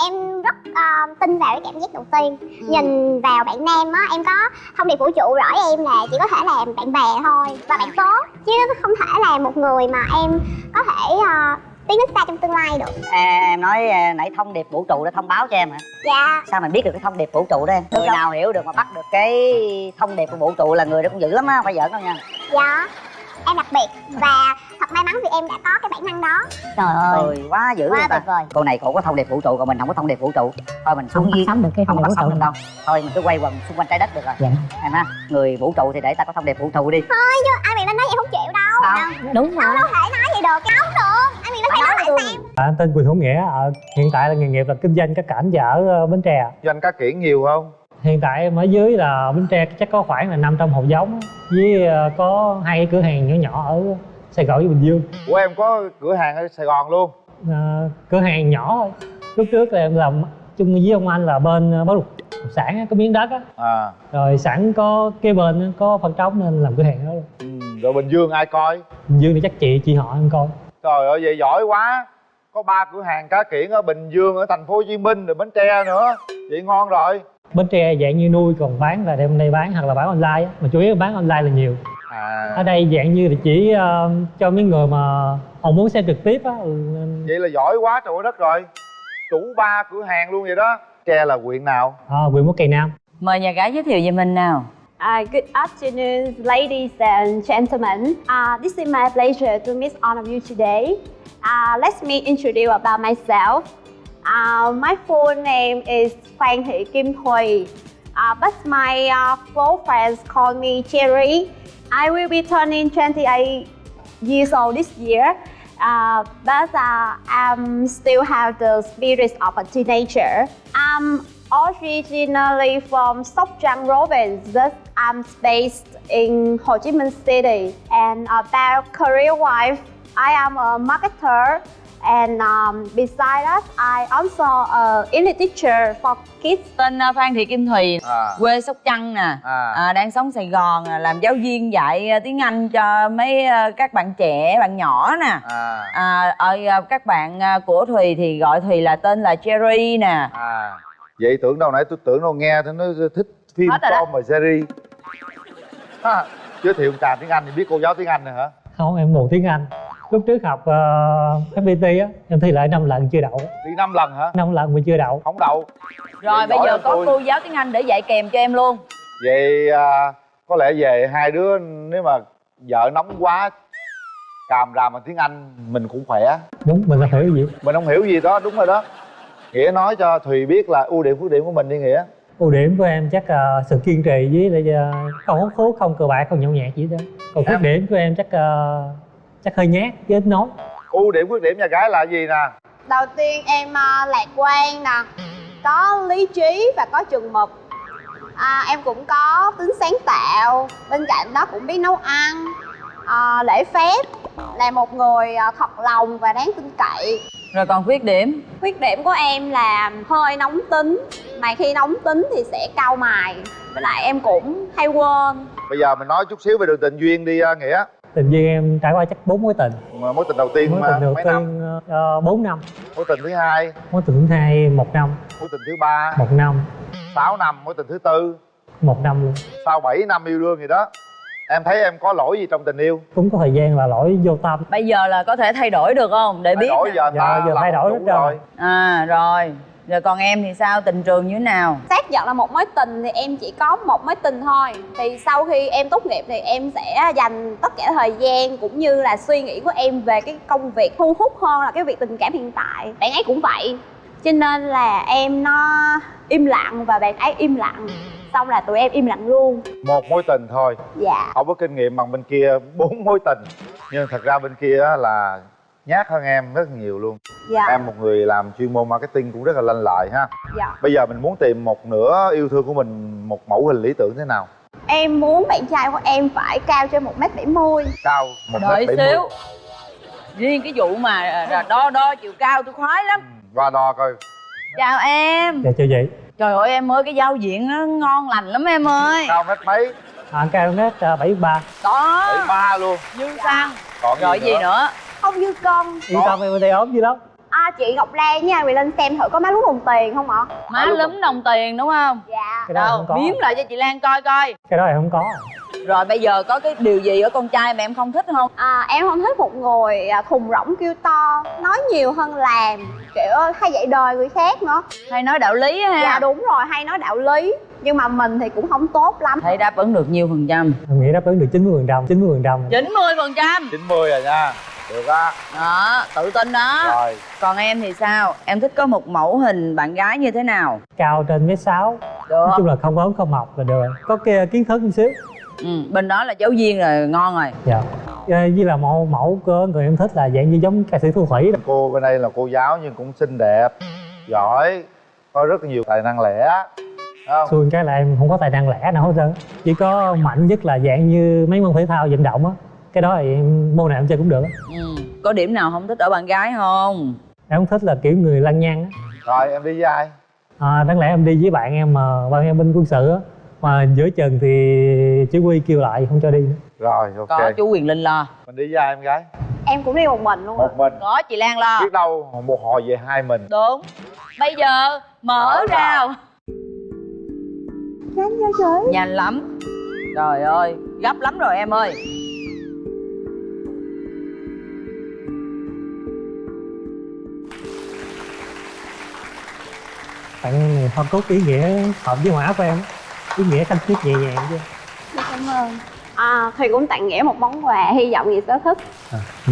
em rất tin vào cái cảm giác đầu tiên. Nhìn vào bạn nam á, em có thông điệp vũ trụ rõ em là chỉ có thể làm bạn bè thôi và bạn tốt, chứ không thể là một người mà em có thể tiến đến xa trong tương lai được. Em nói nãy thông điệp vũ trụ đã thông báo cho em hả? Dạ. Sao mà biết được cái thông điệp vũ trụ đó em? Người nào hiểu được mà bắt được cái thông điệp của vũ trụ là người đó cũng dữ lắm á, phải giỡn đâu nha. Dạ, em đặc biệt và thật may mắn vì em đã có cái bản năng đó. Trời ơi, quá dữ quá luôn ta. tuyệt vời. Cô này cổ có thông điệp vũ trụ, còn mình không có thông điệp vũ trụ. Thôi mình xuống dưới sống được cái không thông bắt điệp sống vũ được trụ đâu. Thôi mình cứ quay quần xung quanh trái đất được rồi. Dạ. Em ha, người vũ trụ thì để ta có thông điệp vũ trụ đi. Thôi chứ ai miền Linh nói vậy không chịu đâu. Sao? Đúng rồi. Đâu thể nói vậy được, cái không được. Ai miền Linh phải nói lại xem. Anh tên Quỳnh Hữu Nghĩa, hiện tại là nghề nghiệp là kinh doanh cá cảnh và ở Bến Tre. Doanh cá kiển nhiều không? Hiện tại em ở dưới là Bến Tre chắc có khoảng là 500 hộ giống với có 2 cái cửa hàng nhỏ nhỏ ở Sài Gòn với Bình Dương. Ủa em có cửa hàng ở Sài Gòn luôn? Cửa hàng nhỏ thôi. Lúc trước là em làm chung với ông anh là bên bất động sản á, có miếng đất á. Rồi sẵn có kế bên có phần trống nên làm cửa hàng đó luôn. Rồi Bình Dương ai coi? Bình Dương thì chắc chị họ em coi. Trời ơi vậy giỏi quá. Có 3 cửa hàng cá kiển ở Bình Dương, ở thành phố Hồ Chí Minh, rồi Bến Tre nữa. Vậy ngon rồi. Bến Tre dạng như nuôi, còn bán là đem đây bán hoặc là bán online á, mà chủ yếu bán online là nhiều. Ở đây dạng như là chỉ cho mấy người mà họ muốn xem trực tiếp á. Vậy là giỏi quá trời đất rồi. Chủ 3 cửa hàng luôn vậy đó. Tre là huyện nào? Huyện Mỏ Cày Nam. Mời nhà gái giới thiệu về mình nào. Good afternoon, ladies and gentlemen. This is my pleasure to meet all of you today. Let me introduce about myself. My full name is Phan Thị Kim Thùy, but my close friends call me Cherry. I will be turning 28 years old this year, but I still have the spirit of a teenager. I'm originally from Sóc Trăng province, but I'm based in Ho Chi Minh City. And about career-wise, I am a marketer. And besides that, I also an English teacher for kids. Tên Phan Thị Kim Thùy, quê Sóc Trăng nè, đang sống Sài Gòn, làm giáo viên dạy tiếng Anh cho mấy các bạn trẻ, bạn nhỏ nè. Các bạn của Thùy thì gọi Thùy là tên là Cherry nè. Vậy tưởng đâu nãy tôi tưởng đâu nghe thấy nó thích phim Tom và Jerry. Giới thiệu trà tiếng Anh thì biết cô giáo tiếng Anh rồi hả? Không, em mù tiếng Anh. Lúc trước học FPT á, em thi lại 5 lần chưa đậu. Thi 5 lần hả? 5 lần mà chưa đậu. Không đậu. Rồi bây giờ có cô giáo tiếng Anh để dạy kèm cho em luôn. Vậy có lẽ về hai đứa nếu mà vợ nóng quá càm ràm bằng tiếng Anh mình cũng khỏe. Đúng, mình không hiểu gì. Mình không hiểu gì đó, đúng rồi đó. Nghĩa nói cho Thùy biết là ưu điểm khuyết điểm của mình đi Nghĩa. Ưu điểm của em chắc sự kiên trì với lại không hút thuốc, không cờ bạc, không nhậu nhẹt gì đó. Còn khuyết điểm của em chắc hơi nhát với ít nói. Ưu điểm khuyết điểm nhà gái là gì nè? Đầu tiên em lạc quan nè, có lý trí và có chừng mực. Em cũng có tính sáng tạo, bên cạnh đó cũng biết nấu ăn, lễ phép, là một người thật lòng và đáng tin cậy. Rồi còn khuyết điểm? Khuyết điểm của em là hơi nóng tính, mà khi nóng tính thì sẽ cau mày, với lại em cũng hay quên. Bây giờ mình nói chút xíu về đường tình duyên đi Nghĩa. Tình duyên em trải qua chắc 4 mối tình. Mối tình đầu tiên mối tình đầu tiên 4 năm. Mối tình thứ hai? Mối tình thứ hai 1 năm. Mối tình thứ ba? 1 năm. 6 năm. Mối tình thứ tư? 1 năm luôn. Sau 7 năm yêu đương gì đó, em thấy em có lỗi gì trong tình yêu? Cũng có thời gian là lỗi vô tâm. Bây giờ là có thể thay đổi được không? Để biết. Thay đổi giờ thay đổi hết rồi. Rồi còn em thì sao? Tình trường như thế nào? Xác nhận là một mối tình thì em chỉ có một mối tình thôi. Thì sau khi em tốt nghiệp thì em sẽ dành tất cả thời gian cũng như là suy nghĩ của em về cái công việc thu hút hơn là cái việc tình cảm hiện tại. Bạn ấy cũng vậy. Cho nên là em nó im lặng và bạn ấy im lặng. Xong là tụi em im lặng luôn. Một mối tình thôi. Dạ. Không có kinh nghiệm bằng bên kia 4 mối tình. Nhưng thật ra bên kia là nhát hơn em rất nhiều luôn. Dạ. Em một người làm chuyên môn marketing cũng rất là lanh lợi ha. Dạ. Bây giờ mình muốn tìm một nửa yêu thương của mình, một mẫu hình lý tưởng thế nào? Em muốn bạn trai của em phải cao trên 1m70. Cao 1m70. Đợi xíu. Riêng cái vụ mà đo chiều cao tôi khoái lắm. Qua đo coi. Chào em. Dạ chào chị. Trời ơi em ơi, cái giao diện nó ngon lành lắm em ơi. Cao mét mấy? Cao mét 73. Đó. 73 luôn. Dư xăng. Còn rồi gì nữa? Không dư cân. Yên tâm em đây ốm dữ lắm. Chị Ngọc Lan nha, Quyền Linh xem thử có má lúm đồng tiền không ạ? Má lúm đồng tiền đúng không? Dạ. Cái đó Đâu không có. biếm lại cho chị Lan coi coi. Cái đó em không có. Rồi bây giờ có cái điều gì ở con trai mà em không thích không? Em không thích một người thùng rỗng kêu to, nói nhiều hơn làm, kiểu hay dạy đời người khác nữa. Hay nói đạo lý ha? Dạ đúng rồi, hay nói đạo lý. Nhưng mà mình thì cũng không tốt lắm. Thấy đáp ứng được nhiêu phần trăm? Em nghĩ đáp ứng được 90%. 90%. 90%. 90 rồi nha. Được á. Đó, tự tin đó. Rồi. Còn em thì sao? Em thích có một mẫu hình bạn gái như thế nào? Cao trên 1m6. Được. Nói chung là không ốm không mập là được. Có cái kiến thức một xíu. Bên đó là giáo viên rồi, ngon rồi. Dạ. Với là mẫu của người em thích là dạng như giống ca sĩ Thu Thủy đó. Cô bên đây là cô giáo nhưng cũng xinh đẹp, giỏi, có rất nhiều tài năng lẻ. Không? Xui cái là em không có tài năng lẻ nào hết trơn. Chỉ có mạnh nhất là dạng như mấy môn thể thao vận động á. Cái đó thì môn nào em chơi cũng được. Có điểm nào không thích ở bạn gái không? Em không thích là kiểu người lăng nhăng á. Rồi em đi với ai? Đáng lẽ em đi với bạn em mà bạn em bên quân sự á, mà giữa chừng thì chỉ huy kêu lại không cho đi nữa. Rồi ok. Có chú Quyền Linh lo. Mình đi với ai em gái? Em cũng đi một mình luôn. Một mình. Có chị Lan lo. Biết đâu một hồi về hai mình. Đúng. Bây giờ mở rào. Nhanh cho chị. Nhanh lắm. Trời ơi, gấp lắm rồi em ơi. Bạn em này hoa cúc ý nghĩa hợp với hỏa của em. Ý nghĩa thanh khiết nhẹ nhàng chứ. Cảm ơn. Thì cũng tặng Nghĩa một món quà, hy vọng Nghĩa sẽ thích.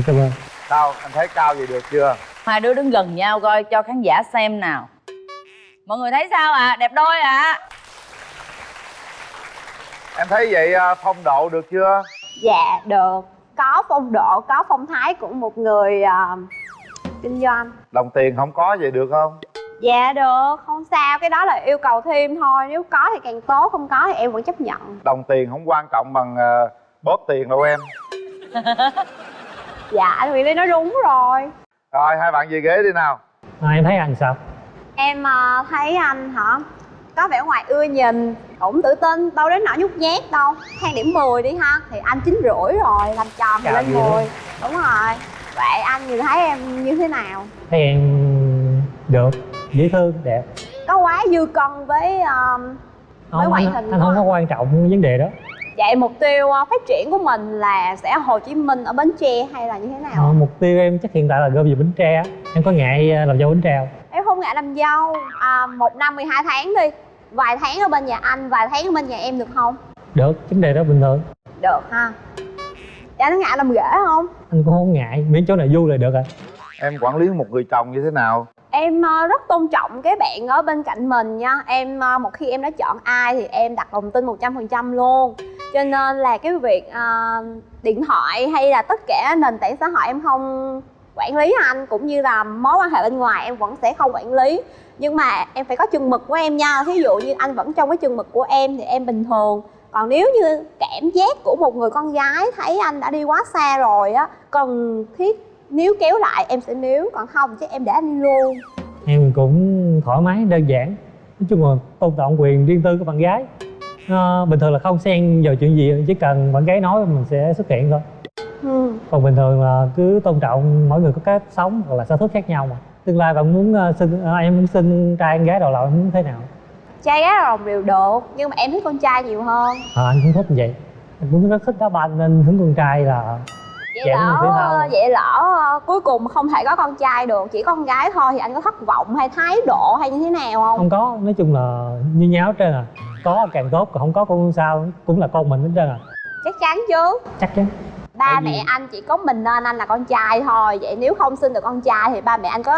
Cảm ơn. Sao anh thấy cao vậy được chưa? Hai đứa đứng gần nhau coi cho khán giả xem nào. Mọi người thấy sao ạ? Đẹp đôi ạ. Em thấy vậy phong độ được chưa? Dạ được. Có phong độ, có phong thái của một người kinh doanh. Đồng tiền không có vậy được không? Dạ được, không sao, cái đó là yêu cầu thêm thôi. Nếu có thì càng tốt, không có thì em vẫn chấp nhận. Đồng tiền không quan trọng bằng bóp tiền đâu em. Dạ, Thùy Ly nói đúng rồi. Rồi hai bạn về ghế đi nào. Em thấy anh sao? Em thấy anh hả? Có vẻ ngoài ưa nhìn, cũng tự tin, đâu đến nỗi nhút nhát đâu. Thang điểm 10 đi ha, thì anh 9,5 rồi, làm tròn thì lên 10. Đúng rồi. Vậy anh nhìn thấy em như thế nào? Thấy em được, dễ thương, đẹp. Có quá dư cân với ngoại hình anh không có quan trọng vấn đề đó. Vậy mục tiêu phát triển của mình là sẽ ở Hồ Chí Minh, ở Bến Tre hay là như thế nào? Mục tiêu em chắc hiện tại là gom về Bến Tre. Em có ngại làm dâu Bến Tre không? Em không ngại làm dâu. 1 năm 12 tháng đi. Vài tháng ở bên nhà anh, vài tháng ở bên nhà em được không? Được, vấn đề đó bình thường. Được ha. Dạ nó ngại làm ghẻ không? Anh cũng không ngại, miễn chỗ này vui là được rồi. Em quản lý một người chồng như thế nào? Em rất tôn trọng cái bạn ở bên cạnh mình nha. Em một khi em đã chọn ai thì em đặt lòng tin 100% luôn. Cho nên là cái việc điện thoại hay là tất cả nền tảng xã hội em không quản lý anh, cũng như là mối quan hệ bên ngoài em vẫn sẽ không quản lý. Nhưng mà em phải có chừng mực của em nha. Thí dụ như anh vẫn trong cái chừng mực của em thì em bình thường. Còn nếu như cảm giác của một người con gái thấy anh đã đi quá xa rồi á, cần thiết níu kéo lại em sẽ níu, còn không chứ em để anh đi luôn. Em cũng thoải mái, đơn giản. Nói chung là tôn trọng quyền riêng tư của bạn gái. Bình thường là không xen vào chuyện gì, chỉ cần bạn gái nói mình sẽ xuất hiện thôi. Còn bình thường là cứ tôn trọng mỗi người có cách sống hoặc là sở thích khác nhau mà. Tương lai bạn muốn em muốn sinh trai con gái đầu lòng em muốn thế nào? Trai gái đầu lòng đều được, nhưng mà em thích con trai nhiều hơn. Anh cũng thích như vậy. Anh cũng rất thích đá banh nên hướng con trai là Vậy lỡ cuối cùng không thể có con trai được, chỉ có con gái thôi thì anh có thất vọng hay thái độ hay như thế nào không? Không có, nói chung là như nhau hết trơn à. Có càng tốt, còn không có cũng không sao, cũng là con mình hết trơn à. Chắc chắn chứ. Chắc chắn. Ba mẹ anh chỉ có mình nên anh là con trai thôi. Vậy nếu không sinh được con trai thì ba mẹ anh có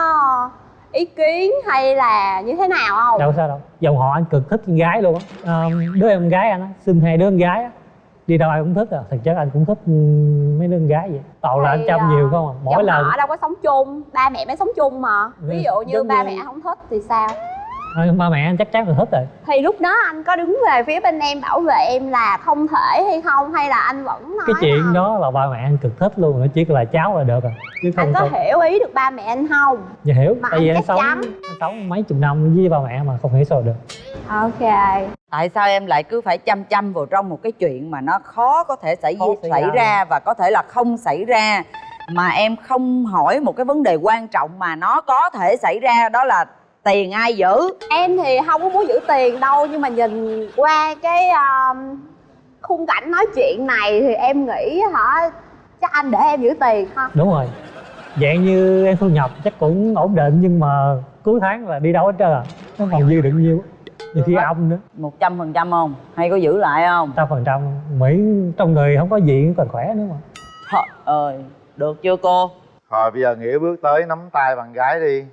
ý kiến hay là như thế nào không? Đâu sao đâu, dòng họ anh cực thích con gái luôn á. Đứa em gái anh á, sinh 2 đứa con gái á, đi đâu ai cũng thích à. Thực chất anh cũng thích mấy đứa con gái vậy. Toàn là anh chăm nhiều không à. Mỗi lần họ đâu có sống chung, ba mẹ mới sống chung mà. Ví dụ như ba mẹ không thích thì sao? Ba mẹ anh chắc chắn là thích rồi. Thì lúc đó anh có đứng về phía bên em bảo vệ em là không thể hay không, hay là anh vẫn nói cái chuyện đó là ba mẹ anh cực thích luôn, nó chỉ là cháu là được rồi chứ không. Anh có hiểu ý được ba mẹ anh không? Dạ hiểu, mà tại vì anh chắn. sống mấy chục năm với ba mẹ mà không hiểu sao được. Ok. Tại sao em lại cứ phải chăm vào trong một cái chuyện mà nó khó có thể xảy ra và có thể là không xảy ra? mà em không hỏi một cái vấn đề quan trọng mà nó có thể xảy ra, đó là tiền ai giữ? Em thì không có muốn giữ tiền đâu, nhưng mà nhìn qua cái khung cảnh nói chuyện này thì em nghĩ chắc anh để em giữ tiền ha. Đúng rồi, dạng như em thu nhập chắc cũng ổn định, nhưng mà cuối tháng là đi đâu hết trơn à, nó còn dư được nhiêu, nhiều khi âm nữa. 100% không? Hay có giữ lại không? 100%, miễn trong người không có gì còn khỏe nữa mà. Trời ơi, được chưa cô? Rồi bây giờ Nghĩa bước tới nắm tay bạn gái đi.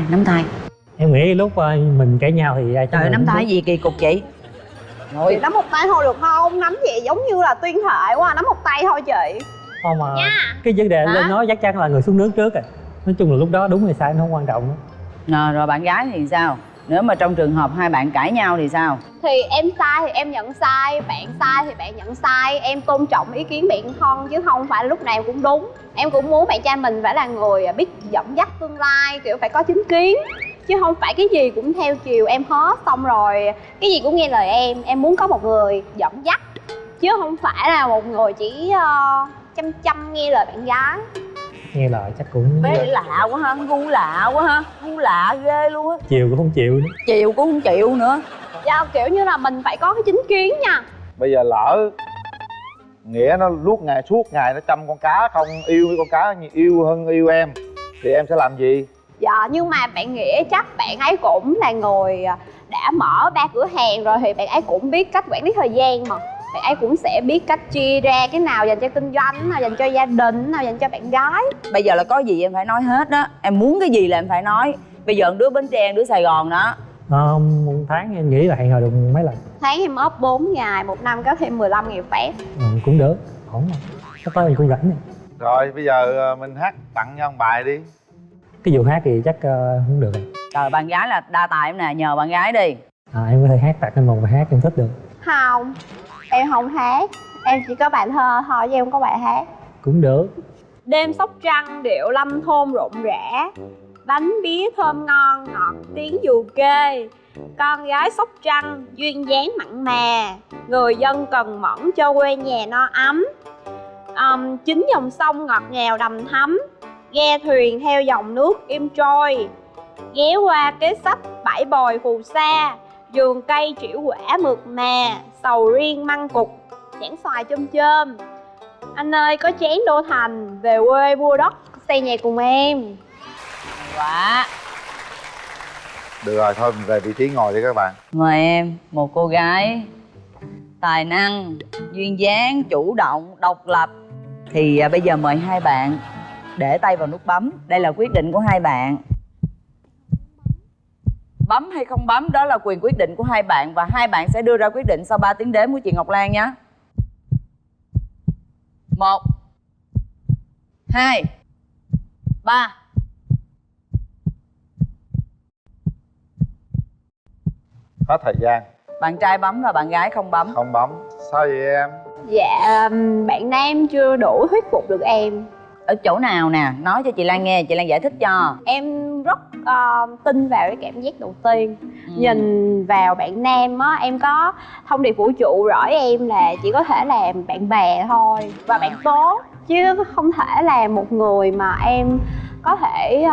Nắm tay. Em nghĩ lúc mình cãi nhau thì ai Trời, nắm tay gì kỳ cục chị? Chị nắm một tay thôi được không? Nắm vậy giống như là tuyên thệ quá, nắm một tay thôi chị. Không mà cái vấn đề lên nói chắc chắn là người xuống nước trước rồi. Nói chung là lúc đó đúng hay sai nó không quan trọng nữa. Rồi bạn gái thì sao? Nếu mà trong trường hợp hai bạn cãi nhau thì sao? Thì em sai thì em nhận sai, bạn sai thì bạn nhận sai. Em tôn trọng ý kiến bạn thân chứ không phải lúc nào cũng đúng. Em cũng muốn bạn trai mình phải là người biết dẫn dắt tương lai, kiểu phải có chính kiến, chứ không phải cái gì cũng theo chiều em hết, xong rồi cái gì cũng nghe lời em. Em muốn có một người dẫn dắt, chứ không phải là một người chỉ chăm nghe lời bạn gái. Nghe lời chắc cũng Bé lạ quá ha, gu lạ quá ha, gu lạ ghê luôn á. chiều cũng không chịu nữa. Chịu cũng không chịu nữa. Dạ, kiểu như là mình phải có cái chính kiến nha. Bây giờ lỡ Nghĩa nó suốt ngày nó chăm con cá, không yêu với con cá như yêu hơn yêu em, thì em sẽ làm gì? Dạ, nhưng mà bạn nghĩ chắc bạn ấy cũng là người đã mở 3 cửa hàng rồi thì bạn ấy cũng biết cách quản lý thời gian mà. Bạn ấy cũng sẽ biết cách chia ra cái nào dành cho kinh doanh, nào dành cho gia đình, nào dành cho bạn gái. Bây giờ là có gì em phải nói hết á. Em muốn cái gì là em phải nói. Bây giờ đứa Bến Tre, đứa Sài Gòn đó. Một tháng em nghĩ là hẹn hò được mấy lần. Tháng em ốp 4 ngày, một năm có thêm 15 ngày phép. Cũng được, ổn mà. Sắp tới mình cũng rảnh nè. Rồi bây giờ mình hát tặng nhau một bài đi. Cái vụ hát thì chắc không được rồi. Trời, bạn gái là đa tài em nè, nhờ bạn gái đi. Em có thể hát tặng anh một bài hát em thích được. Không, em không hát. Em chỉ có bài thơ thôi chứ em không có bài hát. Cũng được. Đêm Sóc Trăng điệu lâm thôn rộn rã, bánh bía thơm ngon ngọt tiếng dù kê. Con gái Sóc Trăng duyên dáng mặn mà, người dân cần mẫn cho quê nhà no ấm. Chính dòng sông ngọt ngào đầm thắm, ghe thuyền theo dòng nước im trôi. Ghé qua kế sách bãi bồi phù sa, vườn cây trĩu quả mượt mà, sầu riêng măng cục, chảng xoài chôm chôm. Anh ơi có chén Đô Thành, về quê mua đất xây nhà cùng em. Quá. Được rồi, thôi mình về vị trí ngồi đi các bạn. Mời em, một cô gái tài năng, duyên dáng, chủ động, độc lập. Thì bây giờ mời hai bạn để tay vào nút bấm. Đây là quyết định của hai bạn. Bấm hay không bấm đó là quyền quyết định của hai bạn. Và hai bạn sẽ đưa ra quyết định sau 3 tiếng đếm của chị Ngọc Lan nhé. 1 2 3. Hết thời gian. Bạn trai bấm và bạn gái không bấm. Không bấm. Sao vậy em? Dạ, bạn nam chưa đủ thuyết phục được em. Ở chỗ nào nè, nói cho chị Lan nghe, chị Lan giải thích cho. Em rất tin vào cái cảm giác đầu tiên. Nhìn vào bạn nam á, em có thông điệp vũ trụ rõ em là chỉ có thể làm bạn bè thôi và bạn tốt, chứ không thể là một người mà em có thể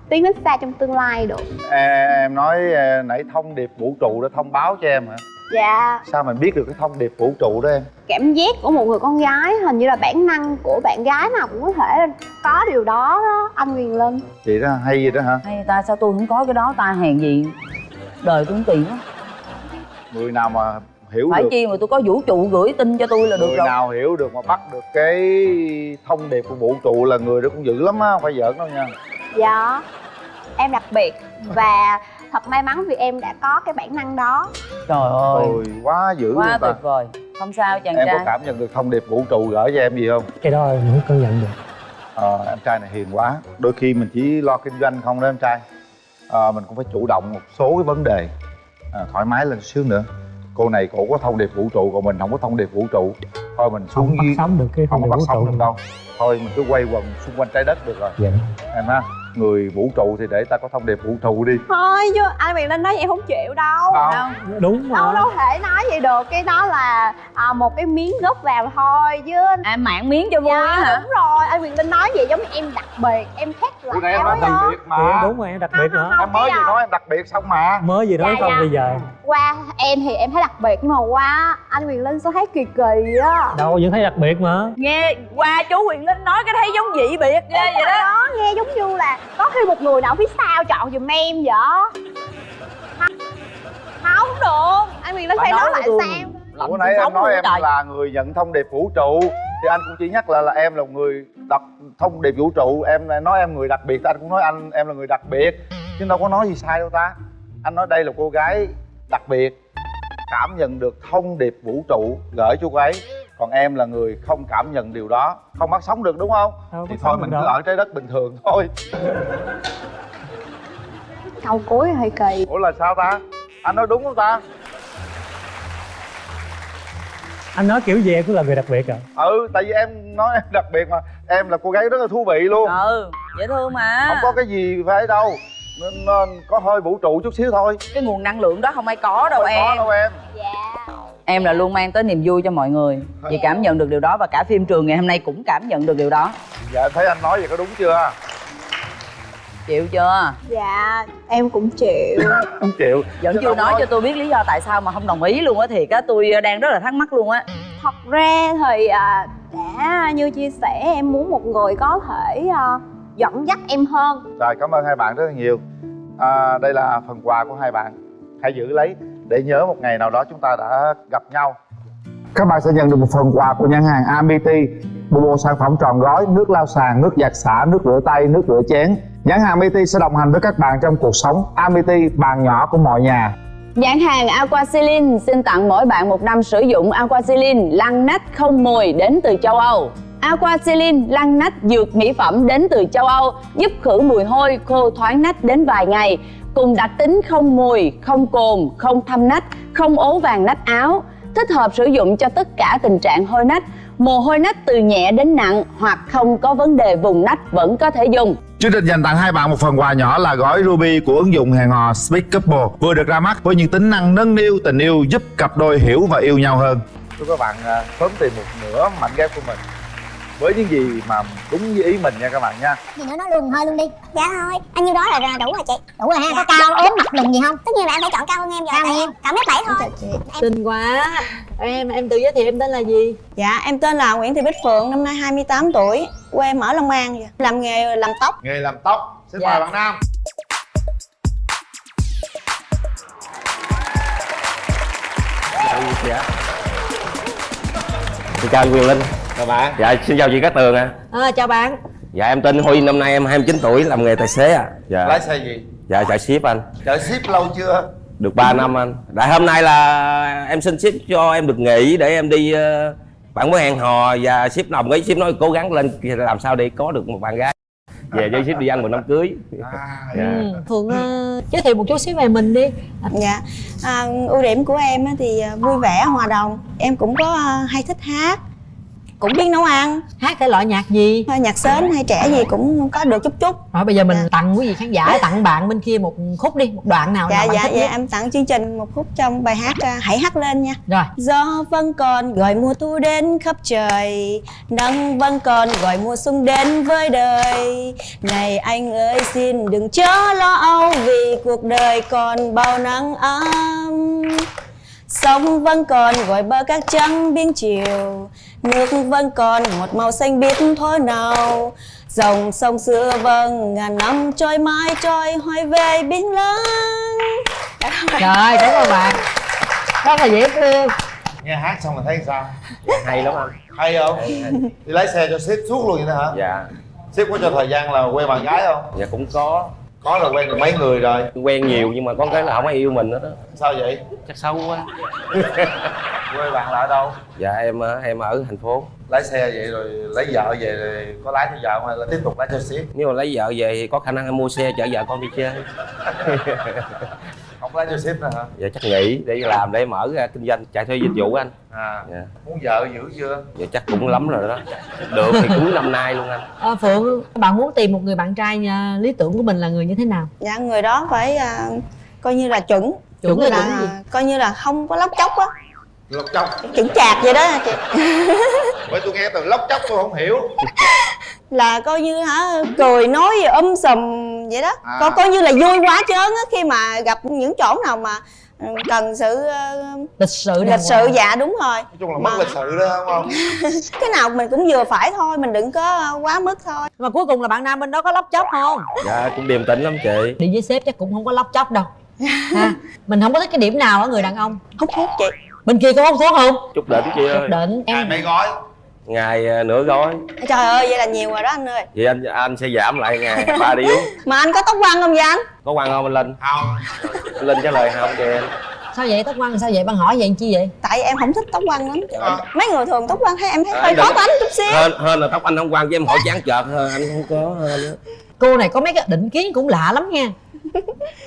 tiến đến xa trong tương lai được. Em nói nãy thông điệp vũ trụ đã thông báo cho em hả? Dạ. Sao mình biết được cái thông điệp vũ trụ đó em? Cảm giác của một người con gái hình như là bản năng của bạn gái nào cũng có thể có điều đó đó, anh Quyền Linh. Chị đó hay gì đó hả? Hay ta, sao tôi không có cái đó ta, hèn gì. Đời tôi không tiền quá. Người nào mà hiểu phải được. chi mà tôi có vũ trụ gửi tin cho tôi là được người rồi. nào hiểu được mà bắt được cái thông điệp của vũ trụ là người đó cũng dữ lắm á, không phải giỡn đâu nha. Dạ, em đặc biệt và thật may mắn vì em đã có cái bản năng đó. Trời ơi, Ôi quá dữ quá luôn ta. tuyệt vời. Không sao chàng Em trai. có cảm nhận được thông điệp vũ trụ gửi cho em gì không? Cái đó mình không công nhận được. Em trai này hiền quá. Đôi khi mình chỉ lo kinh doanh không đó em trai. Mình cũng phải chủ động một số cái vấn đề. Thoải mái lên xíu nữa. Cô này cổ có thông điệp vũ trụ, còn mình không có thông điệp vũ trụ. Thôi mình Không xuống bắt dưới. sống được cái Không thông có điệp bắt vũ sống trụ. được đâu. Thôi mình cứ quay quần xung quanh trái đất được rồi. Vậy. Em ha. người vũ trụ thì để ta có thông điệp vũ trụ đi. Thôi chứ anh Quyền Linh nói vậy không chịu đâu. Không. Đúng Đâu rồi. đâu thể nói vậy được, cái đó là một cái miếng gốc vào thôi chứ. Mạn miếng cho vui Dạ, á hả? đúng rồi, anh Quyền Linh nói vậy giống như em đặc biệt, em khác lạ. Bữa nay em nói đặc biệt Thì mà. đúng rồi, em đặc biệt nữa. Em mới vừa nói em đặc biệt xong mà. Mới gì nói Dạ, không dạ. bây giờ. Qua em thì em thấy đặc biệt, nhưng mà qua anh Quyền Linh sao thấy kỳ kỳ á. Đâu vẫn thấy đặc biệt mà. Nghe qua chú Quyền Linh nói cái thấy giống dị biệt ghê vậy đó. Đó, nghe giống như là có thêm một người nào phía sau chọn giùm em vậy. Không được, anh Quyền Linh Bà phải nói nói với lại tôi. sao. Bữa nãy em nói em là người nhận thông điệp vũ trụ thì anh cũng chỉ nhắc là em là một người đọc thông điệp vũ trụ. Em nói em người đặc biệt thì anh cũng nói em là người đặc biệt, chứ đâu có nói gì sai đâu ta. Anh nói đây là cô gái đặc biệt, cảm nhận được thông điệp vũ trụ gửi cho cô ấy, còn em là người không cảm nhận điều đó, không bắt sống được, đúng không? Đâu Thì bắt thôi sống mình được cứ đâu. ở trái đất bình thường thôi. Câu cuối hơi kỳ. Ủa là sao ta? Anh nói đúng không ta? Anh nói kiểu gì em cũng là người đặc biệt à. Ừ, tại vì em nói em đặc biệt mà. Em là cô gái rất là thú vị luôn. Dễ thương mà. Không có cái gì phải đâu, nên có hơi vũ trụ chút xíu thôi. Cái nguồn năng lượng đó không ai có đâu Không em. có đâu em. Dạ. Em là luôn mang tới niềm vui cho mọi người. Chị cảm nhận được điều đó và cả phim trường ngày hôm nay cũng cảm nhận được điều đó. Dạ thấy anh nói vậy có đúng chưa? Chịu chưa? Dạ, em cũng chịu. Không chịu. Vẫn Chứ chưa đâu nói cho tôi biết lý do tại sao mà không đồng ý luôn á. Thiệt á, tôi đang rất là thắc mắc luôn á. Thật ra thì đã như chia sẻ, em muốn một người có thể dẫn dắt em hơn. Rồi, cảm ơn hai bạn rất là nhiều. Đây là phần quà của hai bạn, hãy giữ lấy để nhớ một ngày nào đó chúng ta đã gặp nhau. Các bạn sẽ nhận được một phần quà của nhãn hàng Amity, một bộ sản phẩm trọn gói nước lau sàn, nước giặt xả, nước rửa tay, nước rửa chén. Nhãn hàng Amity sẽ đồng hành với các bạn trong cuộc sống. Amity, bàn nhỏ của mọi nhà. Nhãn hàng Aquasilin xin tặng mỗi bạn 1 năm sử dụng Aquasilin lăn nách không mùi đến từ châu Âu. Aquasilin lăn nách dược mỹ phẩm đến từ châu Âu giúp khử mùi hôi, khô thoáng nách đến vài ngày. Cùng đặc tính không mùi, không cồn, không thâm nách, không ố vàng nách áo. Thích hợp sử dụng cho tất cả tình trạng hôi nách, mồ hôi nách từ nhẹ đến nặng hoặc không có vấn đề vùng nách vẫn có thể dùng. Chương trình dành tặng hai bạn một phần quà nhỏ là gói Ruby của ứng dụng hẹn hò Speak Couple, vừa được ra mắt với những tính năng nâng niu tình yêu giúp cặp đôi hiểu và yêu nhau hơn. Chúc các bạn sớm tìm một nửa mảnh ghép của mình với những gì mà đúng với ý mình nha các bạn nha. Gì nữa nói luôn hơi luôn đi. Dạ thôi, anh nhiêu đó là đủ rồi chị. Đủ rồi ha, có cao ốm mặt lùn gì không? Tất nhiên là em phải chọn cao hơn em rồi. Cao hơn em, cỡ mét 7 thôi. Xinh quá. Em tự giới thiệu em tên là gì? Dạ, em tên là Nguyễn Thị Bích Phượng, năm nay 28 tuổi, quê em ở Long An, vậy. Làm nghề làm tóc. Nghề làm tóc. Xin Dạ. mời bạn Nam. Dạ. Xin chào anh Quyền Linh. Chào bạn. Dạ, xin chào chị Cát Tường ạ. Chào bạn. Dạ, em tên Huy, năm nay em 29 tuổi, làm nghề tài xế ạ. Dạ. Lái xe gì? Dạ, chạy ship anh. Chở ship lâu chưa? Được 3 năm anh. Đại hôm nay là em xin ship cho em được nghỉ để em đi bạn mới hẹn hò và ship đồng ý, ship nói cố gắng lên làm sao để có được một bạn gái về với ship đi ăn một năm cưới. Dạ. Phượng giới thiệu một chút xíu về mình đi. Dạ, ưu điểm của em á thì vui vẻ, hòa đồng. Em cũng có hay thích hát, cũng biết nấu ăn. Hát thể loại nhạc gì? Nhạc sến hay trẻ gì cũng có được chút chút. Rồi bây giờ mình Dạ. tặng quý vị khán giả, tặng bạn bên kia một khúc đi, một đoạn nào Dạ, nào bạn dạ, thích dạ, nhất. em tặng chương trình một khúc trong bài hát Hãy Hát Lên nha. Rồi. Gió vẫn còn gọi mùa thu đến khắp trời, nắng vẫn còn gọi mùa xuân đến với đời. Này anh ơi xin đừng chớ lo âu, vì cuộc đời còn bao nắng ấm. Sông vẫn còn gọi bờ cát trắng biếng chiều, nước vẫn còn một màu xanh biếc thối nào. Dòng sông xưa vâng ngàn năm trôi mãi trôi hoài về biển lớn. Rồi, cảm ơn bạn. Rất là dễ thương. Nghe hát xong rồi thấy sao? Hay lắm anh. Hay không? Đi lái xe cho sếp suốt luôn vậy đó hả? Dạ. Sếp có cho thời gian là quen bạn gái không? Dạ cũng có. Có rồi, quen được mấy người rồi? Quen nhiều nhưng mà có cái là không ai yêu mình hết đó. Sao vậy? Chắc xấu quá. Quê bạn là ở đâu? Dạ em ở thành phố. Lái xe vậy rồi lấy vợ về rồi có lái theo vợ không hay là tiếp tục lái cho sếp? Nếu mà lấy vợ về thì có khả năng em mua xe chở vợ con đi chơi. Không lấy cho sếp nữa hả? Dạ chắc nghỉ để làm, để mở ra kinh doanh chạy thuê dịch vụ anh. Dạ. Muốn vợ dữ chưa? Dạ chắc cũng lắm rồi đó. Được thì cuối năm nay luôn anh. Phượng, bạn muốn tìm một người bạn trai lý tưởng của mình là người như thế nào? Dạ người đó phải coi như là chuẩn Chuẩn là là gì? coi như là không có lóc chóc á, Lóc chóc. chững chạc vậy đó chị. Bởi tôi nghe từ lóc chóc tôi không hiểu. Là coi như cười nói sùm vậy đó. Coi như là vui quá trớn á, khi mà gặp những chỗ nào mà cần sự Lịch sự. dạ đúng rồi. Nói chung là mất lịch sự đó đúng không? Cái nào mình cũng vừa phải thôi, mình đừng có quá mức thôi. Mà cuối cùng là bạn nam bên đó có lóc chóc không? Dạ cũng điềm tĩnh lắm chị. Đi với sếp chắc cũng không có lóc chóc đâu ha. Mình không có thích cái điểm nào ở người đàn ông? Hút thuốc chị. Bên kia có hút thuốc không? Chút đỉnh chị ơi. Chút đỉnh. Ngày mấy gói? Ngày nửa gói. Trời ơi vậy là nhiều rồi đó anh ơi. Vậy anh sẽ giảm lại ngày 3 điếu. Mà anh có tóc quăn không vậy anh? Có quăng không anh Linh? Không. Anh Linh trả lời không cho em. Sao vậy? Tóc quăn sao vậy? Bạn hỏi vậy làm chi vậy? Tại em không thích tóc quăn lắm. Mấy người thường tóc quăn thấy em thấy hơi khó tánh chút xíu. Hơn là tóc anh không quăng chứ em hỏi chán chợt hơn, anh không có hơn nữa. Cô này có mấy cái định kiến cũng lạ lắm nha.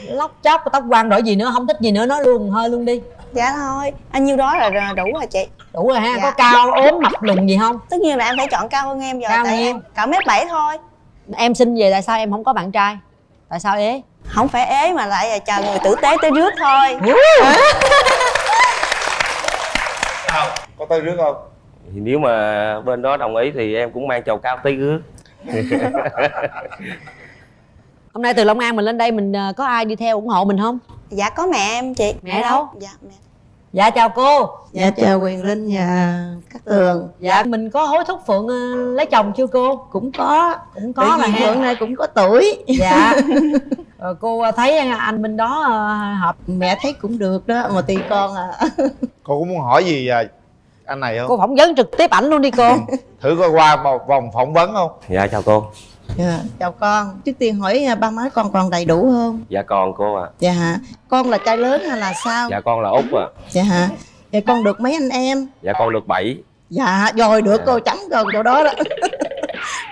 Lóc chóc, tóc quăn rồi gì nữa, không thích gì nữa nói luôn, hơi luôn đi. Dạ thôi, anh nhiêu đó là đủ rồi chị. Đủ rồi ha. Dạ. Có cao ốm mập lùn gì không? Tất nhiên là em phải chọn cao hơn em rồi. Cao tại hơn em cỡ 1m7 thôi. Em xin về tại sao em không có bạn trai? Tại sao ế? Không phải ế mà lại là chờ người tử tế tới rước thôi. Không, có tới rước không? Thì nếu mà bên đó đồng ý thì em cũng mang chầu cao tí rước. Hôm nay từ Long An mình lên đây mình có ai đi theo ủng hộ mình không? Dạ có mẹ em chị. Mẹ đâu? Dạ mẹ. Dạ chào cô. Dạ chào Quyền Linh và Cát Tường. Dạ mình có hối thúc Phượng lấy chồng chưa cô? Cũng có Tại vì ha. Phượng này cũng có tuổi. Dạ. Rồi cô thấy anh bên đó hợp. Mẹ thấy cũng được đó mà tùy con à. Cô có muốn hỏi gì anh này không? Cô phỏng vấn trực tiếp ảnh luôn đi cô. Thử coi qua một vòng phỏng vấn không? Dạ chào cô. Dạ, chào con. Trước tiên hỏi ba má con còn đầy đủ không? Dạ còn cô à. Dạ hả? Con là trai lớn hay là sao? Dạ con là Út à. Dạ hả? Dạ con được mấy anh em? Dạ con được 7. Dạ rồi được cô chấm con chỗ đó đó.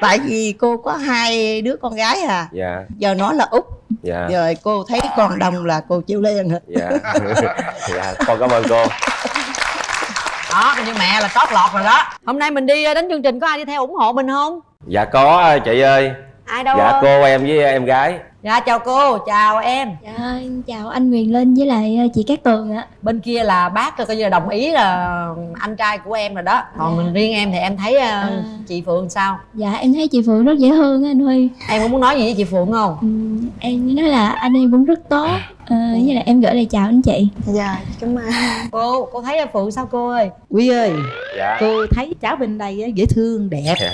Tại vì cô có 2 đứa con gái à. Dạ. Giờ nó là Út. Dạ. Rồi cô thấy con đồng là cô chịu lên hả? Dạ. Dạ con cảm ơn cô. Đó, như mẹ là chót lọt rồi đó. Hôm nay mình đi đến chương trình có ai đi theo ủng hộ mình không? Dạ có chị ơi. Ai đâu? Dạ cô em với em gái. Dạ chào cô, chào em. Dạ chào anh Quyền Linh với lại chị Cát Tường ạ. Bên kia là bác coi như là đồng ý là anh trai của em rồi đó. Còn mình riêng em thì em thấy chị Phượng sao? Dạ em thấy chị Phượng rất dễ thương á anh Huy. Em có muốn nói gì với chị Phượng không? Em nói là anh em cũng rất tốt. Với lại em gửi lời chào anh chị. Dạ cảm ơn. Cô thấy Phượng sao cô ơi? Quý ơi. Dạ. Cô thấy cháu bên đây dễ thương, đẹp. Dạ.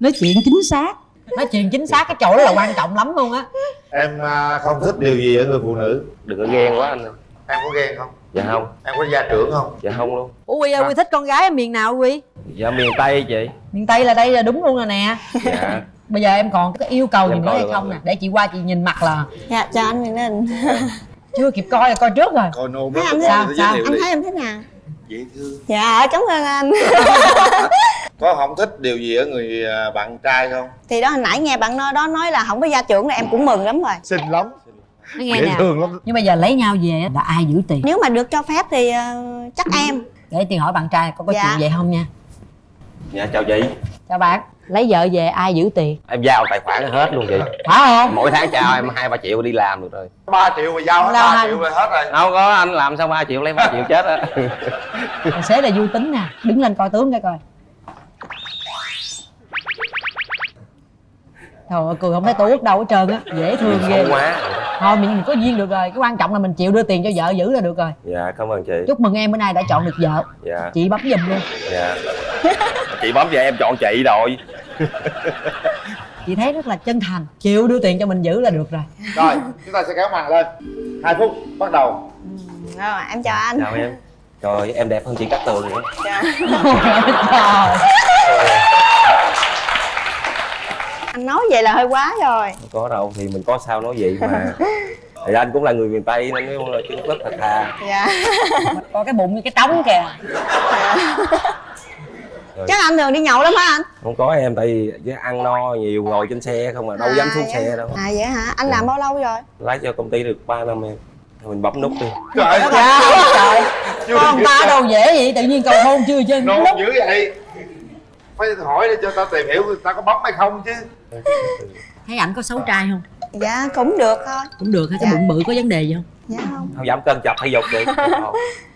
Nói chuyện chính xác. Nói chuyện chính xác cái chỗ đó là quan trọng lắm luôn á. Em không thích điều gì ở người phụ nữ? Đừng có ghen quá anh. Em có ghen không? Dạ không. Em có gia trưởng không? Dạ không luôn. Ủa Quy ơi, Quy thích con gái ở miền nào Quy? Dạ miền Tây chị. Miền Tây là đây là đúng luôn rồi nè. Dạ. Bây giờ em còn cái yêu cầu gì Em nữa hay coi không được. nè? Để chị qua chị nhìn mặt là Dạ chào anh Quyền Linh. chưa kịp coi là coi trước rồi. Coi nôn Thấy anh Sao, thế sao? anh thấy em thế nào? Dễ thương. Dạ cảm ơn anh. Có không thích điều gì ở người bạn trai không? Thì đó hồi nãy nghe bạn đó nói là không có gia trưởng là em cũng mừng lắm rồi. Xinh lắm. Nói nghe Dễ nè. thương lắm. Nhưng bây giờ lấy nhau về á, là ai giữ tiền? Nếu mà được cho phép thì chắc em. Để tiền hỏi bạn trai có Dạ. chuyện vậy không nha. Dạ chào chị. Chào bạn. Lấy vợ về ai giữ tiền? Em giao tài khoản hết luôn chị. Phải không? Mỗi tháng chào em 2-3 triệu đi làm được rồi. 3 triệu mà giao hết Giao 3 hành. triệu rồi hết rồi. Không có anh làm sao 3 triệu lấy 3 triệu chết á. Tài xế là vui tính nè. Đứng lên coi tướng cái coi. Trời ơi, cười không thấy tổ út đâu hết trơn á. Dễ thương ghê. Không quá. Thôi mình có duyên được rồi. Cái quan trọng là mình chịu đưa tiền cho vợ giữ là được rồi. Dạ cảm ơn chị. Chúc mừng em bữa nay đã chọn được vợ. Dạ. Chị bấm giùm luôn. Dạ. Chị bấm về em chọn chị rồi. Chị thấy rất là chân thành. Chịu đưa tiền cho mình giữ là được rồi. Rồi, chúng ta sẽ kéo màn lên. 2 phút, bắt đầu. Rồi em chào anh. Chào em. Trời em đẹp hơn chị Cát Tường nữa. Dạ. Trời. Anh nói vậy là hơi quá rồi. Không có đâu thì mình có sao nói vậy mà. Thì anh cũng là người miền Tây nên nói là chung rất thật thà. Dạ. Coi cái bụng như cái trống kìa. Chắc anh thường đi nhậu lắm hả anh? Không có em, tại vì ăn no nhiều ngồi trên xe không, mà đâu dám xuống xe đâu. À vậy hả? Anh làm bao lâu rồi? Lái cho công ty được 3 năm em. Thôi mình bấm nút đi. Trời Trời, con ta đâu dễ vậy, tự nhiên cầu hôn chưa chứ. nôn dữ vậy. Phải hỏi để cho tao tìm hiểu người ta có bấm hay không chứ. Thấy ảnh có xấu trai không? Dạ cũng được thôi. Cũng được, hay cái bụng bự có vấn đề gì không? Dạ không. Không giảm cân, tập thể dục đi. Mấy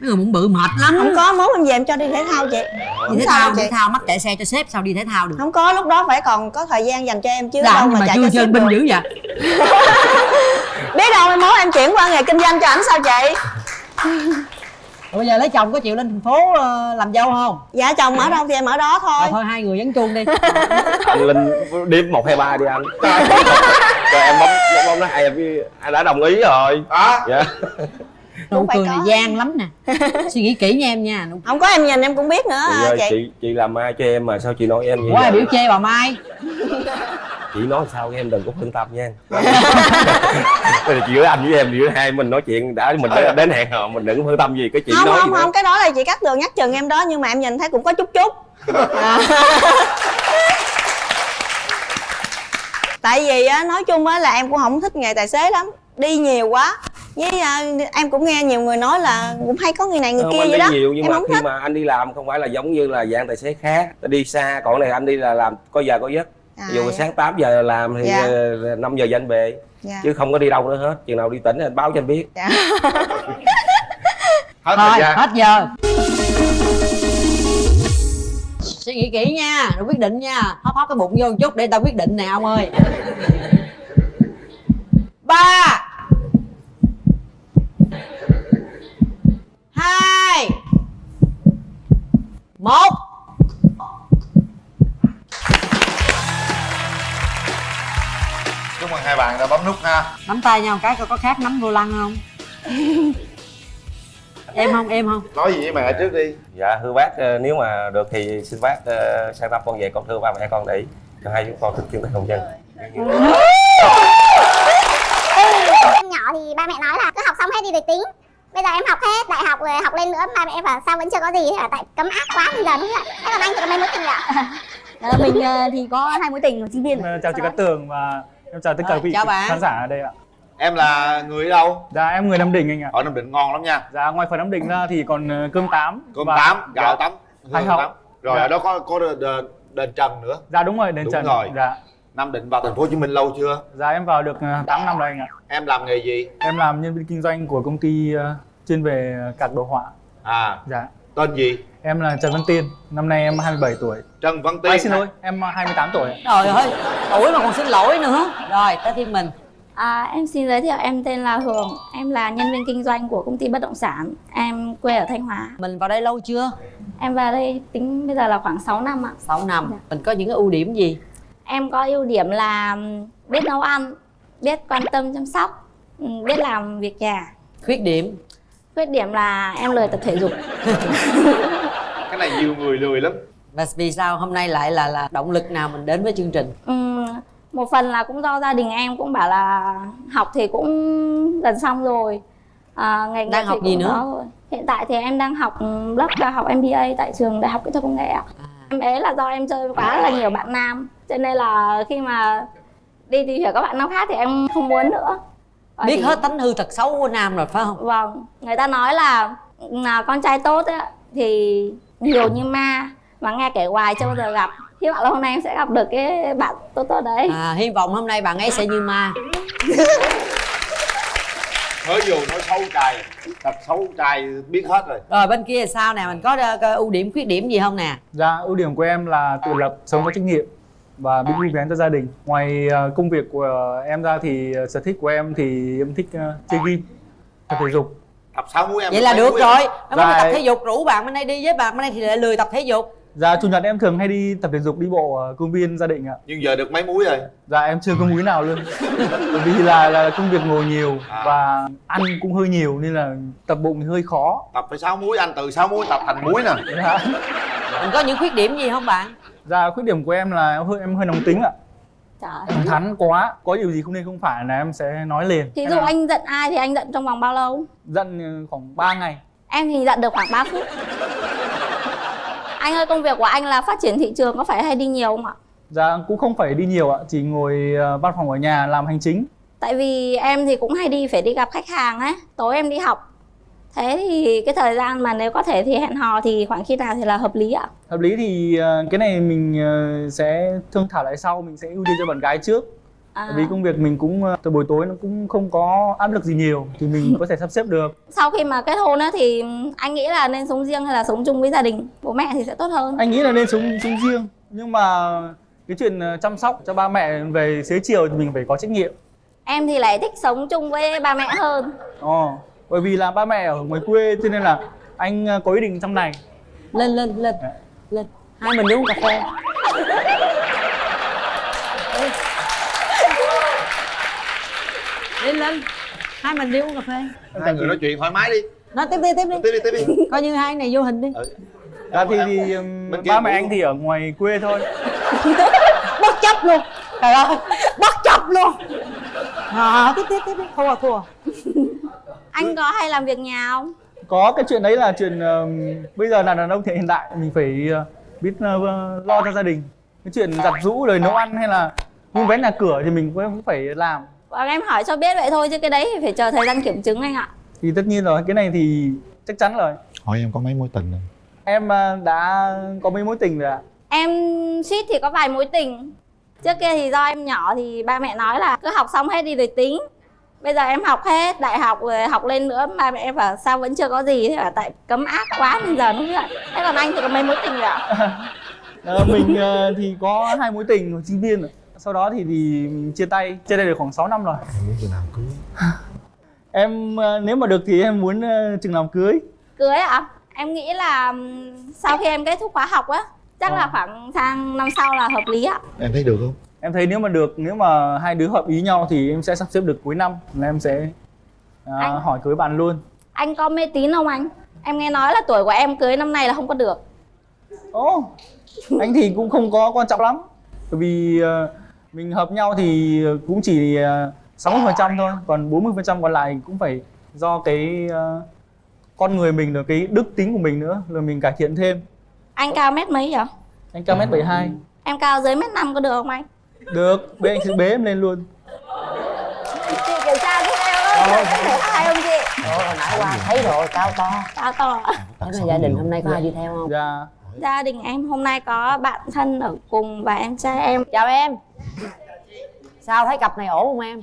người bụng bự mệt lắm. Không có, mốt em về em cho đi thể thao chị. Đi thể thao, thể thao mắc chạy xe cho sếp sao đi thể thao được? Không có, lúc đó phải còn có thời gian dành cho em chứ Làm đâu mà chạy chưa cho chơi sếp binh được. dữ vậy? Biết đâu mai mốt em chuyển qua nghề kinh doanh cho ảnh sao chị? Bây giờ lấy chồng có chịu lên thành phố làm dâu không? Dạ chồng ở đâu thì em ở đó thôi. Rồi thôi hai người nhắn chuông đi. Anh Linh đếm 1, 2, 3 đi anh. Rồi em bấm nói anh đã đồng ý rồi. Dạ. Nụ cười này gian lắm nè. Suy nghĩ kỹ nha em nha. Không có em nhìn em cũng biết nữa Chị làm mai cho em mà sao chị nói em vậy? Ủa ai biểu chê bà Mai? Chị nói sao em đừng có phân tâm nha. Bây giờ chị với anh với em giữa hai mình nói chuyện đã, mình đã đến hẹn hò, mình đừng có phân tâm gì cái chị không, nói không gì không, cái đó là chị Cát Tường nhắc chừng em đó, nhưng mà em nhìn thấy cũng có chút chút. Tại vì á, nói chung á là em cũng không thích nghề tài xế lắm, đi nhiều quá. Với em cũng nghe nhiều người nói là cũng hay có người này người kia vậy đó. Nhiều, nhưng em mà không khi thích. mà anh đi làm không phải là giống như là dạng tài xế khác, đi xa, còn này anh đi là làm có giờ có giấc. Ví dụ sáng 8 giờ làm thì 5 giờ anh về. Chứ không có đi đâu nữa hết. Chừng nào đi tỉnh anh báo cho anh biết. Hết Thôi, thời gian. hết giờ. Suy nghĩ kỹ nha, rồi quyết định nha. Hóp hóp cái bụng vô một chút để tao quyết định nè ông ơi. 3 2 1. Chúc mừng hai bạn đã bấm nút ha. Nắm tay nhau cái coi có khác nắm vô lăng không? Em không, em không? Nói gì với mẹ trước đi. Dạ thưa bác, nếu mà được thì xin bác sang năm con về con thưa ba mẹ con để cho hai chúng con thực hiện hôn nhân. Em nhỏ thì ba mẹ nói là cứ học xong hết đi rồi tính. Bây giờ em học hết đại học rồi, học lên nữa ba mẹ em bảo sao vẫn chưa có gì, là tại cấm áp quá bây giờ đúng không ạ? Thế còn anh thì có mấy mối tình ạ? Mình thì có 2 mối tình của sinh viên. Chào chị Cát Tường và em chào tất cả quý vị khán giả ở đây ạ. Em là người ở đâu? Dạ em người Nam Định anh ạ. Ở Nam Định ngon lắm nha. Dạ ngoài phần Nam Định ra thì còn cơm tắm. Cơm tắm, gạo tắm, Hai hương hậu. tắm. Rồi Dạ. ở đó có đền Trần nữa. Dạ đúng rồi, đền Đúng Trần. rồi. Dạ. Nam Định vào thành phố Hồ Chí Minh lâu chưa? Dạ em vào được 8 năm rồi anh ạ. Em làm nghề gì? Em làm nhân viên kinh doanh của công ty chuyên về cạc đồ họa. Dạ. Tên gì? Em là Trần Văn Tiên, năm nay em 27 tuổi. Trần Văn Tiên. Xin lỗi, em 28 tuổi. Trời ơi, tuổi mà còn xin lỗi nữa. Rồi, tới thiên mình. Em xin giới thiệu, em tên là Hường. Em là nhân viên kinh doanh của công ty bất động sản. Em quê ở Thanh Hóa. Mình vào đây lâu chưa? Em vào đây tính bây giờ là khoảng 6 năm ạ. 6 năm. Mình có những cái ưu điểm gì? Em có ưu điểm là biết nấu ăn, biết quan tâm chăm sóc, biết làm việc nhà. Khuyết điểm? Khuyết điểm là em lười tập thể dục. Cái này nhiều người lười lắm. Và vì sao hôm nay lại là động lực nào mình đến với chương trình? Một phần là cũng do gia đình em cũng bảo là học thì cũng gần xong rồi. Ngành đang học gì nữa? Rồi. Hiện tại thì em đang học lớp cao học MBA tại trường Đại học Kỹ thuật Công nghệ ạ. Em ấy là do em chơi quá là nhiều bạn nam, cho nên là khi mà đi tìm hiểu các bạn nam khác thì em không muốn nữa. Biết hết tánh hư tật xấu của nam rồi phải không? Vâng, người ta nói là con trai tốt ấy, thì nhiều như ma, mà nghe kể hoài chưa bao giờ gặp. Hy vọng là hôm nay em sẽ gặp được cái bạn tốt tốt đấy. Hy vọng hôm nay bạn ấy sẽ như ma. Mới dù nói xấu trai, thật xấu trai biết hết rồi. Rồi bên kia là sao nè, mình có ưu điểm khuyết điểm gì không nè? Dạ ưu điểm của em là tự lập, sống có trách nhiệm và biết vui vẻ cho gia đình. Ngoài công việc của em ra thì sở thích của em thì em thích chơi game, tập thể dục. Tập 6 múi em. Vậy là được rồi. Nó Dạ. mới tập thể dục, rủ bạn bên đây đi với bạn bên đây thì lại lười tập thể dục. Dạ chủ nhật em thường hay đi tập thể dục, đi bộ ở công viên gia đình ạ. Nhưng giờ được mấy múi rồi? Dạ em chưa có múi nào luôn. Bởi vì là công việc ngồi nhiều và ăn cũng hơi nhiều nên là tập bụng thì hơi khó. Tập phải 6 múi, anh từ 6 múi tập thành múi nè. Dạ. Mình có những khuyết điểm gì không bạn? Dạ khuyết điểm của em là em hơi nóng tính ạ. Thẳng thắn quá, có điều gì không nên không phải là em sẽ nói liền. Thí dụ anh giận ai thì anh giận trong vòng bao lâu? Giận khoảng 3 ngày. Em thì giận được khoảng 3 phút. Anh ơi, công việc của anh là phát triển thị trường, có phải hay đi nhiều không ạ? Dạ cũng không phải đi nhiều ạ, chỉ ngồi văn phòng ở nhà làm hành chính. Tại vì em thì cũng hay phải đi gặp khách hàng ấy, tối em đi học. Thế thì cái thời gian mà nếu có thể thì hẹn hò thì khoảng khi nào thì là hợp lý ạ? Hợp lý thì cái này mình sẽ thương thảo lại sau, mình sẽ ưu tiên cho bạn gái trước. Bởi vì công việc mình cũng từ buổi tối nó cũng không có áp lực gì nhiều thì mình có thể sắp xếp được. Sau khi mà kết hôn á thì anh nghĩ là nên sống riêng hay là sống chung với gia đình, bố mẹ thì sẽ tốt hơn? Anh nghĩ là nên sống riêng, nhưng mà cái chuyện chăm sóc cho ba mẹ về xế chiều thì mình phải có trách nhiệm. Em thì lại thích sống chung với ba mẹ hơn. Bởi vì là ba mẹ ở ngoài quê cho nên là anh có ý định trong này. Lên hai mình đi uống cà phê. Lên hai mình đi uống cà phê. Hai người nói chuyện thoải mái đi. Nói tiếp đi. Coi như hai này vô hình đi. Thì ba mẹ anh thì ở ngoài quê thôi. Bất chấp luôn. Trời ơi, bất chấp luôn. Tiếp đi. Thua. Anh có hay làm việc nhà không? Có, cái chuyện đấy là chuyện bây giờ là đàn ông thì hiện đại mình phải biết lo cho gia đình. Cái chuyện giặt giũ rồi nấu ăn hay là vun vén nhà cửa thì mình cũng phải làm. Vâng, em hỏi cho biết vậy thôi chứ cái đấy thì phải chờ thời gian kiểm chứng anh ạ. Thì tất nhiên rồi, cái này thì chắc chắn rồi. Hỏi em có mấy mối tình rồi? Em đã có mấy mối tình rồi ạ? Em suýt thì có vài mối tình. Trước kia thì do em nhỏ thì ba mẹ nói là cứ học xong hết đi rồi tính. Bây giờ em học hết, đại học rồi học lên nữa, ba mẹ em bảo sao vẫn chưa có gì. Thế là tại cấm áp quá nên giờ nó vậy. Thế còn anh thì có mấy mối tình rồi ạ? Mình thì có 2 mối tình hồi sinh viên rồi. Sau đó thì mình chia tay được khoảng 6 năm rồi. Em muốn chừng nào cưới? Em nếu mà được thì em muốn chừng nào cưới. Cưới ạ? Em nghĩ là sau khi em kết thúc khóa học á, chắc là khoảng sang năm sau là hợp lý ạ. Em thấy được không? Em thấy nếu mà được, nếu mà hai đứa hợp ý nhau thì em sẽ sắp xếp được cuối năm là em sẽ hỏi cưới bạn luôn. Anh có mê tín không anh? Em nghe nói là tuổi của em cưới năm nay là không có được. Anh thì cũng không có quan trọng lắm. Bởi vì mình hợp nhau thì cũng chỉ 60% thôi. Còn 40% còn lại cũng phải do cái con người mình, được cái đức tính của mình nữa, là mình cải thiện thêm. Anh cao mét mấy vậy? Anh cao 1m72. Em cao dưới 1m5 có được không anh? Được, bên anh sẽ bế em lên luôn. Chị kiểm tra giúp em ơi, hay không chị? Hồi nãy qua thấy rồi, cao to. Cao to. Thế mà gia đình hôm nay có ai đi theo không? Dạ. Gia đình em hôm nay có bạn thân ở cùng và em trai em. Chào em. Sao thấy cặp này ổn không em?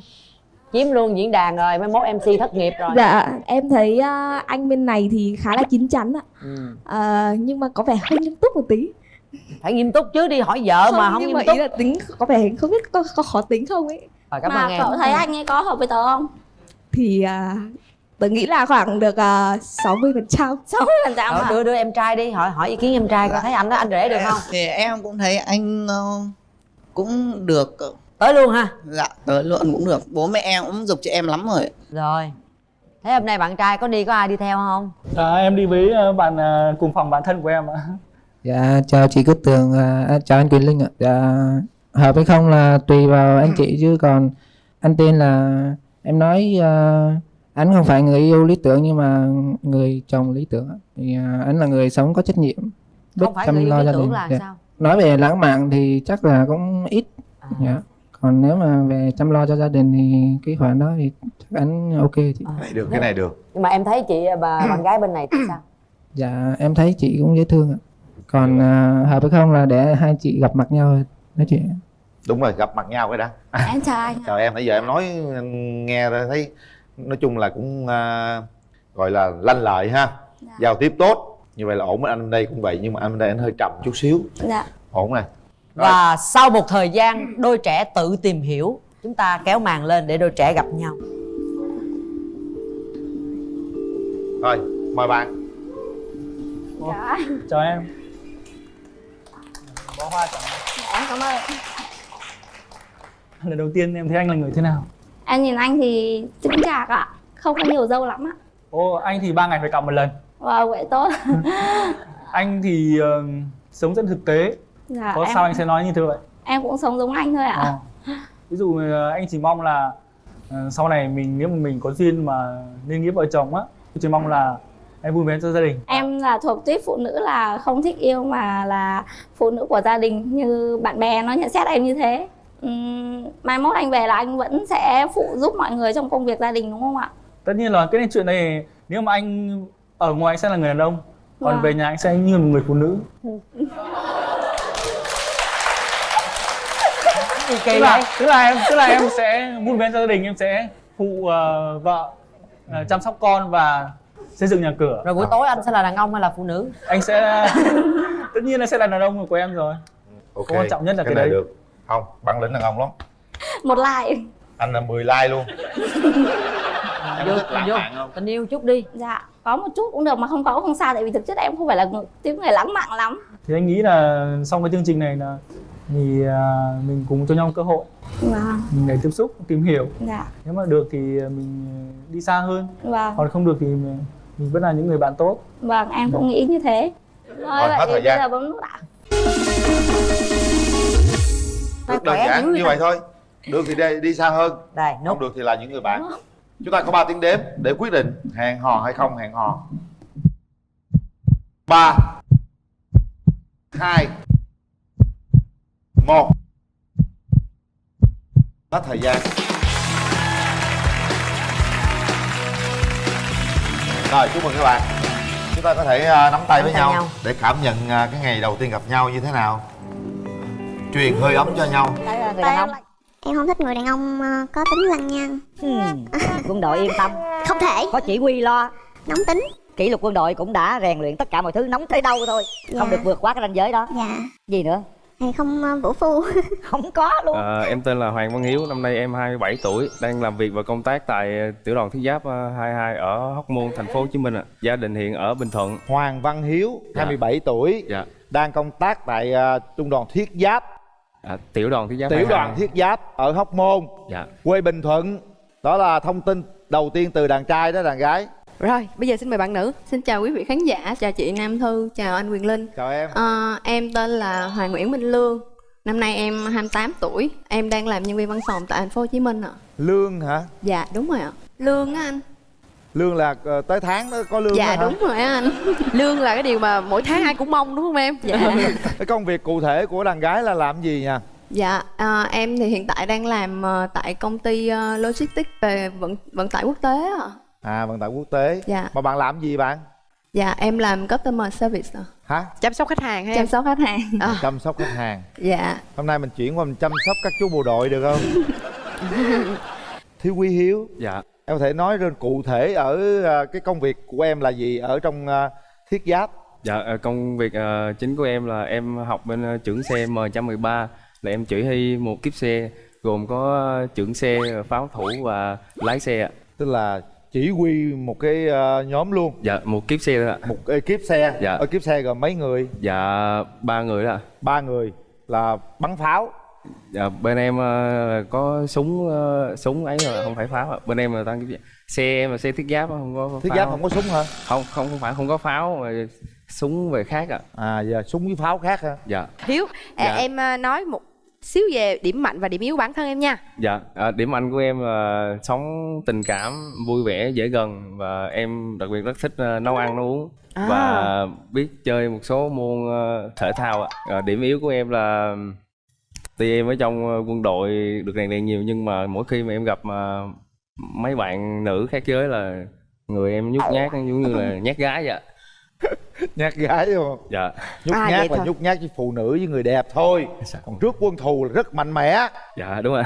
Chiếm luôn diễn đàn rồi, mai mốt MC thất nghiệp rồi. Dạ, em thấy anh bên này thì khá là chín chắn ạ. Nhưng mà có vẻ hơi nghiêm túc một tí. Phải nghiêm túc chứ, đi hỏi vợ mà không nghiêm túc. Ý là tính có vẻ không biết có khó tính không ấy. Rồi, cảm mà ơn em. cậu thấy anh ấy có hợp với tớ không? Thì tớ nghĩ là khoảng được 60%. 60% hả? Đưa em trai đi, hỏi ý kiến em trai coi thấy anh đó, anh rể được không? Thì em cũng thấy anh cũng được. Tới luôn ha? Dạ, tới luôn cũng được. Bố mẹ em cũng giục cho em lắm rồi. Rồi. Thế hôm nay bạn trai có ai đi theo không? Em đi với bạn cùng phòng bạn thân của em ạ. Dạ, chào chị Cát Tường, chào anh Quyền Linh ạ. Dạ, hợp hay không là tùy vào anh chị chứ còn anh tên là em nói anh không phải người yêu lý tưởng nhưng mà người chồng lý tưởng. Thì anh là người sống có trách nhiệm, biết Không phải chăm người yêu lo lý gia tưởng đình. là Dạ. sao? Nói về lãng mạn thì chắc là cũng ít. Dạ. Còn nếu mà về chăm lo cho gia đình thì cái khoản đó thì chắc anh ok chị. Cái này được. Nhưng mà em thấy chị bạn gái bên này thì sao? Dạ, em thấy chị cũng dễ thương ạ. Còn hợp hay không là để hai chị gặp mặt nhau nói chuyện. Đúng rồi, gặp mặt nhau cái đã. Em chào anh. Chào em, nãy giờ em nói anh nghe rồi thấy nói chung là cũng gọi là lanh lợi ha. Dạ. Giao tiếp tốt. Như vậy là ổn. Anh bên đây cũng vậy nhưng mà anh bên đây anh hơi trầm chút xíu. Dạ. Ổn này. Và sau một thời gian đôi trẻ tự tìm hiểu, chúng ta kéo màn lên để đôi trẻ gặp nhau. Rồi, mời bạn. Dạ. Chào em. Bó hoa chẳng. Em cảm ơn. Lần đầu tiên em thấy anh là người thế nào? Em nhìn anh thì chững chạc ạ, không có nhiều râu lắm ạ. Anh thì 3 ngày phải cạo một lần. Wow, vậy tốt. Anh thì sống rất thực tế. Dạ, Có sao anh sẽ nói như thế vậy? Em cũng sống giống anh thôi ạ. Ví dụ anh chỉ mong là sau này nếu mà mình có duyên mà nên nghĩa vợ chồng á, tôi chỉ mong là em vun vén cho gia đình. Em là thuộc tuýp phụ nữ là không thích yêu mà là phụ nữ của gia đình, như bạn bè nó nhận xét em như thế. Mai mốt anh về là anh vẫn sẽ phụ giúp mọi người trong công việc gia đình đúng không ạ? Tất nhiên là cái chuyện này nếu mà anh ở ngoài anh sẽ là người đàn ông, còn Vâng. về nhà anh sẽ như một người phụ nữ. Kỳ vậy? Tức là em sẽ vun vén cho gia đình, em sẽ phụ vợ chăm sóc con và xây dựng nhà cửa. Rồi buổi tối anh sẽ là đàn ông hay là phụ nữ? Anh sẽ tất nhiên là sẽ là đàn ông của em rồi. Ok, Quan trọng nhất là cái này đấy. được. Không, bản lĩnh đàn ông lắm. Một like. Anh là 10 like luôn. Em Vô, thích lãng vô. mạn không? Tình yêu chút đi. Dạ, có một chút cũng được mà không có cũng không sao, tại vì thực chất em không phải là tiếp người lãng mạn lắm. Thì anh nghĩ là sau cái chương trình này là thì mình cùng cho nhau cơ hội Vâng. mình để tiếp xúc, tìm hiểu. Dạ. Nếu mà được thì mình đi xa hơn. Vâng. Còn không được thì mình vẫn là những người bạn tốt. Vâng, em cũng nghĩ như thế. Rồi, hết vậy thời bây gian. giờ bấm nút ạ. Rất đơn giản như vậy thôi. Được thì đi xa hơn. Đây, nút. Không được thì là những người bạn. Chúng ta có 3 tiếng đếm để quyết định hẹn hò hay không hẹn hò. 3 2 1. Hết thời gian. Rồi, chúc mừng các bạn. Chúng ta có thể nắm tay với nhau để cảm nhận cái ngày đầu tiên gặp nhau như thế nào. Truyền hơi ấm cho nhau. Người đàn ông. Em không thích người đàn ông có tính lăng nhăng. Quân đội yên tâm, Không thể. có chỉ huy lo. Nóng tính. Kỷ luật quân đội cũng đã rèn luyện tất cả mọi thứ, nóng tới đâu thôi. Dạ. Không được vượt quá cái ranh giới đó. Dạ. Gì nữa? Thì không vũ phu. Không có luôn. Em tên là Hoàng Văn Hiếu, năm nay em 27 tuổi, đang làm việc và công tác tại Tiểu đoàn Thiết giáp 22 ở Hóc Môn, thành phố Hồ Chí Minh ạ. Gia đình hiện ở Bình Thuận. Hoàng Văn Hiếu, 27 tuổi, Dạ. đang công tác tại Trung đoàn Thiết giáp. Tiểu đoàn Thiết giáp. Tiểu 22. đoàn Thiết giáp ở Hóc Môn, Dạ. quê Bình Thuận. Đó là thông tin đầu tiên từ đàn trai đó, đàn gái. Rồi, bây giờ xin mời bạn nữ. Xin chào quý vị khán giả, chào chị Nam Thư, chào anh Quyền Linh. Chào em. Em tên là Hoàng Nguyễn Minh Lương. Năm nay em 28 tuổi, em đang làm nhân viên văn phòng tại thành phố Hồ Chí Minh ạ. Lương hả? Dạ, đúng rồi ạ. Lương á anh. Lương là tới tháng đó có lương Dạ đó hả? đúng rồi á anh. Lương là cái điều mà mỗi tháng ai cũng mong đúng không em? Dạ. Cái công việc cụ thể của đàn gái là làm gì nha? Dạ, em thì hiện tại đang làm tại công ty logistics về vận tải quốc tế ạ. À, vận tải quốc tế. Dạ. Mà bạn làm gì bạn? Dạ, em làm customer service ạ. Hả? Chăm sóc khách hàng hay chăm sóc khách hàng. Chăm sóc khách hàng. Dạ. Hôm nay mình chuyển qua mình chăm sóc các chú bộ đội được không? Thiếu Quý Hiếu. Dạ. Em có thể nói lên cụ thể ở cái công việc của em là gì ở trong Thiết giáp? Dạ, công việc chính của em là em học bên trưởng xe M113, là em chỉ huy một kiếp xe gồm có trưởng xe, pháo thủ và lái xe ạ. Tức là chỉ huy một cái nhóm luôn. Dạ, một kiếp xe thôi ạ. Một ekip xe. Dạ. Ở kiếp xe gồm mấy người? Dạ, 3 người đó ạ. 3 người là bắn pháo. Dạ, bên em có súng ấy rồi, không phải pháo ạ. Bên em là tăng xe em là xe thiết giáp không có pháo. Thiết giáp không có súng hả? Không phải không có pháo mà súng về khác ạ. À, giờ súng với pháo khác hả? Dạ. Hiếu, Dạ. em nói một xíu về điểm mạnh và điểm yếu của bản thân em nha. Dạ, điểm mạnh của em là sống tình cảm, vui vẻ, dễ gần và em đặc biệt rất thích nấu ăn, nấu uống và biết chơi một số môn thể thao ạ. Điểm yếu của em là tuy em ở trong quân đội được rèn luyện nhiều nhưng mà mỗi khi mà em gặp mấy bạn nữ khác giới là người em nhút nhát giống như là nhát gái vậy. Nhát gái đúng không? Dạ. Nhút nhát là nhút nhát với phụ nữ với người đẹp thôi. Còn trước quân thù là rất mạnh mẽ. Dạ đúng rồi.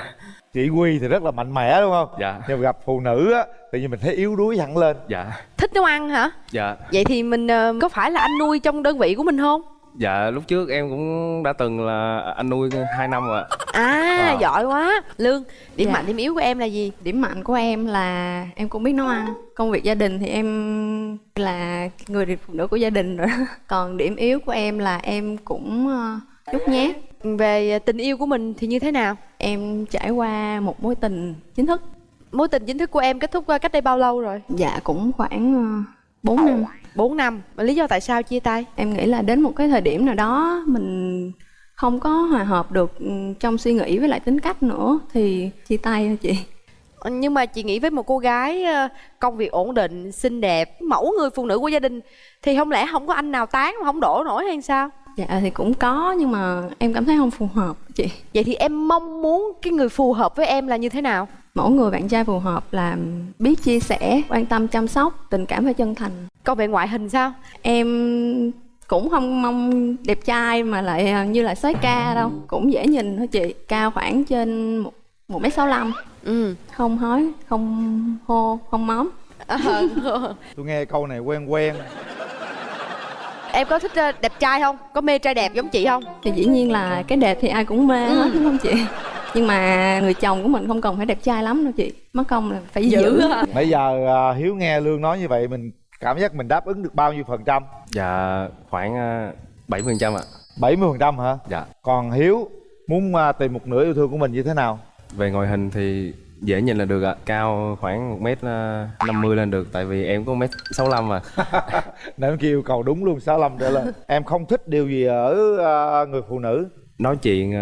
Chỉ huy thì rất là mạnh mẽ đúng không? Dạ. Nhưng mà gặp phụ nữ á tự nhiên mình thấy yếu đuối hẳn lên. Dạ. Thích nấu ăn hả? Dạ. Vậy thì mình có phải là anh nuôi trong đơn vị của mình không? Dạ, lúc trước em cũng đã từng là anh nuôi 2 năm rồi ạ. Giỏi quá. Lương, điểm Dạ. mạnh điểm yếu của em là gì? Điểm mạnh của em là em cũng biết nấu ăn. Công việc gia đình thì em là người phụ nữ của gia đình rồi. Còn điểm yếu của em là em cũng nhút nhát. Về tình yêu của mình thì như thế nào? Em trải qua một mối tình chính thức. Mối tình chính thức của em kết thúc cách đây bao lâu rồi? Dạ cũng khoảng 4 năm. 4 năm. Lý do tại sao chia tay? Em nghĩ là đến một cái thời điểm nào đó mình không có hòa hợp được trong suy nghĩ với lại tính cách nữa thì chia tay thôi chị. Nhưng mà chị nghĩ với một cô gái công việc ổn định, xinh đẹp, mẫu người phụ nữ của gia đình thì không lẽ không có anh nào tán mà không đổ nổi hay sao? Dạ thì cũng có nhưng mà em cảm thấy không phù hợp chị. Vậy thì em mong muốn cái người phù hợp với em là như thế nào? Mẫu người bạn trai phù hợp là biết chia sẻ, quan tâm chăm sóc, tình cảm và chân thành. Còn về ngoại hình sao? Em cũng không mong đẹp trai mà lại như là soái ca đâu, cũng dễ nhìn thôi chị. Cao khoảng trên 1m65. Không hói, không hô, không móm. Tôi nghe câu này quen quen. Em có thích đẹp trai không? Có mê trai đẹp giống chị không? Thì dĩ nhiên là cái đẹp thì ai cũng mê hết đúng không chị? Nhưng mà người chồng của mình không cần phải đẹp trai lắm đâu chị. Mất công là phải giữ. Nãy giờ Hiếu nghe Lương nói như vậy, mình cảm giác mình đáp ứng được bao nhiêu phần trăm? Dạ khoảng 70% ạ. 70% hả? Dạ. Còn Hiếu muốn tìm một nửa yêu thương của mình như thế nào? Về ngoại hình thì dễ nhìn là được ạ. Cao khoảng 1m50 lên được. Tại vì em có 1m65 mà. Nên kia yêu cầu đúng luôn, 65 trở lên. Em không thích điều gì ở người phụ nữ? Nói chuyện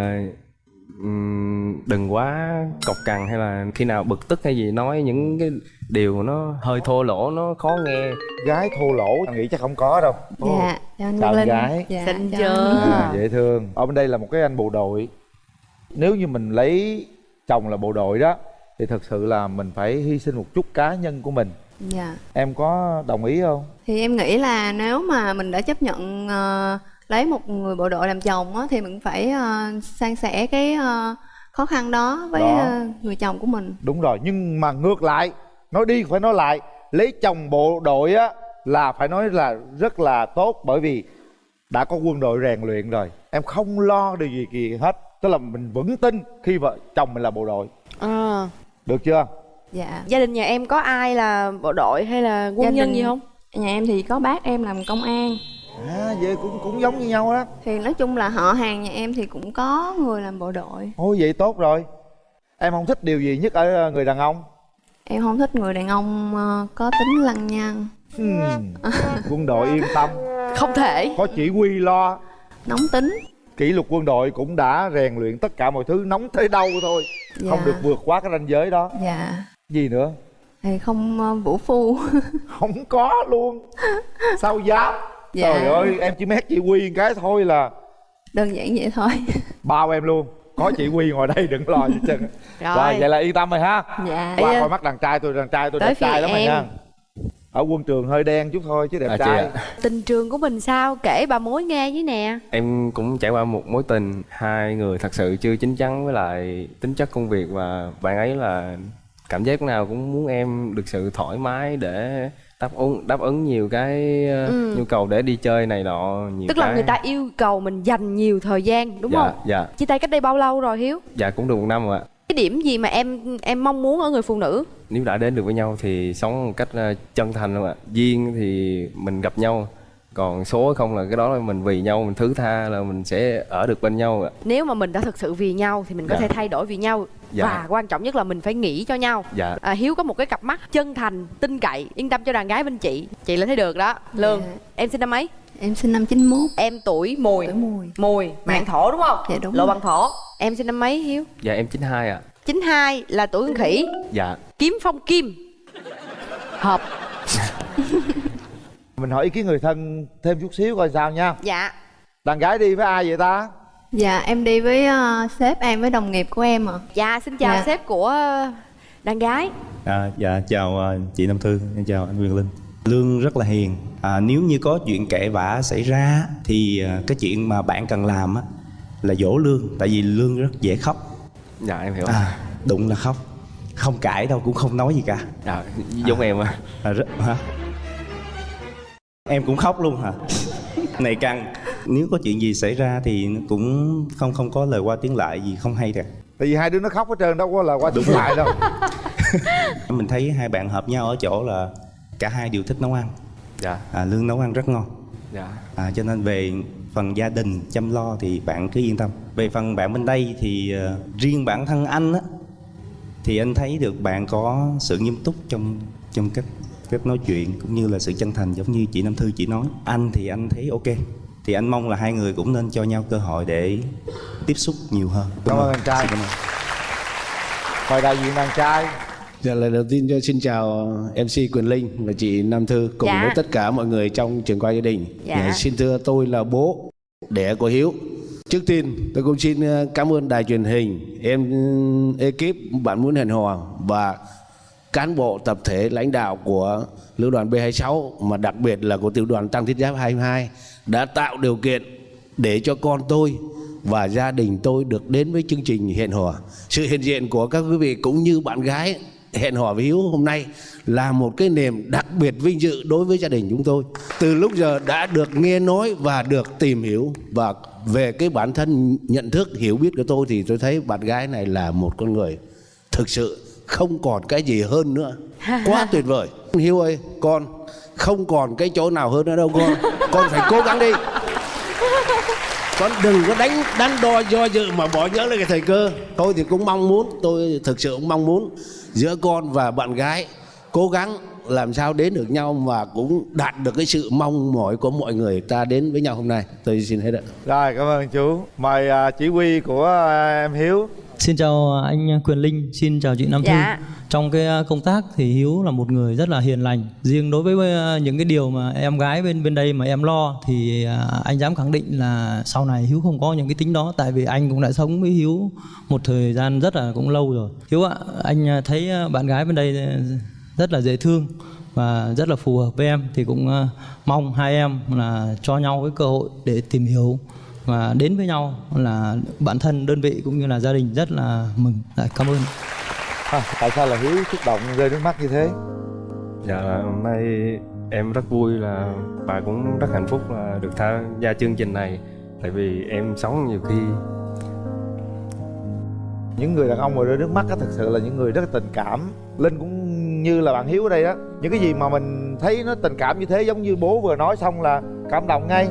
đừng quá cộc cằn, hay là khi nào bực tức hay gì nói những cái điều nó hơi thô lỗ, nó khó nghe. Gái thô lỗ nghĩ chắc không có đâu. Dạ, chào anh gái. Dạ, xinh chưa? Dễ thương. Ở bên đây là một cái anh bộ đội. Nếu như mình lấy chồng là bộ đội đó thì thực sự là mình phải hy sinh một chút cá nhân của mình. Dạ. Em có đồng ý không? Thì em nghĩ là nếu mà mình đã chấp nhận lấy một người bộ đội làm chồng á, thì mình phải san sẻ cái khó khăn đó với người chồng của mình. Đúng rồi, nhưng mà ngược lại, nói đi phải nói lại, lấy chồng bộ đội á là phải nói là rất là tốt, bởi vì đã có quân đội rèn luyện rồi, em không lo điều gì kỳ hết. Tức là mình vững tin khi vợ chồng mình là bộ đội. Được chưa? Dạ. Gia đình nhà em có ai là bộ đội hay là quân nhân gì không? Nhà em thì có bác em làm công an. Vậy cũng giống như nhau đó. Thì nói chung là họ hàng nhà em thì cũng có người làm bộ đội. Ôi vậy tốt rồi. Em không thích điều gì nhất ở người đàn ông? Em không thích người đàn ông có tính lăng nhăng. Quân đội yên tâm. Không thể. Có chỉ huy lo. Nóng tính. Kỷ luật quân đội cũng đã rèn luyện tất cả mọi thứ, nóng tới đâu thôi. Dạ. Không được vượt quá cái ranh giới đó. Dạ. Gì nữa? Thì không vũ phu. Không có luôn. Sao dám? Dạ. Trời ơi, em chỉ mét chỉ huy một cái thôi là đơn giản vậy thôi. bao em luôn. Có chị Quy ngồi đây đừng lo gì hết trơn. Rồi vậy là yên tâm rồi ha. Dạ. Qua coi mắt đàn trai tôi đẹp trai lắm rồi nha. Ở quân trường hơi đen chút thôi chứ đẹp trai. Tình trường của mình sao? Kể bà mối nghe với nè. Em cũng trải qua một mối tình, hai người thật sự chưa chín chắn với lại tính chất công việc, và bạn ấy là cảm giác nào cũng muốn em được sự thoải mái để đáp ứng nhiều cái nhu cầu để đi chơi này nọ nhiều. Tức là người ta yêu cầu mình dành nhiều thời gian đúng không? Dạ. Chia tay cách đây bao lâu rồi Hiếu? Dạ cũng được 1 năm rồi ạ. Cái điểm gì mà em mong muốn ở người phụ nữ? Nếu đã đến được với nhau thì sống một cách chân thành luôn ạ. Duyên thì mình gặp nhau, còn số không là cái đó là mình vì nhau, mình thứ tha là mình sẽ ở được bên nhau ạ. Nếu mà mình đã thực sự vì nhau thì mình có thể thay đổi vì nhau. Và quan trọng nhất là mình phải nghĩ cho nhau. Hiếu có một cái cặp mắt chân thành, tin cậy, yên tâm cho đàn gái bên chị là thấy được đó. Lương, em sinh năm mấy? Em sinh năm 91. Em tuổi Mùi. Mùi, mạng Thổ đúng không? Dạ đúng. Lộ bằng Thổ. Em sinh năm mấy Hiếu? Dạ em 92 ạ. 92 là tuổi con khỉ. Dạ. Kiếm phong kim. Hợp. Mình hỏi ý kiến người thân thêm chút xíu coi sao nha. Dạ. Đàn gái đi với ai vậy ta? Dạ em đi với sếp em với đồng nghiệp của em ạ. Dạ xin chào sếp của đàn gái. Dạ chào chị Nam Thư, em chào anh Quyền Linh. Lương rất là hiền. Nếu như có chuyện cãi vã xảy ra thì cái chuyện mà bạn cần làm á là dỗ Lương, tại vì Lương rất dễ khóc. Dạ em hiểu. Đụng là khóc, không cãi đâu, cũng không nói gì cả. Giống em à. Hả? Em cũng khóc luôn hả? Này căng. Nếu có chuyện gì xảy ra thì cũng không có lời qua tiếng lại gì không hay cả. Tại vì hai đứa nó khóc hết trơn, đâu có lời qua tiếng lại đâu. Mình thấy hai bạn hợp nhau ở chỗ là cả hai đều thích nấu ăn. Dạ. Lương nấu ăn rất ngon. Dạ. Cho nên về phần gia đình chăm lo thì bạn cứ yên tâm. Về phần bạn bên đây thì riêng bản thân anh á, thì anh thấy được bạn có sự nghiêm túc trong cách nói chuyện cũng như là sự chân thành, giống như chị Nam Thư chị nói. Anh thì anh thấy ok, thì anh mong là hai người cũng nên cho nhau cơ hội để tiếp xúc nhiều hơn. Cảm ơn anh trai. Mời đại diện đàn trai. Dạ, lời đầu tiên xin chào MC Quyền Linh và chị Nam Thư cùng Dạ. với tất cả mọi người trong trường quay gia đình. Dạ. Xin thưa, tôi là bố đẻ của Hiếu. Trước tiên tôi cũng xin cảm ơn đài truyền hình, ekip Bạn Muốn Hẹn Hò và cán bộ tập thể lãnh đạo của lữ đoàn B26, mà đặc biệt là của tiểu đoàn Tăng Thiết Giáp 22 đã tạo điều kiện để cho con tôi và gia đình tôi được đến với chương trình hẹn hò. Sự hiện diện của các quý vị cũng như bạn gái hẹn hò với Hiếu hôm nay là một cái niềm đặc biệt vinh dự đối với gia đình chúng tôi. Từ lúc giờ đã được nghe nói và được tìm hiểu, và về cái bản thân nhận thức hiểu biết của tôi thì tôi thấy bạn gái này là một con người thực sự không còn cái gì hơn nữa. Quá tuyệt vời. Hiếu ơi, con không còn cái chỗ nào hơn nữa đâu con. Con phải cố gắng đi. Con đừng có đắn đo do dự mà bỏ nhớ lên cái thời cơ. Tôi thì cũng mong muốn, tôi thực sự cũng mong muốn giữa con và bạn gái cố gắng làm sao đến được nhau và cũng đạt được cái sự mong mỏi của mọi người ta đến với nhau hôm nay. Tôi xin hết ạ. Rồi, cảm ơn chú. Mời chỉ huy của em Hiếu. Xin chào anh Quyền Linh, xin chào chị Nam Thư. Dạ. Trong cái công tác thì Hiếu là một người rất là hiền lành. Riêng đối với những cái điều mà em gái bên đây mà em lo thì anh dám khẳng định là sau này Hiếu không có những cái tính đó. Tại vì anh cũng đã sống với Hiếu một thời gian rất là cũng lâu rồi. Hiếu ạ, anh thấy bạn gái bên đây rất là dễ thương và rất là phù hợp với em. Thì cũng mong hai em là cho nhau cái cơ hội để tìm hiểu và đến với nhau, là bản thân đơn vị cũng như là gia đình rất là mừng. Cảm ơn. Tại sao là Hiếu xúc động rơi nước mắt như thế? Dạ, hôm nay em rất vui là bà cũng rất hạnh phúc là được tham gia chương trình này. Tại vì em sống nhiều khi những người đàn ông mà rơi nước mắt á, thật sự là những người rất là tình cảm. Linh cũng như là bạn Hiếu ở đây đó, những cái gì mà mình thấy nó tình cảm như thế, giống như bố vừa nói xong là cảm động ngay.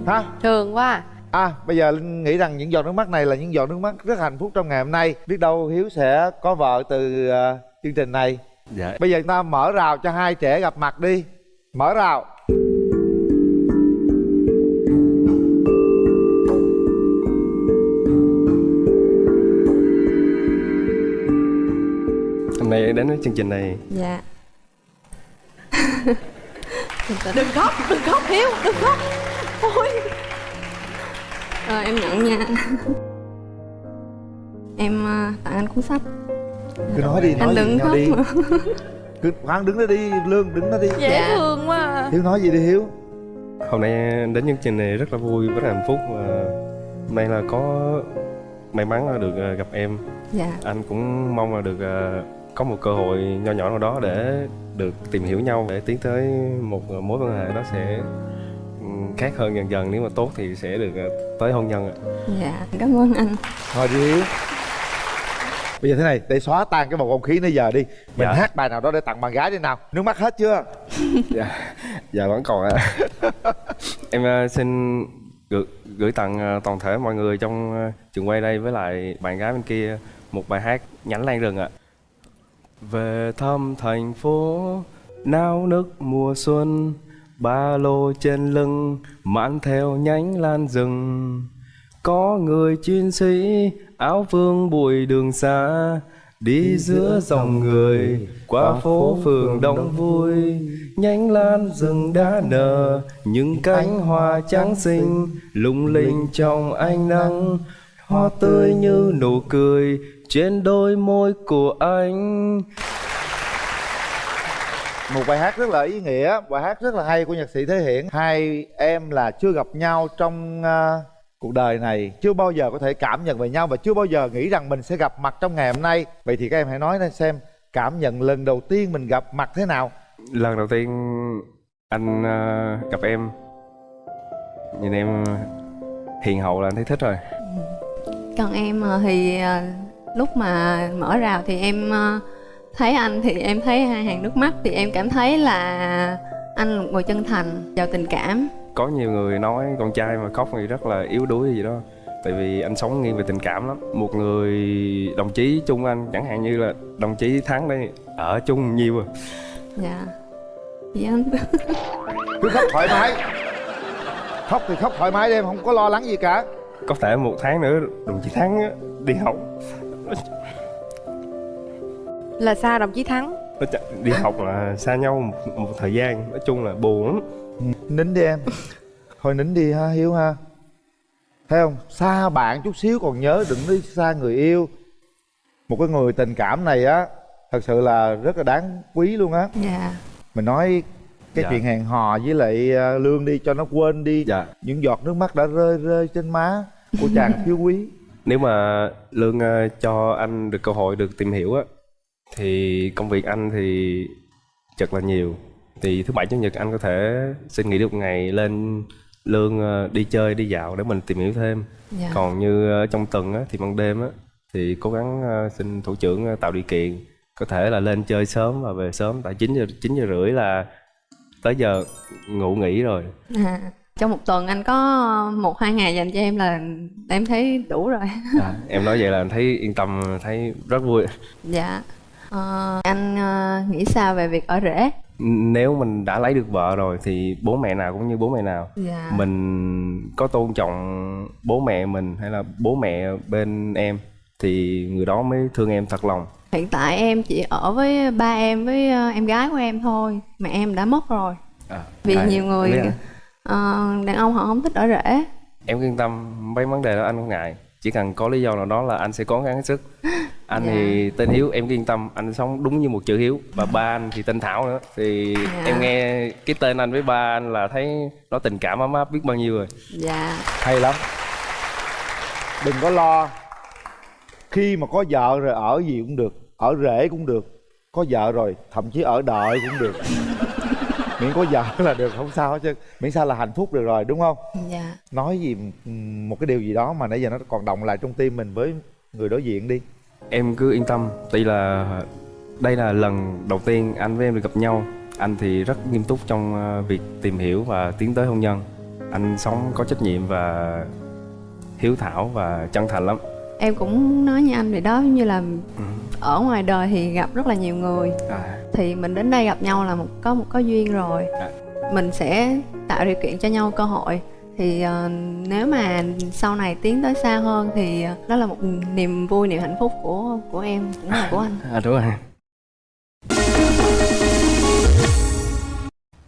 Ha? Thương quá. Bây giờ Linh nghĩ rằng những giọt nước mắt này là những giọt nước mắt rất hạnh phúc trong ngày hôm nay. Biết đâu Hiếu sẽ có vợ từ chương trình này. Dạ. Bây giờ chúng ta mở rào cho hai trẻ gặp mặt đi. Mở rào. hôm nay đến với chương trình này. Dạ. Đừng khóc Hiếu, đừng khóc. Ôi. Em nhận nha. Em tặng anh cuốn sách. Cứ nói đi, nói anh đừng khóc đi. mà. Cứ khoan đứng đó đi, Lương đứng đó đi. Dễ thương quá à. Hiếu nói gì đi Hiếu. Hôm nay đến chương trình này rất là vui, rất là hạnh phúc. Và hôm nay là có may mắn là được gặp em. Dạ. Anh cũng mong là được có một cơ hội nho nhỏ nào đó để được tìm hiểu nhau, để tiến tới một mối quan hệ nó sẽ khác hơn dần dần. Nếu mà tốt thì sẽ được tới hôn nhân ạ. Dạ, cảm ơn anh. Thôi đi Hiếu. Bây giờ thế này, để xóa tan cái bầu không khí nãy giờ đi. Mình Dạ. hát bài nào đó để tặng bạn gái đi nào. Nước mắt hết chưa? Dạ vẫn còn ạ. Em xin gửi tặng toàn thể mọi người trong trường quay đây với lại bạn gái bên kia một bài hát Nhánh Lan Rừng ạ. Về thăm thành phố nao nức mùa xuân, ba lô trên lưng mang theo nhánh lan rừng. Có người chiến sĩ áo vương bụi đường xa, đi giữa dòng người qua phố phường đông vui. Nhánh lan rừng đã nở những cánh hoa trắng xinh, lung linh trong ánh nắng. Hoa tươi như nụ cười trên đôi môi của anh. Một bài hát rất là ý nghĩa, bài hát rất là hay của nhạc sĩ Thế Hiển. Hai em là chưa gặp nhau trong cuộc đời này, chưa bao giờ có thể cảm nhận về nhau và chưa bao giờ nghĩ rằng mình sẽ gặp mặt trong ngày hôm nay. Vậy thì các em hãy nói lên xem cảm nhận lần đầu tiên mình gặp mặt thế nào. Lần đầu tiên anh gặp em, nhìn em hiền hậu là anh thấy thích rồi. Còn em thì lúc mà mở rào thì em thấy anh thì em thấy hai hàng nước mắt, thì em cảm thấy là anh là một người chân thành, giàu tình cảm. Có nhiều người nói con trai mà khóc thì rất là yếu đuối gì đó. Tại vì anh sống nghiêng về tình cảm lắm. Một người đồng chí chung anh, chẳng hạn như là đồng chí Thắng đây, ở chung nhiều rồi. Dạ. Dạ anh. Cứ khóc thoải mái. Khóc thì khóc thoải mái đi, em không có lo lắng gì cả. Có thể 1 tháng nữa đồng chí Thắng đi học. Là sao đồng chí Thắng? Đi học là xa nhau một thời gian, nói chung là buồn lắm. Nín đi em. Thôi nín đi ha Hiếu ha. Thấy không, xa bạn chút xíu còn nhớ, đừng đi xa người yêu. Một cái người tình cảm này á, thật sự là rất là đáng quý luôn á. Dạ. Mình nói cái chuyện hẹn hò với lại Lương đi cho nó quên đi những giọt nước mắt đã rơi trên má của chàng thiếu quý. Nếu mà Lương cho anh được cơ hội được tìm hiểu á, thì công việc anh thì thật là nhiều. Thì thứ bảy chủ nhật anh có thể xin nghỉ được một ngày lên Lương đi chơi đi dạo để mình tìm hiểu thêm. Còn như trong tuần á, thì ban đêm á, thì cố gắng xin thủ trưởng tạo điều kiện có thể là lên chơi sớm và về sớm. Tại 9 giờ rưỡi là tới giờ ngủ nghỉ rồi. Trong một tuần anh có 1-2 ngày dành cho em là em thấy đủ rồi. Em nói vậy là anh thấy yên tâm, thấy rất vui. Dạ. Anh nghĩ sao về việc ở rể? Nếu mình đã lấy được vợ rồi thì bố mẹ nào cũng như bố mẹ nào. Mình có tôn trọng bố mẹ mình hay là bố mẹ bên em thì người đó mới thương em thật lòng. Hiện tại em chỉ ở với ba em với em gái của em thôi. Mẹ em đã mất rồi. Vì nhiều người đàn ông họ không thích ở rể. Em yên tâm, mấy vấn đề đó anh không ngại. Chỉ cần có lý do nào đó là anh sẽ cố gắng hết sức. Anh thì tên Hiếu, em yên tâm, anh sống đúng như một chữ Hiếu. Và ba anh thì tên Thảo nữa. Thì em nghe cái tên anh với ba anh là thấy nó tình cảm ấm áp biết bao nhiêu rồi. Hay lắm. Đừng có lo. Khi mà có vợ rồi ở gì cũng được, ở rể cũng được. Có vợ rồi thậm chí ở đợi cũng được. Miễn có vợ là được, không sao hết chứ. Miễn sao là hạnh phúc được rồi, đúng không? Nói gì một cái điều gì đó mà nãy giờ nó còn đọng lại trong tim mình với người đối diện đi. Em cứ yên tâm, tuy là đây là lần đầu tiên anh với em được gặp nhau. Anh thì rất nghiêm túc trong việc tìm hiểu và tiến tới hôn nhân. Anh sống có trách nhiệm và hiếu thảo và chân thành lắm. Em cũng nói như anh vậy đó, như là ở ngoài đời thì gặp rất là nhiều người. Thì mình đến đây gặp nhau là có duyên rồi. Mình sẽ tạo điều kiện cho nhau cơ hội. Thì nếu mà sau này tiến tới xa hơn thì đó là một niềm vui, niềm hạnh phúc của em cũng là của anh. Đúng rồi.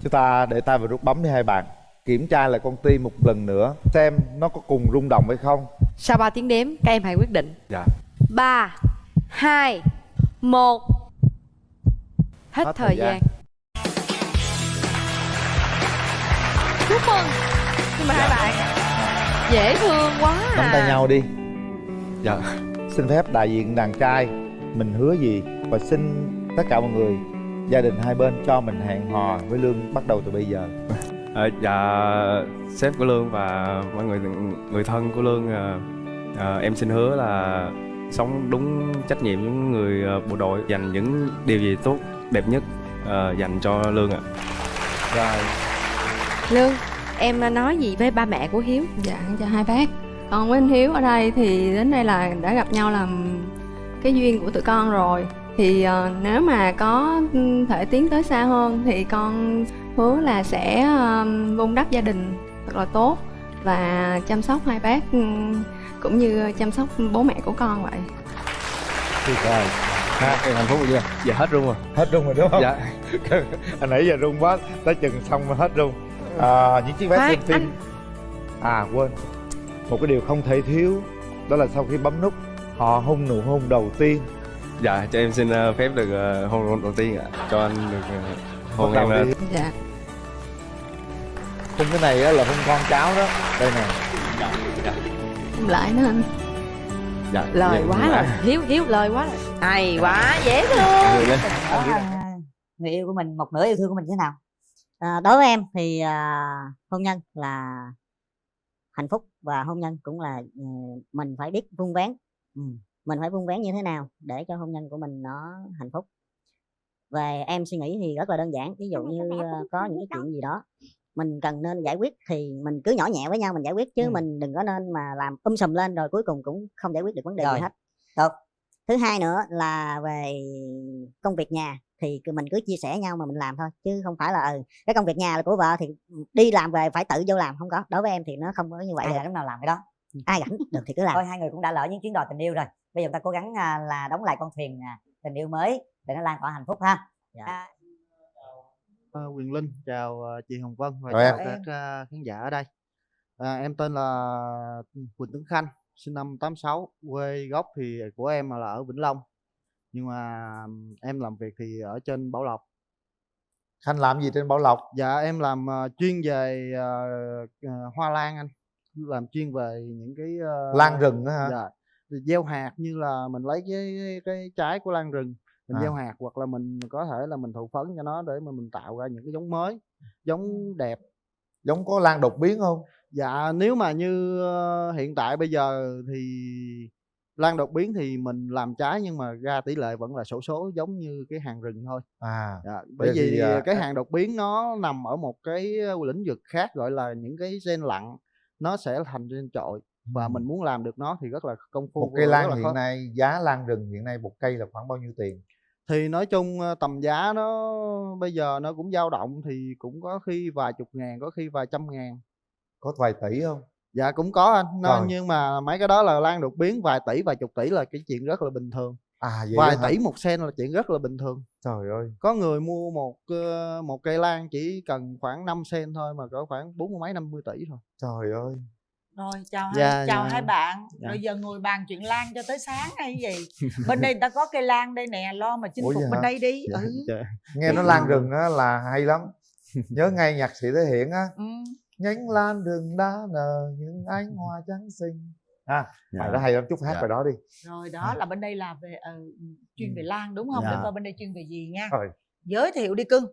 Chúng ta để tay vào nút bấm đi hai bạn. Kiểm tra lại con tim một lần nữa, xem nó có cùng rung động hay không. Sau 3 tiếng đếm, các em hãy quyết định. 3, 2, 1. Hết thời gian. Chúc mừng. Nhưng mà hai bạn dễ thương quá. Nắm tay nhau đi. Xin phép đại diện đàn trai mình hứa gì và xin tất cả mọi người, gia đình hai bên cho mình hẹn hò với Lương bắt đầu từ bây giờ. Sếp của Lương và mọi người thân của Lương, em xin hứa là sống đúng trách nhiệm với người bộ đội, dành những điều gì tốt đẹp nhất dành cho Lương ạ. Rồi. Lương, em nói gì với ba mẹ của Hiếu? Dạ, chào hai bác. Còn với anh Hiếu ở đây thì đến đây là đã gặp nhau làm cái duyên của tụi con rồi. Thì nếu mà có thể tiến tới xa hơn thì con hứa là sẽ vun đắp gia đình thật là tốt và chăm sóc hai bác cũng như chăm sóc bố mẹ của con vậy. Rồi. Em hạnh phúc rồi chưa? Dạ hết run rồi. Hết run rồi đúng không? Dạ. Anh nãy giờ run quá, tới chừng xong rồi hết run. Những chiếc vé xem phim. Quên. Một cái điều không thể thiếu đó là sau khi bấm nút họ hôn nụ hôn đầu tiên. Dạ, cho em xin phép được hôn đầu tiên ạ. Cho anh được hôn em. Dạ. Hôn cái này á là hôn con cháu đó. Đây nè. Hôn lại nữa anh. Dạ. Lời quá rồi. Hiếu lời quá rồi. Hay quá, dễ thương. Người yêu của mình, một nửa yêu thương của mình thế nào? Đối với em thì hôn nhân là hạnh phúc và hôn nhân cũng là mình phải biết vun vén. Mình phải vun vén như thế nào để cho hôn nhân của mình nó hạnh phúc. Về em suy nghĩ thì rất là đơn giản. Ví dụ như có những cái chuyện gì đó mình cần nên giải quyết thì mình cứ nhỏ nhẹ với nhau mình giải quyết, chứ mình đừng có nên mà làm sùm lên rồi cuối cùng cũng không giải quyết được vấn đề gì hết. Tốt. Thứ hai nữa là về công việc nhà thì mình cứ chia sẻ nhau mà mình làm thôi, chứ không phải là cái công việc nhà là của vợ thì đi làm về phải tự vô làm, không có. Đối với em thì nó không có như vậy. Lúc nào làm cái đó, ai rảnh được thì cứ làm thôi. Hai người cũng đã lỡ những chuyến đò tình yêu rồi, bây giờ chúng ta cố gắng là đóng lại con thuyền tình yêu mới để nó lan tỏa hạnh phúc ha. Dạ. Quyền Linh chào chị Hồng Vân và Rồi chào em. các khán giả ở đây. Em tên là Quỳnh Tuấn Khanh, sinh năm 86, quê gốc thì của em là ở Vĩnh Long, nhưng mà em làm việc thì ở trên Bảo Lộc. Khanh làm gì trên Bảo Lộc? Dạ em làm chuyên về hoa lan anh, làm chuyên về những cái Lan rừng đó hả? Dạ, gieo hạt, như là mình lấy cái trái của lan rừng mình gieo hạt, hoặc là mình có thể là mình thụ phấn cho nó để mà mình tạo ra những cái giống mới, giống đẹp. Giống có lan đột biến không? Dạ nếu mà như hiện tại bây giờ thì lan đột biến thì mình làm trái, nhưng mà ra tỷ lệ vẫn là xổ số giống như cái hàng rừng thôi. Dạ, bởi vì cái hàng đột biến nó nằm ở một cái lĩnh vực khác, gọi là những cái gen lặn, nó sẽ thành gen trội, và mình muốn làm được nó thì rất là công phu. Một cây lan hiện nay, giá lan rừng hiện nay một cây là khoảng bao nhiêu tiền? Thì nói chung tầm giá nó bây giờ nó cũng dao động, thì cũng có khi vài chục ngàn, có khi vài trăm ngàn. Có vài tỷ không? Dạ cũng có anh. Nhưng mà mấy cái đó là lan đột biến vài tỷ, vài chục tỷ là cái chuyện rất là bình thường. Vậy vài tỷ một sen là chuyện rất là bình thường. Trời ơi. Có người mua một cây lan chỉ cần khoảng 5 sen thôi mà có khoảng 40 mấy 50 tỷ thôi. Trời ơi. Rồi chào Dạ. hai bạn. Dạ. Rồi giờ ngồi bàn chuyện lan cho tới sáng hay gì? Bên đây người ta có cây lan đây nè, lo mà chinh phục bên đây đi. Nghe nó lan rừng á là hay lắm. Nhớ ngay nhạc sĩ Thể Hiện á. Nhánh lan rừng đã nở những ánh hoa trắng xinh. Bài đó hay lắm, chút hát bài đó đi. Rồi đó là bên đây là về chuyên về lan đúng không? Dạ. Để coi bên đây chuyên về gì nha. Rồi. Giới thiệu đi cưng.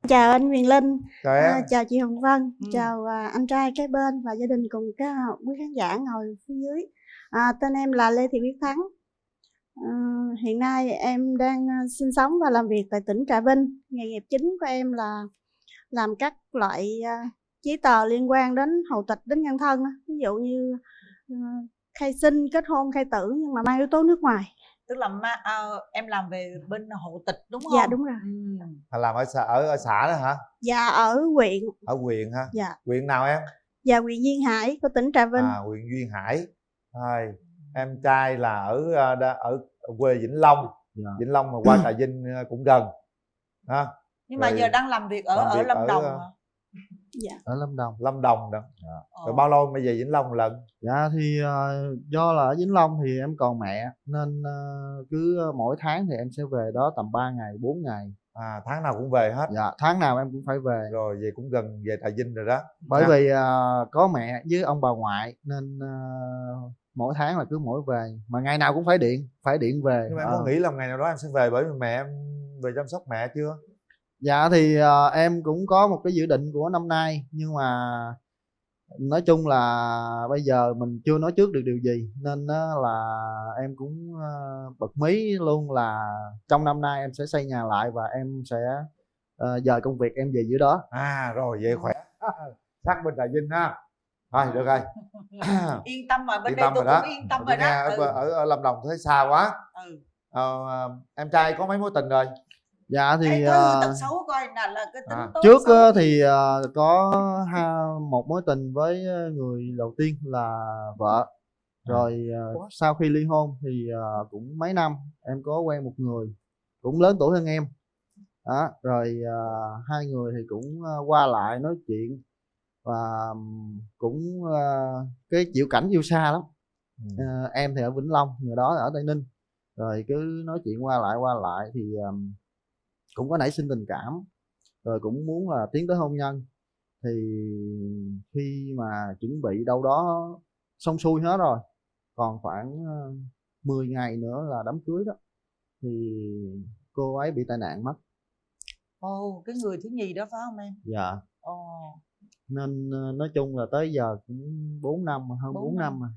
Chào anh Quyền Linh, chào em. Chào chị Hồng Vân, chào anh trai kế bên và gia đình cùng các quý khán giả ngồi phía dưới. Tên em là Lê Thị Viết Thắng. Hiện nay em đang sinh sống và làm việc tại tỉnh Trà Vinh. Nghề nghiệp chính của em là làm các loại giấy tờ liên quan đến hầu tịch, đến nhân thân, ví dụ như khai sinh, kết hôn, khai tử, nhưng mà mang yếu tố nước ngoài. Tức là em làm về bên hộ tịch đúng không? Dạ đúng rồi. Làm ở xã đó hả? Dạ ở huyện. Ở huyện hả? Dạ. Huyện nào em? Dạ huyện Duyên Hải của tỉnh Trà Vinh. Huyện Duyên Hải. Rồi. Em trai là ở quê Vĩnh Long. Vĩnh Long mà qua Trà Vinh cũng gần. Ha. Nhưng mà giờ đang làm việc ở Lâm Đồng hả? Dạ. Ở Lâm Đồng. Lâm Đồng đó. Rồi bao lâu mới về Vĩnh Long một lần? Dạ thì do là ở Vĩnh Long thì em còn mẹ, nên cứ mỗi tháng thì em sẽ về đó tầm 3 ngày, 4 ngày. Tháng nào cũng về hết? Dạ, tháng nào em cũng phải về. Rồi về cũng gần về Trà Vinh rồi đó. Bởi vì có mẹ với ông bà ngoại nên mỗi tháng là cứ mỗi về, mà ngày nào cũng phải điện về. Nhưng mà em có nghĩ là ngày nào đó em sẽ về, bởi vì mẹ em về chăm sóc mẹ chưa? Dạ thì em cũng có một cái dự định của năm nay, nhưng mà nói chung là bây giờ mình chưa nói trước được điều gì, nên là em cũng bật mí luôn là trong năm nay em sẽ xây nhà lại và em sẽ dời công việc em về dưới đó. Rồi vậy khỏe. Sát bên Trà Vinh ha. Rồi được rồi. Yên tâm rồi, bên đây tôi cũng yên tâm rồi đó. Ở Lâm Đồng thấy xa quá. Em trai có mấy mối tình rồi? Dạ thì tật xấu coi là cái tính tốt trước xấu. Thì có một mối tình với người đầu tiên là vợ, rồi sau khi ly hôn thì cũng mấy năm em có quen một người cũng lớn tuổi hơn em đó, rồi hai người thì cũng qua lại nói chuyện và cũng cái chịu cảnh yêu xa lắm. Em thì ở Vĩnh Long, người đó ở Tây Ninh, rồi cứ nói chuyện qua lại thì cũng có nảy sinh tình cảm, rồi cũng muốn là tiến tới hôn nhân. Thì khi mà chuẩn bị đâu đó xong xuôi hết rồi, còn khoảng 10 ngày nữa là đám cưới đó, thì cô ấy bị tai nạn mất. Cái người thứ nhì đó phải không em? Dạ. Nên nói chung là tới giờ cũng 4 năm, hơn 4 năm rồi.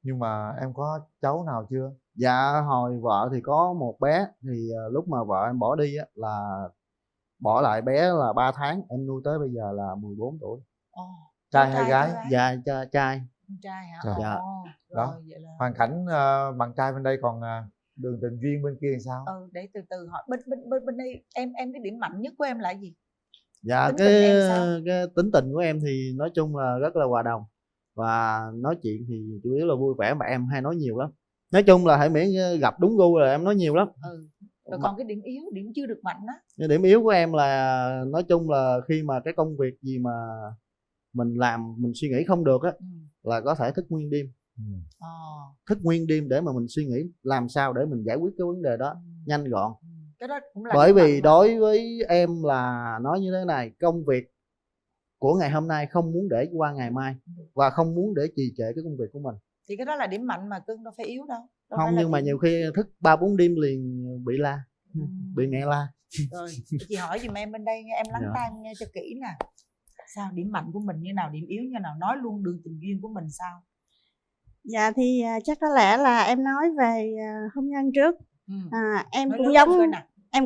Nhưng mà em có cháu nào chưa? Dạ hồi vợ thì có một bé, thì lúc mà vợ em bỏ đi á là bỏ lại bé là 3 tháng, em nuôi tới bây giờ là 14 tuổi. Trai hay gái? Dạ trai. Trai hả? Dạ. Đó. Hoàn cảnh bạn trai bên đây, còn đường tình duyên bên kia thì sao? Để từ từ hỏi bên đây em cái điểm mạnh nhất của em là gì? Dạ Tính cái tình em sao? cái tính tình của em thì nói chung là rất là hòa đồng, và nói chuyện thì chủ yếu là vui vẻ, mà em hay nói nhiều lắm. Nói chung là hãy miễn gặp đúng gu là em nói nhiều lắm. Rồi còn cái điểm yếu, điểm chưa được mạnh đó. Cái điểm yếu của em là nói chung là khi mà cái công việc gì mà mình làm mình suy nghĩ không được á, là có thể thức nguyên đêm. Thức nguyên đêm để mà mình suy nghĩ làm sao để mình giải quyết cái vấn đề đó nhanh gọn. Cái đó cũng là bởi vì đối với em là nói như thế này, công việc của ngày hôm nay không muốn để qua ngày mai và không muốn để trì trệ cái công việc của mình. Thì cái đó là điểm mạnh mà cưng đâu phải yếu đâu. Không, nhưng mà nhiều khi thức 3-4 đêm liền bị la, bị mẹ la. Rồi chị hỏi giùm em bên đây, em lắng tai nghe cho kỹ nè. Sao điểm mạnh của mình như nào, điểm yếu như nào, nói luôn đường tình duyên của mình sao? Dạ thì chắc có lẽ là em nói về hôn nhân trước. Em nói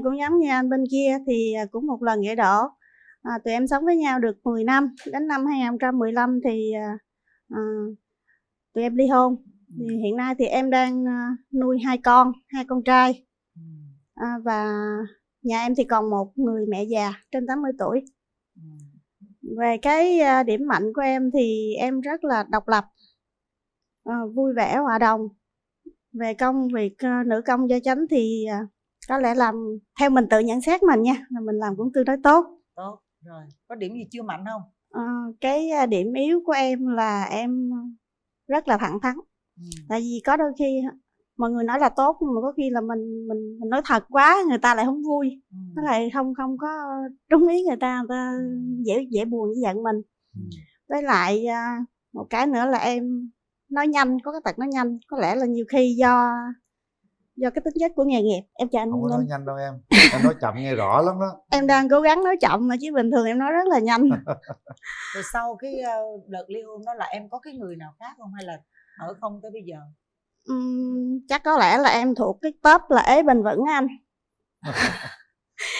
cũng giống như anh bên kia thì cũng một lần vậy đó. Tụi em sống với nhau được 10 năm, đến năm 2015 thì tụi em ly hôn. Thì hiện nay thì em đang nuôi hai con trai. Và nhà em thì còn một người mẹ già trên 80 tuổi. Về cái điểm mạnh của em thì em rất là độc lập, vui vẻ, hòa đồng. Về công việc nữ công gia chánh thì có lẽ làm theo mình tự nhận xét mình nha, là mình làm cũng tương đối tốt. Tốt rồi. Có điểm gì chưa mạnh không? Cái điểm yếu của em là em rất là thẳng thắn. Tại vì có đôi khi mọi người nói là tốt, nhưng mà có khi là mình nói thật quá, người ta lại không vui. Nó lại không có đúng ý người ta dễ buồn với giận mình. Với lại một cái nữa là em nói nhanh, có cái tật nói nhanh. Có lẽ là nhiều khi do cái tính chất của nghề nghiệp. Em chào anh. Không có nói nhanh đâu em nói chậm nghe rõ lắm đó. Em đang cố gắng nói chậm mà chứ bình thường em nói rất là nhanh. Rồi sau cái đợt ly hôn đó là em có cái người nào khác không, hay là ở không tới bây giờ? Chắc có lẽ là em thuộc cái top là ế bền vững anh.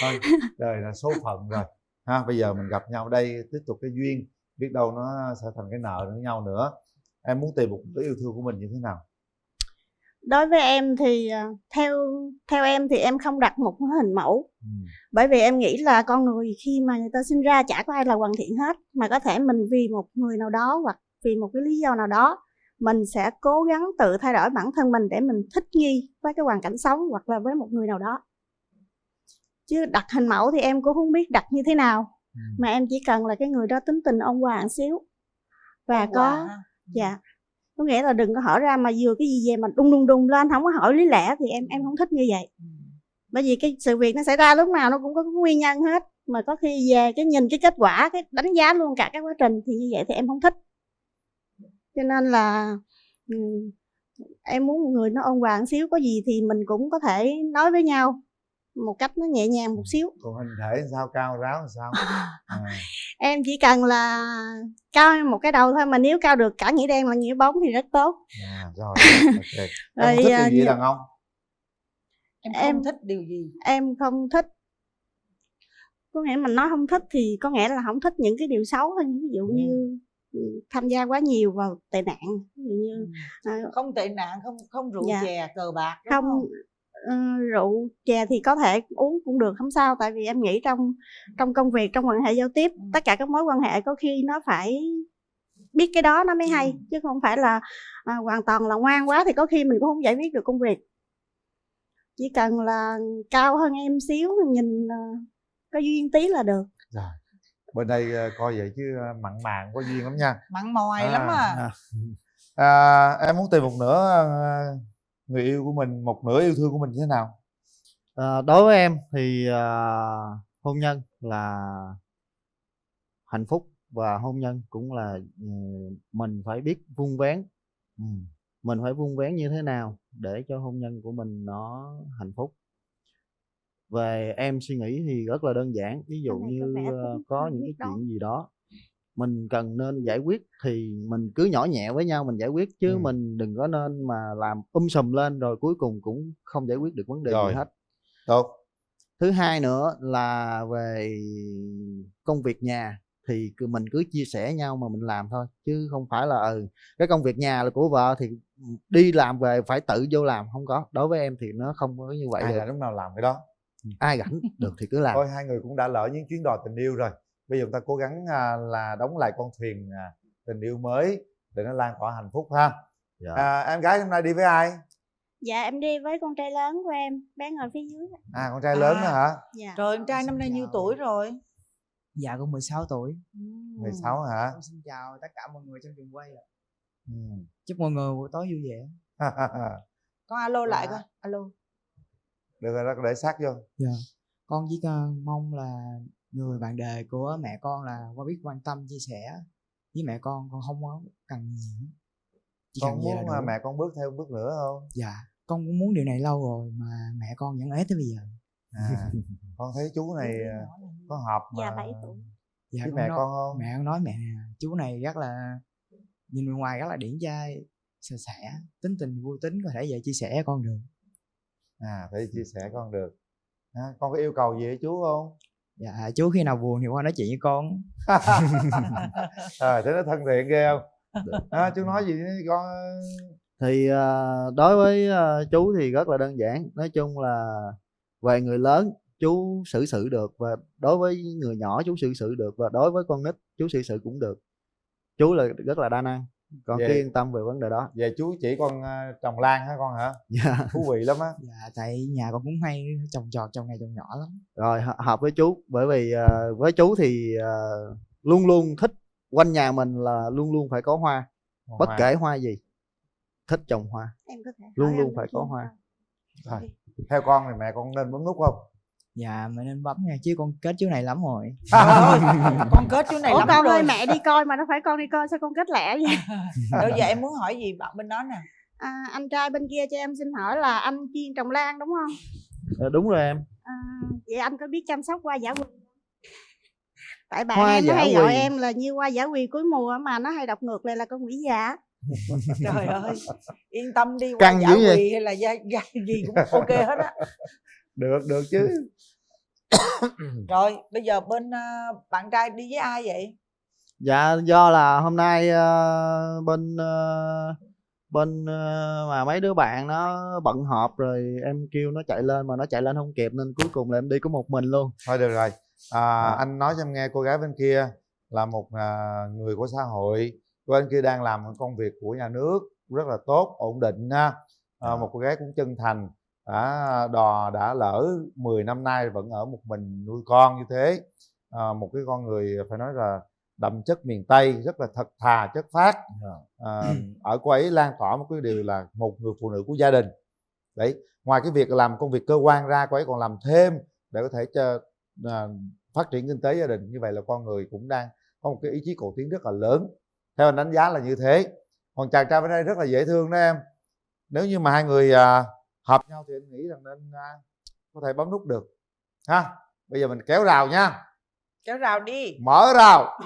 Thôi đời là số phận rồi ha. Bây giờ mình gặp nhau đây, tiếp tục cái duyên, biết đâu nó sẽ thành cái nợ với nhau nữa. Em muốn tìm một người yêu thương của mình như thế nào? Đối với em thì theo em thì em không đặt một hình mẫu. Bởi vì em nghĩ là con người khi mà người ta sinh ra chả có ai là hoàn thiện hết, mà có thể mình vì một người nào đó hoặc vì một cái lý do nào đó mình sẽ cố gắng tự thay đổi bản thân mình để mình thích nghi với cái hoàn cảnh sống hoặc là với một người nào đó. Chứ đặt hình mẫu thì em cũng không biết đặt như thế nào. Mà em chỉ cần là cái người đó tính tình ôn hòa một xíu. Và dạ, có nghĩa là đừng có hỏi ra mà vừa cái gì về mà đùng lên, không có hỏi lý lẽ thì em không thích như vậy. Bởi vì cái sự việc nó xảy ra lúc nào nó cũng có nguyên nhân hết, mà có khi về cái nhìn cái kết quả, cái đánh giá luôn cả cái quá trình thì như vậy thì em không thích. Cho nên là em muốn một người nó ôn hòa một xíu, có gì thì mình cũng có thể nói với nhau một cách nó nhẹ nhàng một xíu. Còn hình thể sao, cao ráo làm sao? Em chỉ cần là cao một cái đầu thôi, mà nếu cao được cả nghĩa đen là nghĩa bóng thì rất tốt. Rồi, ok. Em thích điều gì đàn ông? Em không thích điều gì? Em không thích, có nghĩa mình nói không thích thì có nghĩa là không thích những cái điều xấu thôi. Ví dụ như tham gia quá nhiều vào tệ nạn, ví dụ như không tệ nạn, không rượu chè cờ bạc, không rượu chè thì có thể uống cũng được, không sao. Tại vì em nghĩ trong công việc, trong quan hệ giao tiếp, tất cả các mối quan hệ có khi nó phải biết cái đó nó mới hay, chứ không phải là hoàn toàn là ngoan quá thì có khi mình cũng không giải quyết được công việc. Chỉ cần là cao hơn em xíu, nhìn có duyên tí là được. Rồi, bên đây coi vậy chứ mặn màng có duyên lắm nha, mặn mòi lắm em muốn tìm một nửa người yêu của mình, một nửa yêu thương của mình như thế nào? Đối với em thì hôn nhân là hạnh phúc, và hôn nhân cũng là mình phải biết vun vén. Mình phải vun vén như thế nào để cho hôn nhân của mình nó hạnh phúc. Về em suy nghĩ thì rất là đơn giản. Ví dụ như có những cái chuyện gì đó mình cần nên giải quyết thì mình cứ nhỏ nhẹ với nhau mình giải quyết, chứ mình đừng có nên mà làm sùm lên rồi cuối cùng cũng không giải quyết được vấn đề gì hết. Tốt. Thứ hai nữa là về công việc nhà thì mình cứ chia sẻ nhau mà mình làm thôi, chứ không phải là cái công việc nhà là của vợ thì đi làm về phải tự vô làm, không có. Đối với em thì nó không có như vậy. Ai là lúc nào làm cái đó, ai rảnh được thì cứ làm. Thôi hai người cũng đã lỡ những chuyến đò tình yêu rồi, bây giờ chúng ta cố gắng là đóng lại con thuyền tình yêu mới để nó lan tỏa hạnh phúc ha. Em gái hôm nay đi với ai? Dạ em đi với con trai lớn của em, bé ngồi phía dưới. À, con trai lớn đó hả? Dạ. Rồi em trai năm nay nhiêu tuổi rồi? Dạ con 16 tuổi. 16 hả? Xin chào tất cả mọi người trong trường quay ạ. Ừ. Chúc mọi người buổi tối vui vẻ. Con alo lại coi. Alo. Được rồi, để sát vô. Dạ. Con chỉ mong là người bạn đời của mẹ con là qua biết quan tâm chia sẻ với mẹ con không có cần nhiều. Chỉ Con cần vậy là muốn đủ. mẹ con bước theo bước nữa không? Dạ. Con cũng muốn điều này lâu rồi mà mẹ con vẫn ế tới bây giờ. À, con thấy chú này có hợp mà. Dạ 7 tuổi. Dạ, với mẹ con không? Mẹ con nói mẹ chú này rất là nhìn bên ngoài rất là điển trai, sạch sẽ, tính tình vui tính, có thể về chia sẻ con được. À, phải chia sẻ con được. À, con có yêu cầu gì với chú không? Dạ chú khi nào buồn thì qua nói chuyện với con. Thấy nó thân thiện ghê không? Chú nói gì với con? Thì đối với chú thì rất là đơn giản. Nói chung là về người lớn chú xử sự được, và đối với người nhỏ chú xử sự được, và đối với con nít chú xử sự cũng được. Chú là rất là đa năng, con cứ yên tâm về vấn đề đó. Về chú chỉ con trồng lan hả con hả? Dạ. Thú vị lắm á. Dạ tại nhà con cũng hay trồng trọt trồng này trồng nhỏ lắm. Rồi hợp với chú, bởi vì với chú thì luôn luôn thích, quanh nhà mình là luôn luôn phải có hoa. Bất kể hoa gì, thích trồng hoa, Em có thể luôn luôn phải có hoa. Rồi, theo con thì mẹ con nên bấm nút không? Dạ mẹ nên bấm nha, chứ con kết chú này lắm rồi. Con kết chú này Ủa lắm con rồi. ơi, mẹ đi coi mà nó phải con đi coi, sao con kết lẹ vậy? Rồi giờ em muốn hỏi gì bạn bên đó nè? Anh trai bên kia cho em xin hỏi là anh chuyên trồng lan đúng không? Đúng rồi em. Vậy anh có biết chăm sóc hoa dã quỳ? Tại bạn Hoa em nó dã hay gọi quỳ. em là như hoa dã quỳ cuối mùa, mà nó hay đọc ngược lại là con quỷ già. Trời ơi, yên tâm đi, qua Căng giả dữ vậy? quỳ hay là da gì cũng ok hết á. Được chứ. Rồi bây giờ bên bạn trai đi với ai vậy? Dạ do là hôm nay bên mà mấy đứa bạn nó bận họp rồi, em kêu nó chạy lên mà nó chạy lên không kịp, nên cuối cùng là em đi có một mình luôn. Thôi được rồi. Anh nói cho em nghe, cô gái bên kia là một người của xã hội. Cô bên kia đang làm một công việc của nhà nước rất là tốt, ổn định ha. Một cô gái cũng chân thành, đã lỡ 10 năm nay vẫn ở một mình nuôi con như thế. Một cái con người phải nói là đậm chất miền Tây, rất là thật thà, chất phác. Ở cô ấy lan tỏa một cái điều là một người phụ nữ của gia đình. Đấy, ngoài cái việc làm công việc cơ quan ra, cô ấy còn làm thêm để có thể cho phát triển kinh tế gia đình. Như vậy là con người cũng đang có một cái ý chí cầu tiến rất là lớn. Theo anh đánh giá là như thế. Còn chàng trai bên đây rất là dễ thương đó em. Nếu như mà hai người hợp nhau thì anh nghĩ rằng nên có thể bấm nút được ha. Bây giờ mình kéo rào nha. Kéo rào đi. Mở rào.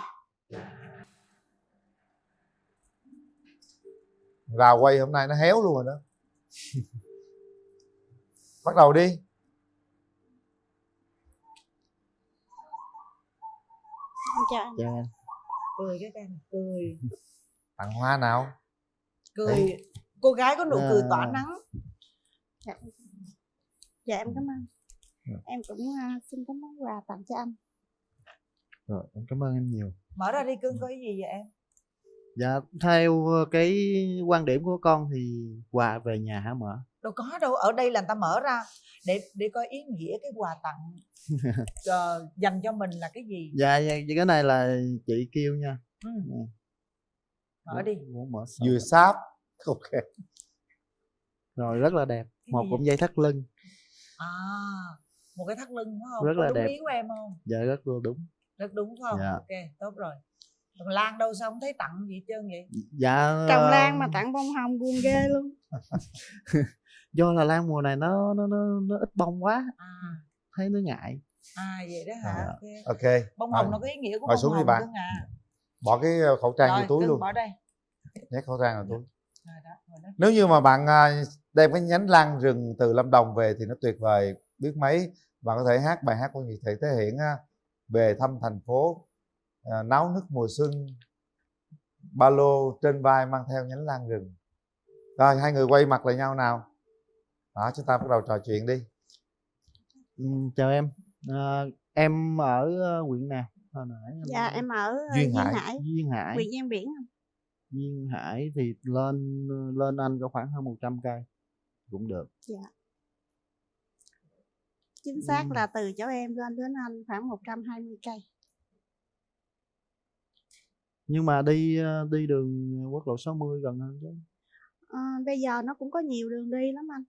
Rào quay hôm nay nó héo luôn rồi đó. Bắt đầu đi. Chào em. Cười cái em cười. Tặng hoa nào. Cười. Cô gái có nụ cười tỏa nắng. Dạ em cảm ơn. Em cũng xin có món quà tặng cho anh. Rồi em cảm ơn em nhiều. Mở ra đi cưng, có ý gì vậy em? Dạ theo cái quan điểm của con thì quà về nhà hả mở? Đâu có đâu, ở đây là người ta mở ra để coi ý nghĩa cái quà tặng dành cho mình là cái gì. Dạ cái này là chị kêu nha. Mở đi. Mở vừa sáp. Ok. Rồi rất là đẹp. Một cụm dây thắt lưng. Một cái thắt lưng phải không? Rất Có là đúng đẹp. ý của em không? Dạ rất là đúng. Rất đúng phải không? Dạ. Ok, tốt rồi. Còn Lan đâu sao không thấy tặng gì hết trơn vậy? Dạ Trồng lan mà tặng bông hồng buồn ghê luôn. Do là lan mùa này nó ít bông quá, thấy nó ngại. Vậy đó hả? Ok. Bông hồng nó có ý nghĩa của ngồi bông xuống đi hồng bạn. cưng à. Bỏ cái khẩu trang Rồi, vô túi cưng luôn. bỏ đây. Nhét khẩu trang vào túi. Rồi đó. Nếu như mà bạn đem cái nhánh lan rừng từ Lâm Đồng về thì nó tuyệt vời biết mấy. Bạn có thể hát bài hát của Nhật Thị thể hiện về thăm thành phố, náo nức mùa xuân, ba lô trên vai mang theo nhánh lan rừng. Rồi hai người quay mặt lại nhau nào. Đó, chúng ta bắt đầu trò chuyện đi. Chào em. Em ở huyện nào? Hồi nãy Dạ em ở Duyên Duyên Hải. Hải. Duyên Hải. Huyện ven biển. Duyên Hải thì lên anh có khoảng hơn 100 cây. cũng được. Dạ. Chính xác là từ chỗ em lên đến anh khoảng 120 cây. Nhưng mà đi đường quốc lộ 60 gần hơn chứ. Bây giờ nó cũng có nhiều đường đi lắm anh.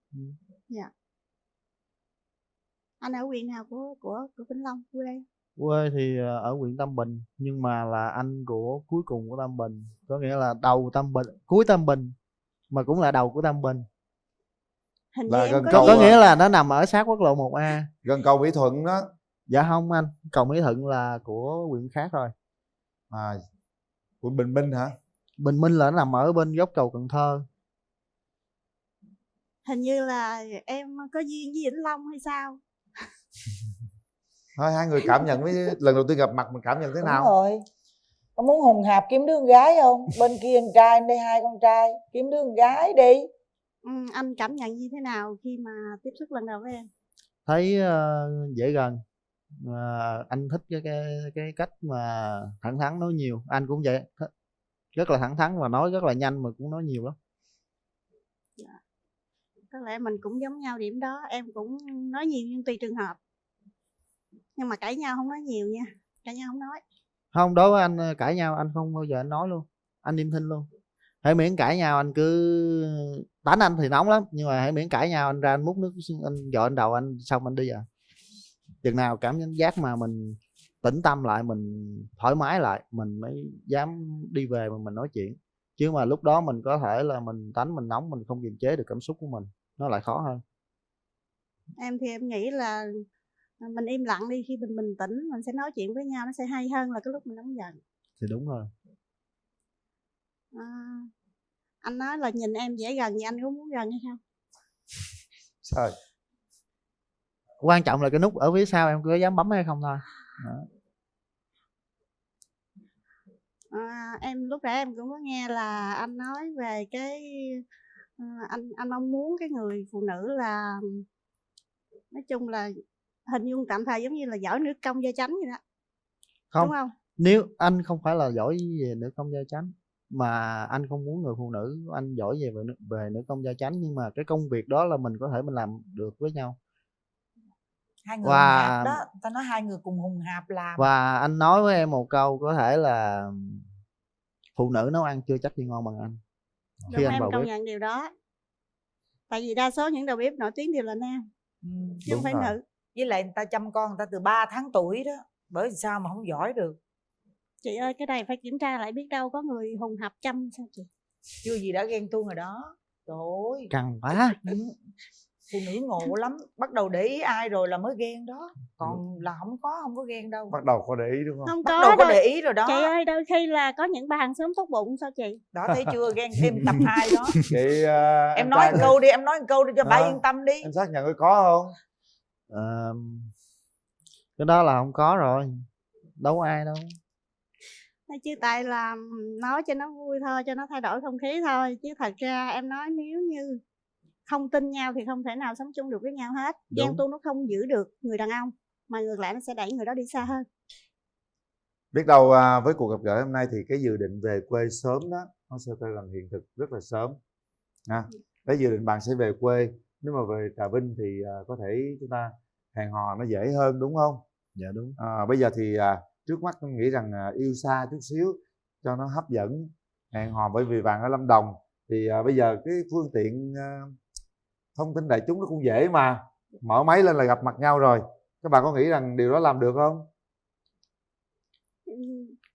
Dạ. Anh ở huyện nào của Vĩnh Long, quê? Quê thì ở huyện Tam Bình, nhưng mà là anh của cuối cùng của Tam Bình, có nghĩa là đầu Tam Bình, cuối Tam Bình mà cũng là đầu của Tam Bình. Hình Là như gần em có nghĩa là nó nằm ở sát quốc lộ 1A. Gần cầu Mỹ Thuận đó. Dạ không anh, cầu Mỹ Thuận là của huyện khác rồi. Quận Bình Minh hả? Bình Minh là nó nằm ở bên góc cầu Cần Thơ. Hình như là em có duyên với Vĩnh Long hay sao? Thôi hai người cảm nhận với lần đầu tiên gặp mặt mình cảm nhận thế nào? Đúng rồi. Có muốn hùng hạp kiếm đứa con gái không? Bên kia con trai, bên đây hai con trai, kiếm đứa con gái đi. Anh cảm nhận như thế nào khi mà tiếp xúc lần đầu với em? Thấy dễ gần. Anh thích cái cách mà thẳng thắn nói nhiều. Anh cũng vậy, rất là thẳng thắn và nói rất là nhanh mà cũng nói nhiều lắm. Dạ. Có lẽ mình cũng giống nhau điểm đó. Em cũng nói nhiều nhưng tùy trường hợp. Nhưng mà cãi nhau không nói nhiều nha. Cãi nhau không nói. Không, đối với anh cãi nhau anh không bao giờ anh nói luôn. Anh im thinh luôn. Hãy miễn cãi nhau anh cứ đánh anh thì nóng lắm, nhưng mà hãy miễn cãi nhau anh ra anh múc nước anh dội anh đầu anh xong anh đi à. Chừng nào cảm giác mà mình tĩnh tâm lại, mình thoải mái lại, mình mới dám đi về mà mình nói chuyện. Chứ mà lúc đó mình có thể là mình tánh mình nóng, mình không kiềm chế được cảm xúc của mình, nó lại khó hơn. Em thì em nghĩ là mình im lặng đi, khi mình bình tĩnh mình sẽ nói chuyện với nhau nó sẽ hay hơn là cái lúc mình nóng giận. Thì đúng rồi. Anh nói là nhìn em dễ gần thì anh có muốn gần hay không? Sao? Quan trọng là cái nút ở phía sau em có dám bấm hay không thôi. Em lúc nãy em cũng có nghe là anh nói về cái anh mong muốn cái người phụ nữ là nói chung là hình dung tạm thời giống như là giỏi nữ công gia chánh vậy đó. Không, đúng không? Nếu anh không phải là giỏi về nữ công gia chánh, mà anh không muốn người phụ nữ anh giỏi về nữ công gia chánh, nhưng mà cái công việc đó là mình có thể mình làm được với nhau. Hai người hùng hạp đó, ta nói hai người cùng hùng hạp làm. Và anh nói với em một câu có thể là phụ nữ nấu ăn chưa chắc gì ngon bằng anh. Đúng, em công nhận điều đó. Tại vì đa số những đầu bếp nổi tiếng đều là nam, chứ không phải nữ. Với lại người ta chăm con người ta từ 3 tháng tuổi đó, bởi vì sao mà không giỏi được. Chị ơi, cái này phải kiểm tra lại, biết đâu có người hùng hạp chăm sao chị. Chưa gì đã ghen tuông rồi đó. Trời ơi, căng quá. Phụ nữ ngộ lắm, bắt đầu để ý ai rồi là mới ghen đó. Còn là không có ghen đâu. Bắt đầu có để ý đúng không? Không bắt đầu có đâu. để ý rồi đó. Chị ơi, đôi khi là có những bà hàng xóm tốt bụng sao chị? Đó thấy chưa, ghen thêm tập 2 đó. Chị, em nói một câu đi, em nói một câu đi cho bà yên tâm đi. Em xác nhận coi có không? Cái đó là không có rồi. Đâu có ai đâu. Chứ tại là nói cho nó vui thôi, cho nó thay đổi không khí thôi. Chứ thật ra em nói nếu như không tin nhau thì không thể nào sống chung được với nhau hết. Ghen tuông nó không giữ được người đàn ông, mà ngược lại nó sẽ đẩy người đó đi xa hơn. Biết đâu với cuộc gặp gỡ hôm nay thì cái dự định về quê sớm đó nó sẽ trở thành hiện thực rất là sớm. Cái dự định bạn sẽ về quê, nếu mà về Trà Vinh thì có thể chúng ta hẹn hò nó dễ hơn đúng không? Dạ đúng. Bây giờ thì trước mắt tôi nghĩ rằng yêu xa chút xíu cho nó hấp dẫn, hẹn hò, bởi vì bạn ở Lâm Đồng thì bây giờ cái phương tiện thông tin đại chúng nó cũng dễ mà, mở máy lên là gặp mặt nhau rồi. Các bạn có nghĩ rằng điều đó làm được không?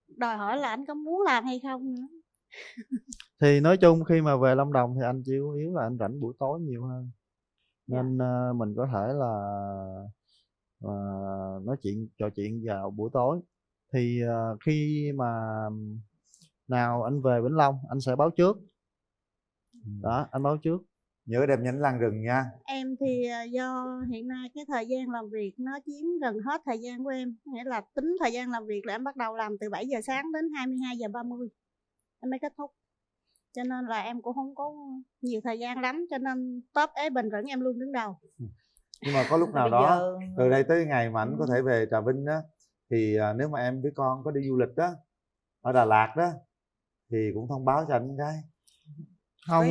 Đòi hỏi là anh có muốn làm hay không nữa. Thì nói chung khi mà về Lâm Đồng thì anh chỉ yếu là anh rảnh buổi tối nhiều hơn, nên mình có thể là nói chuyện trò chuyện vào buổi tối. Thì khi mà nào anh về Vĩnh Long anh sẽ báo trước. Đó, anh báo trước. Nhớ đem nhánh lan rừng nha. Em thì do hiện nay cái thời gian làm việc nó chiếm gần hết thời gian của em. Nghĩa là tính thời gian làm việc là em bắt đầu làm từ 7 giờ sáng đến 22 giờ 30 em mới kết thúc. Cho nên là em cũng không có nhiều thời gian lắm, cho nên top ế bình vẫn em luôn đứng đầu. Nhưng mà có lúc nào đó từ đây tới ngày mà anh có thể về Trà Vinh đó, thì nếu mà em với con có đi du lịch đó ở Đà Lạt đó thì cũng thông báo cho anh cái. Không,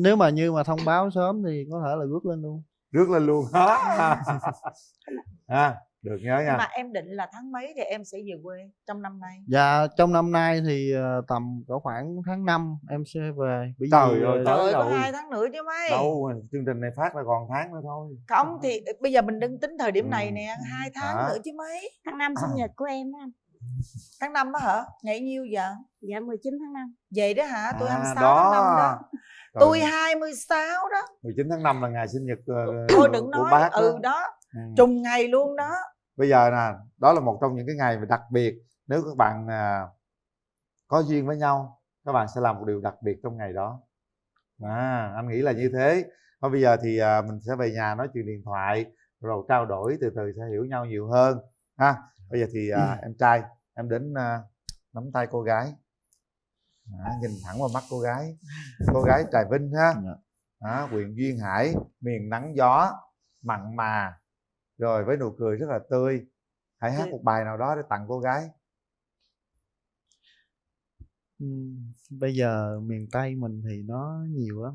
nếu mà như mà thông báo sớm thì có thể là rước lên luôn. Rước lên luôn được nhớ nha. Mà em định là tháng mấy thì em sẽ về quê trong năm nay? Dạ trong năm nay thì tầm có khoảng tháng 5 em sẽ về. Bởi Trời vì, ơi, Trời ơi, có 2 tháng nữa chứ mấy. Đâu, chương trình này phát là còn tháng nữa thôi. Không thì bây giờ mình đừng tính thời điểm này nè, 2 tháng nữa chứ mấy. Tháng 5 sinh nhật của em đó anh. Tháng 5 đó hả? Ngày nhiêu vậy? Dạ 19 tháng 5. Vậy đó hả? Tôi 26 đó. tháng 5 đó. Trời, Tôi 26 đó. 19 tháng 5 là ngày sinh nhật Thôi đừng của nói. bác Đó. Trùng ngày luôn đó. Bây giờ nè, đó là một trong những cái ngày mà đặc biệt. Nếu các bạn có duyên với nhau, các bạn sẽ làm một điều đặc biệt trong ngày đó. Anh nghĩ là như thế. Thôi bây giờ thì mình sẽ về nhà nói chuyện điện thoại, rồi trao đổi từ từ sẽ hiểu nhau nhiều hơn ha. Bây giờ thì em trai, em đến nắm tay cô gái, nhìn thẳng vào mắt cô gái Trà Vinh ha. Huyện Duyên Hải, miền nắng gió mặn mà, rồi với nụ cười rất là tươi. Hãy hát một bài nào đó để tặng cô gái. Bây giờ miền Tây mình thì nó nhiều lắm,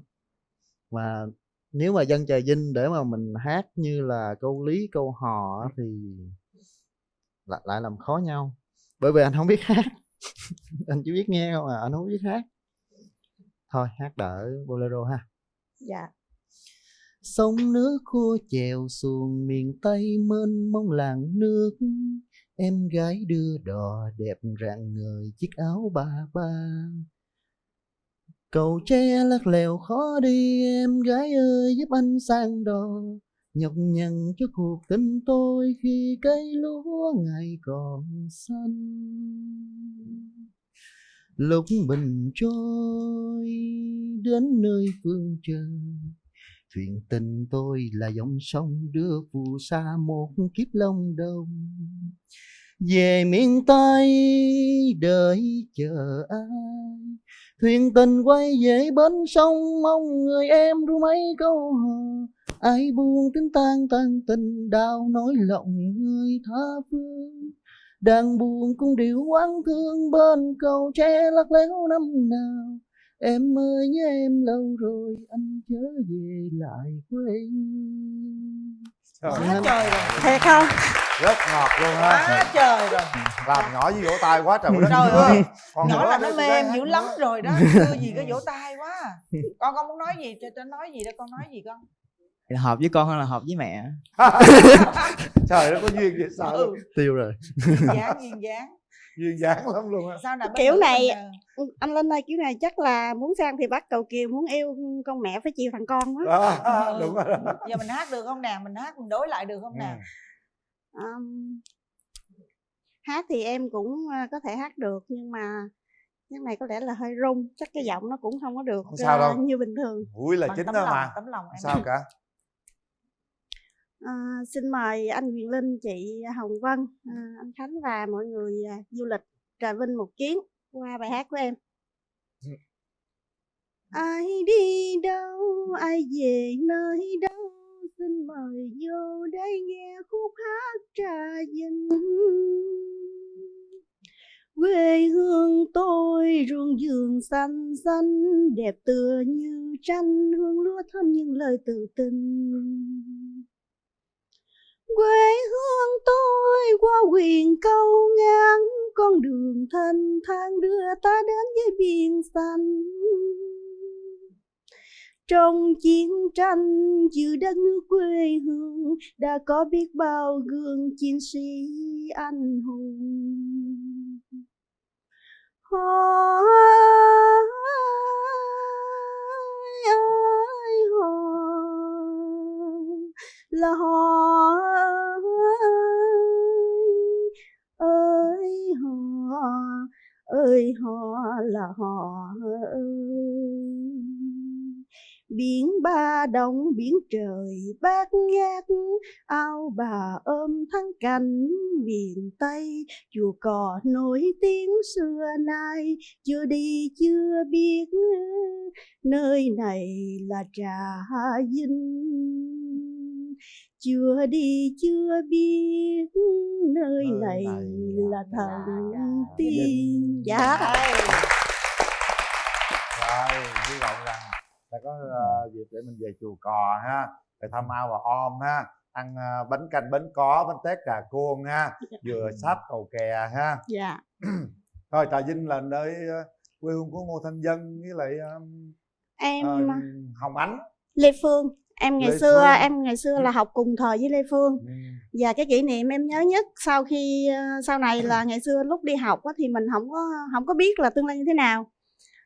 mà nếu mà dân Trà Vinh để mà mình hát như là câu lý câu hò thì lại làm khó nhau, bởi vì anh không biết hát. Anh chỉ biết nghe không anh không biết hát. Thôi hát đỡ bolero ha. Dạ. Sông nước khô chèo xuồng miền Tây mênh mông làng nước, em gái đưa đò đẹp rạng ngời chiếc áo ba ba. Cầu tre lắc lèo khó đi, em gái ơi giúp anh sang đò, nhọc nhằn cho cuộc tình tôi khi cây lúa ngày còn xanh. Lúc bình trôi đến nơi phương trời, thuyền tình tôi là dòng sông đưa phù sa một kiếp long đông. Về miền Tây đợi chờ ai, thuyền tình quay về bến sông, mong người em ru mấy câu hò. Ai buông tiếng tan tình đau nỗi lòng người tha phương, đang buồn cung điệu quán thương bên cầu tre lắc léo năm nào. Em ơi nhớ em lâu rồi, anh chớ về lại quê hương. Quá trời rồi. Thiệt không? Rất ngọt luôn ha. Quá trời rồi. Làm nhỏ với vỗ tay quá trời. Trời ơi, Còn nhỏ nữa là nó để mềm tôi dữ hát lắm nữa. rồi đó. Chưa gì cái vỗ tay quá. Con muốn nói gì? Cho nói gì đó, con nói gì con? Là hợp với con hơn là hợp với mẹ. Trời nó có duyên vậy sợ. Tiêu rồi. Duyên dáng lắm luôn á. Sao nào Kiểu này anh Linh ơi, kiểu này chắc là muốn sang thì bắt cầu kiều, muốn yêu con mẹ phải chiều thằng con quá. Đúng rồi. Giờ mình hát được không nè? Mình hát mình đối lại được không nè? Hát thì em cũng có thể hát được, nhưng mà cái này có lẽ là hơi rung, chắc cái giọng nó cũng không có được Không sao đâu. như bình thường. Vui là chính đó mà. Tấm lòng em. Sao cả. Xin mời anh Quyền Linh, chị Hồng Vân, anh Khánh và mọi người du lịch Trà Vinh một chuyến qua bài hát của em. Ai đi đâu, ai về nơi đâu, xin mời vô đây nghe khúc hát Trà Vinh. Quê hương tôi ruộng vườn xanh xanh, đẹp tựa như tranh, hương lúa thơm những lời từ tình. Quê hương tôi qua huyện Câu Ngang, con đường thanh thang đưa ta đến với biển xanh. Trong chiến tranh giữ đất nước quê hương, đã có biết bao gương chiến sĩ anh hùng. Hò ơi hò là hò ơi hò ơi hò là hò ơi. Biển Ba Đông biển trời bát ngát, ao bà ôm thắng cảnh miền Tây. Chùa Cò nổi tiếng xưa nay, chưa đi chưa biết nơi này là Trà Vinh. Chưa đi chưa biết nơi này là Thần Tiên. Dạ. Rồi, hy vọng rằng đã có dịp để mình về chùa Cò ha, rồi thăm Ao Bà Om ha, ăn bánh canh bánh có, bánh tét cà cuông ha, dừa sáp cầu kè ha. Dạ. Thôi Trà Vinh là nơi quê hương của Ngô Thanh Vân với lại Em Hồng Ánh. Lê Phương. Em ngày Lê xưa Phương. em ngày xưa là học cùng thời với Lê Phương. Và cái kỷ niệm em nhớ nhất sau này là ngày xưa lúc đi học thì mình không có biết là tương lai như thế nào.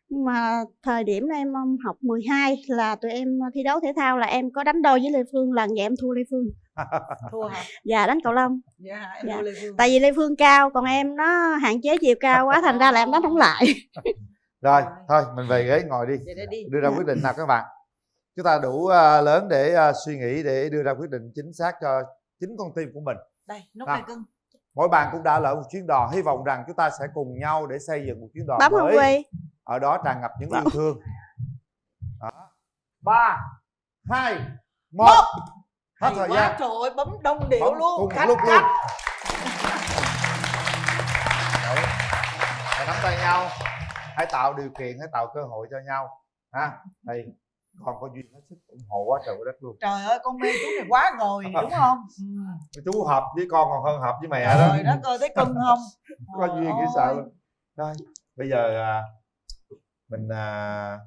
Nhưng mà thời điểm em học 12 là tụi em thi đấu thể thao, là em có đánh đôi với Lê Phương, lần vậy em thua Lê Phương. Thua hả? Dạ, đánh cầu lông. Dạ, em thua Lê Phương. Tại vì Lê Phương cao, còn em nó hạn chế chiều cao quá, thành ra là em đánh không lại. Rồi, thôi mình về ghế ngồi đi. Đưa ra quyết định nào các bạn. Chúng ta đủ lớn để suy nghĩ, để đưa ra quyết định chính xác cho chính con tim của mình. Đây, nút này cưng. Mỗi bạn cũng đã lỡ một chuyến đò, hy vọng rằng chúng ta sẽ cùng nhau để xây dựng một chuyến đò Bấm mới. không Quy? Ở đó tràn ngập những yêu thương. Đó. 3, 2, 1. Hết thời gian. Trời ơi, bấm đông điệu Bấm luôn. cùng Cắt, lúc cắt. luôn. Đấy. Hãy nắm tay nhau, hãy tạo điều kiện, hãy tạo cơ hội cho nhau ha. Đây còn có duyên hết sức ủng hộ quá trời đất luôn. Trời ơi, con mê chú này quá rồi đúng không? Chú hợp với con còn hơn hợp với mẹ đó. Trời đất ơi, thấy cưng không? Có duyên dễ sợ luôn. Rồi bây giờ mình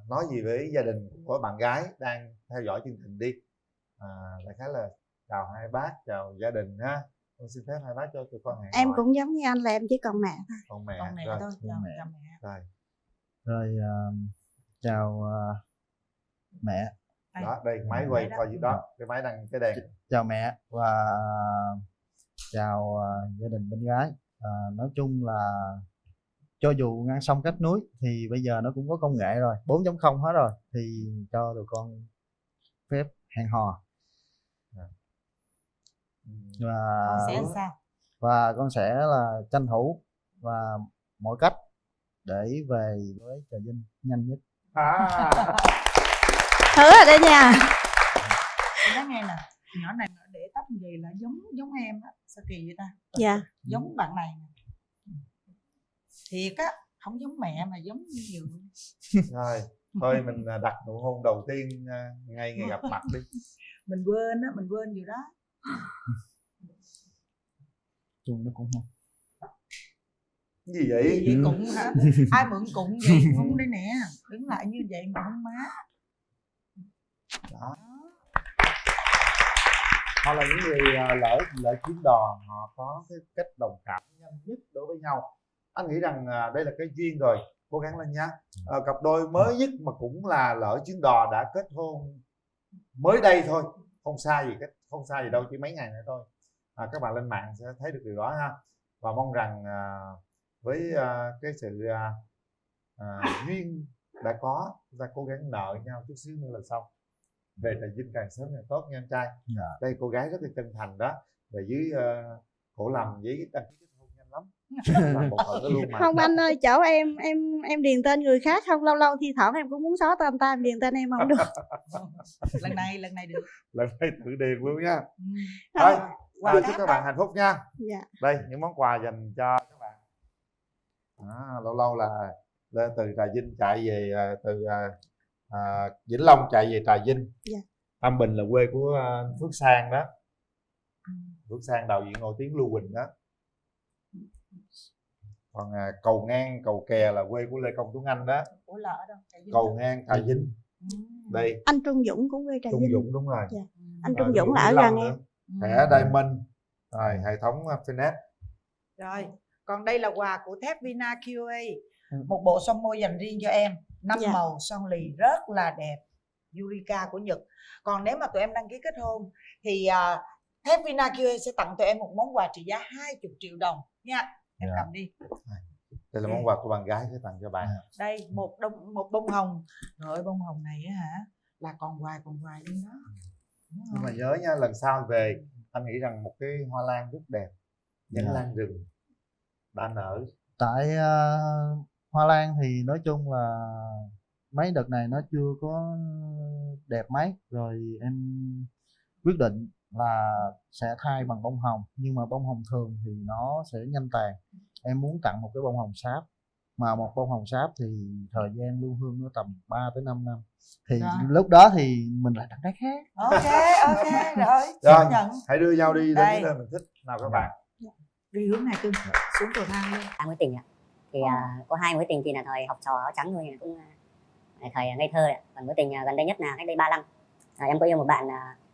nói gì với gia đình của bạn gái đang theo dõi chương trình đi. Đại khái là chào hai bác, chào gia đình ha. Con xin phép hai bác cho tụi con hẹn Em hò. cũng giống như anh là em chỉ còn mẹ thôi. Còn mẹ thôi, rồi. chào mẹ. Rồi. Rồi chào mẹ. Đó, đây máy quay coi gì đó, cái máy đang cái đèn. Chào mẹ và chào gia đình bên gái. Nói chung là cho dù ngăn sông cách núi thì bây giờ nó cũng có công nghệ rồi, 4.0 hết rồi, thì cho tụi con phép hẹn hò. Và Con sẽ sao? Và con sẽ là tranh thủ và mọi cách để về với Trà Vinh nhanh nhất. Hứa rồi đó nha. Nói nghe nè, nhỏ này nó để tóc gì là giống em á, sao kỳ vậy ta? Dạ. Giống bạn này nè. Thiệt á, không giống mẹ mà giống nhiều. Rồi, thôi mình đặt nụ hôn đầu tiên ngay ngày gặp mặt đi. Mình quên á, mình quên gì đó. Chung nó cũng không. Cái gì vậy? Gì vậy cụng hả? Ai mượn cụng gì không đây nè, đứng lại như vậy mà không má. Đó. Họ là những người lỡ chuyến đò, họ có cái cách đồng cảm nhanh nhất đối với nhau. Anh nghĩ rằng đây là cái duyên rồi, cố gắng lên nhá. Cặp đôi mới nhất mà cũng là lỡ chuyến đò đã kết hôn mới đây thôi, không xa gì đâu, chỉ mấy ngày nữa thôi. Các bạn lên mạng sẽ thấy được điều đó ha. Và mong rằng với cái sự duyên đã có, chúng ta cố gắng nợ nhau chút xíu nữa là xong. Về Trà Vinh càng sớm càng tốt nha anh trai. Đây cô gái rất là chân thành đó, về dưới cổ làm giấy đăng ký kết hôn nhanh lắm. Làm một hồi đó luôn mà. Không anh ơi, chỗ em điền tên người khác không, lâu lâu thi thoảng em cũng muốn xóa tên ta, em điền tên em không được. lần này được. Lần này tự điền luôn nha. Thôi, chúc các bạn hạnh phúc nha. Dạ. Đây những món quà dành cho các bạn. Lâu lâu là từ Trà Vinh chạy về, từ Vĩnh Long chạy về Trà Vinh. Dạ. Tam Bình là quê của Phước Sang đó. Phước Sang đạo diễn nổi tiếng Lưu Quỳnh đó. Còn Cầu Ngang Cầu Kè là quê của Lê Công Tuấn Anh đó. Ủa là ở đâu? Cầu Ngang Trà Vinh. Đây. Anh Trung Dũng cũng quê Trà Vinh. Trung Dũng đúng rồi. Dạ. Anh Trung Dũng là ở gần em. Thẻ Diamond. Rồi hệ thống Finet. Rồi, còn đây là quà của thép Vina QA. Một bộ son môi dành riêng cho em, 5 màu son lì rất là đẹp, Yurika của Nhật. Còn nếu mà tụi em đăng ký kết hôn thì thép Vina QA sẽ tặng tụi em một món quà trị giá 20 triệu đồng nha. Em cầm đi. Đây là món quà của bạn gái sẽ tặng cho bạn. Đây một bông hồng. Rồi bông hồng này á hả, là còn hoài luôn đó. Nhưng mà nhớ nha, lần sau về anh nghĩ rằng một cái hoa lan rất đẹp, nhãn lan rừng đã nở. Tại hoa lan thì nói chung là mấy đợt này nó chưa có đẹp mấy, rồi em quyết định là sẽ thay bằng bông hồng, nhưng mà bông hồng thường thì nó sẽ nhanh tàn. Em muốn tặng một cái bông hồng sáp mà một bông hồng sáp thì thời gian lưu hương nó tầm 3 tới 5 năm thì Đó. lúc đó thì mình lại tặng cái khác. Ok rồi Rồi, chấp nhận. hãy đưa nhau đi đến Đây. những nơi mình thích nào các bạn. Đi hướng này cưng, xuống cầu thang luôn. Mối tình ạ. Thì có 2 mối tình thì là thời học trò áo trắng thôi, cũng thời ngây thơ ạ. Còn mối tình gần đây nhất là cách đây 3 năm. Em có yêu một bạn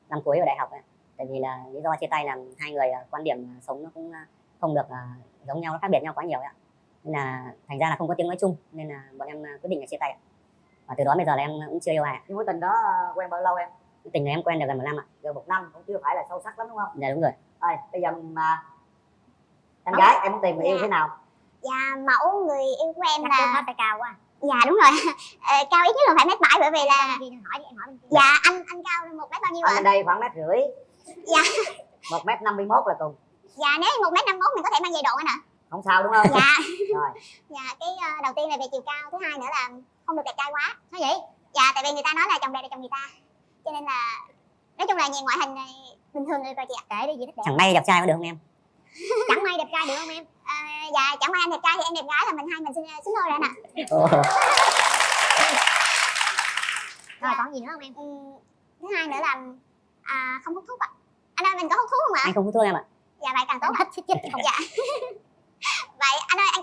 năm cuối ở đại học ạ. Tại vì là lý do chia tay là hai người quan điểm sống nó cũng không được giống nhau, nó khác biệt nhau quá nhiều ạ. Nên là thành ra là không có tiếng nói chung, nên là bọn em quyết định là chia tay ạ. Và từ đó bây giờ là em cũng chưa yêu ai ạ. Nhưng mối tình đó quen bao lâu em? Mối tình này em quen được gần 1 năm ạ. Gần 1 năm cũng chưa phải là sâu sắc lắm đúng không? Dạ đúng rồi. Rồi bây giờ em gái em muốn tìm người yêu thế nào? Dạ mẫu người yêu của em là phải cao quá. Dạ đúng rồi. Cao ít nhất là phải 1m7 bởi vì là dạ anh cao 1m bao nhiêu Ở ạ? bên đây khoảng 1m50. Dạ 1m51 là cùng. dạ nếu 1m51 mình có thể mang giày độn anh ạ. Không sao đúng không? Dạ. Rồi. Dạ cái đầu tiên là về chiều cao, thứ hai nữa là không được đẹp trai quá. Sao vậy? Dạ tại vì người ta nói là chồng đẹp là chồng người ta, cho nên là nói chung là nhìn ngoại hình này bình thường rồi chị ạ. Kệ đi gì thích đẹp. Chẳng may đẹp trai có được không em? Chẳng may đẹp trai được không em? Dạ chẳng may anh đẹp trai thì em đẹp gái là mình xứng đôi rồi anh ạ. Rồi còn gì nữa không em? Thứ hai nữa là không hút thuốc ạ. Anh ơi mình có hút thuốc không ạ? Anh không hút thuốc em ạ. Dạ vậy càng tốt. Hết chết không dạ. Vậy anh ơi anh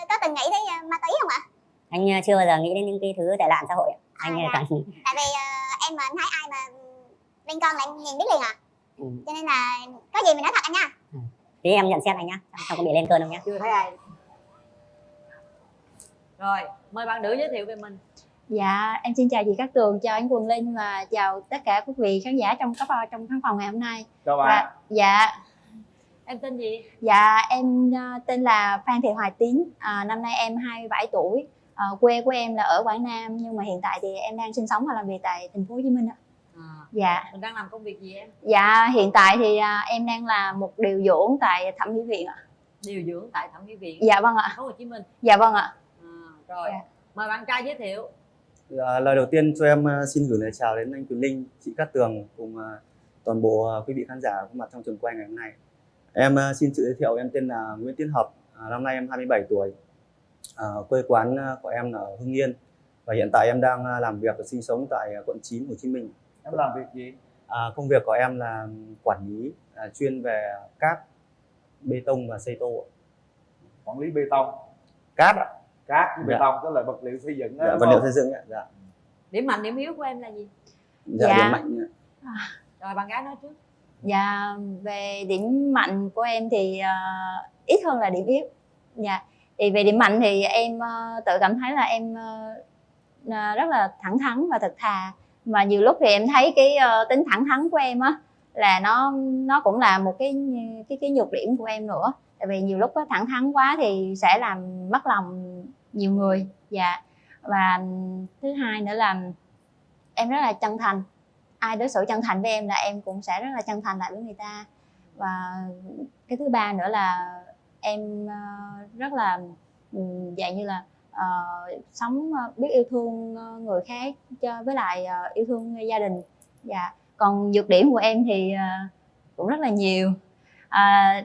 có từng nghĩ tới ma túy không ạ? Anh chưa bao giờ nghĩ đến những cái thứ tệ nạn xã hội ạ. Anh dạ. toàn Tại vì em mà thấy ai mà lên con là em nhìn biết liền à. Cho nên là có gì mình nói thật anh nha. tí em nhận xét anh nhá, không có bị lên cơn đâu nhá. Chưa thấy ai. Rồi mời bạn nữ giới thiệu về mình. Dạ, em xin chào chị Cát Tường, chào anh Quỳnh Linh và chào tất cả quý vị khán giả trong khán phòng ngày hôm nay. Chào bạn. Dạ. Em tên gì? Dạ, em tên là Phan Thị Hoài Tín, năm nay em 27 tuổi. Quê của em là ở Quảng Nam nhưng mà hiện tại thì em đang sinh sống và làm việc tại thành phố Hồ Chí Minh ạ. Dạ. Mình đang làm công việc gì em? Dạ, hiện tại thì em đang làm một điều dưỡng tại thẩm mỹ viện ạ. Điều dưỡng tại thẩm mỹ viện. Dạ vâng ạ. Thành phố Hồ Chí Minh. Dạ vâng ạ. Rồi. Dạ. Mời bạn trai giới thiệu. Lời đầu tiên cho em xin gửi lời chào đến anh Quỳnh Linh, chị Cát Tường cùng toàn bộ quý vị khán giả có mặt trong trường quay ngày hôm nay. Em xin tự giới thiệu, em tên là Nguyễn Tiến Hợp, năm nay em 27 tuổi. Quê quán của em là ở Hưng Yên và hiện tại em đang làm việc và sinh sống tại quận 9 Hồ Chí Minh. Em làm việc gì? Công việc của em là quản lý chuyên về cát, bê tông và xây tô. Quản lý bê tông. Cát ạ. Cát với bê Dạ. tông tức là vật liệu xây dựng. Dạ, vật liệu xây dựng ạ. Dạ. Điểm mạnh điểm yếu của em là gì? Dạ, điểm mạnh. Rồi bạn gái nói trước. Dạ, về điểm mạnh của em thì ít hơn là điểm yếu. Dạ, thì về điểm mạnh thì em tự cảm thấy là em rất là thẳng thắn và thật thà. Mà nhiều lúc thì em thấy cái tính thẳng thắn của em á là nó cũng là một cái nhược điểm của em nữa. Tại vì nhiều lúc thẳng thắn quá thì sẽ làm mất lòng nhiều người. Dạ. Và thứ hai nữa là em rất là chân thành. Ai đối xử chân thành với em là em cũng sẽ rất là chân thành lại với người ta. Và cái thứ ba nữa là em rất là dạng như là sống biết yêu thương người khác với lại yêu thương gia đình. Dạ. Còn nhược điểm của em thì cũng rất là nhiều.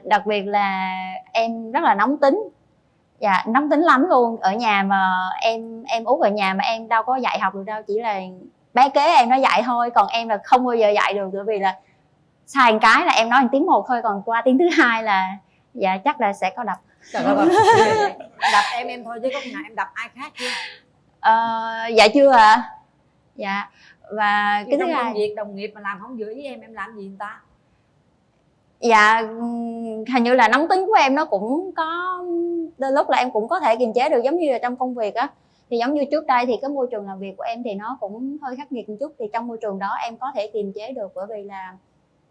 Đặc biệt là em rất là nóng tính. Dạ, nóng tính lắm luôn. Ở nhà mà em út ở nhà mà em đâu có dạy học được đâu, chỉ là bé kế em nó dạy thôi, còn em là không bao giờ dạy được, bởi vì là sai một cái là em nói một tiếng một thôi, còn qua tiếng thứ hai là dạ chắc là sẽ có đập. Trời ơi, đập em thôi chứ có khi nào em đập ai khác chưa? Dạ chưa ạ. Dạ. Và cái thứ trong hai công việc đồng nghiệp mà làm không vừa với em làm gì người ta? Dạ, hình như là nóng tính của em nó cũng có đôi lúc là em cũng có thể kiềm chế được, giống như là trong công việc á. Thì giống như trước đây thì cái môi trường làm việc của em thì nó cũng hơi khắc nghiệt một chút, thì trong môi trường đó em có thể kiềm chế được, bởi vì là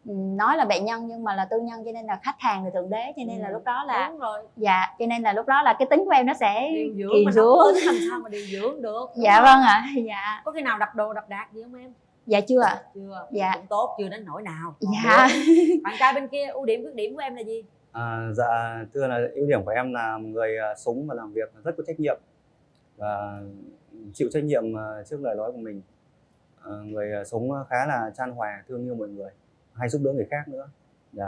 nói là bệnh nhân nhưng mà là tư nhân, cho nên là khách hàng là thượng đế, cho nên là lúc đó là đúng rồi. Dạ, cho nên là lúc đó là cái tính của em nó sẽ kiềm xuống. Làm sao mà điều dưỡng được? Dạ vâng ạ. Dạ. Có khi nào đập đồ đập đạc gì không em? Dạ chưa ạ. Chưa. Dạ. Cũng tốt, chưa đến nỗi nào. Dạ. Bạn trai bên kia ưu điểm khuyết điểm của em là gì? Dạ, thưa là ưu điểm của em là một người sống và làm việc rất có trách nhiệm và chịu trách nhiệm trước lời nói của mình. Người sống khá là chan hòa, thương yêu mọi người, hay giúp đỡ người khác nữa. Dạ.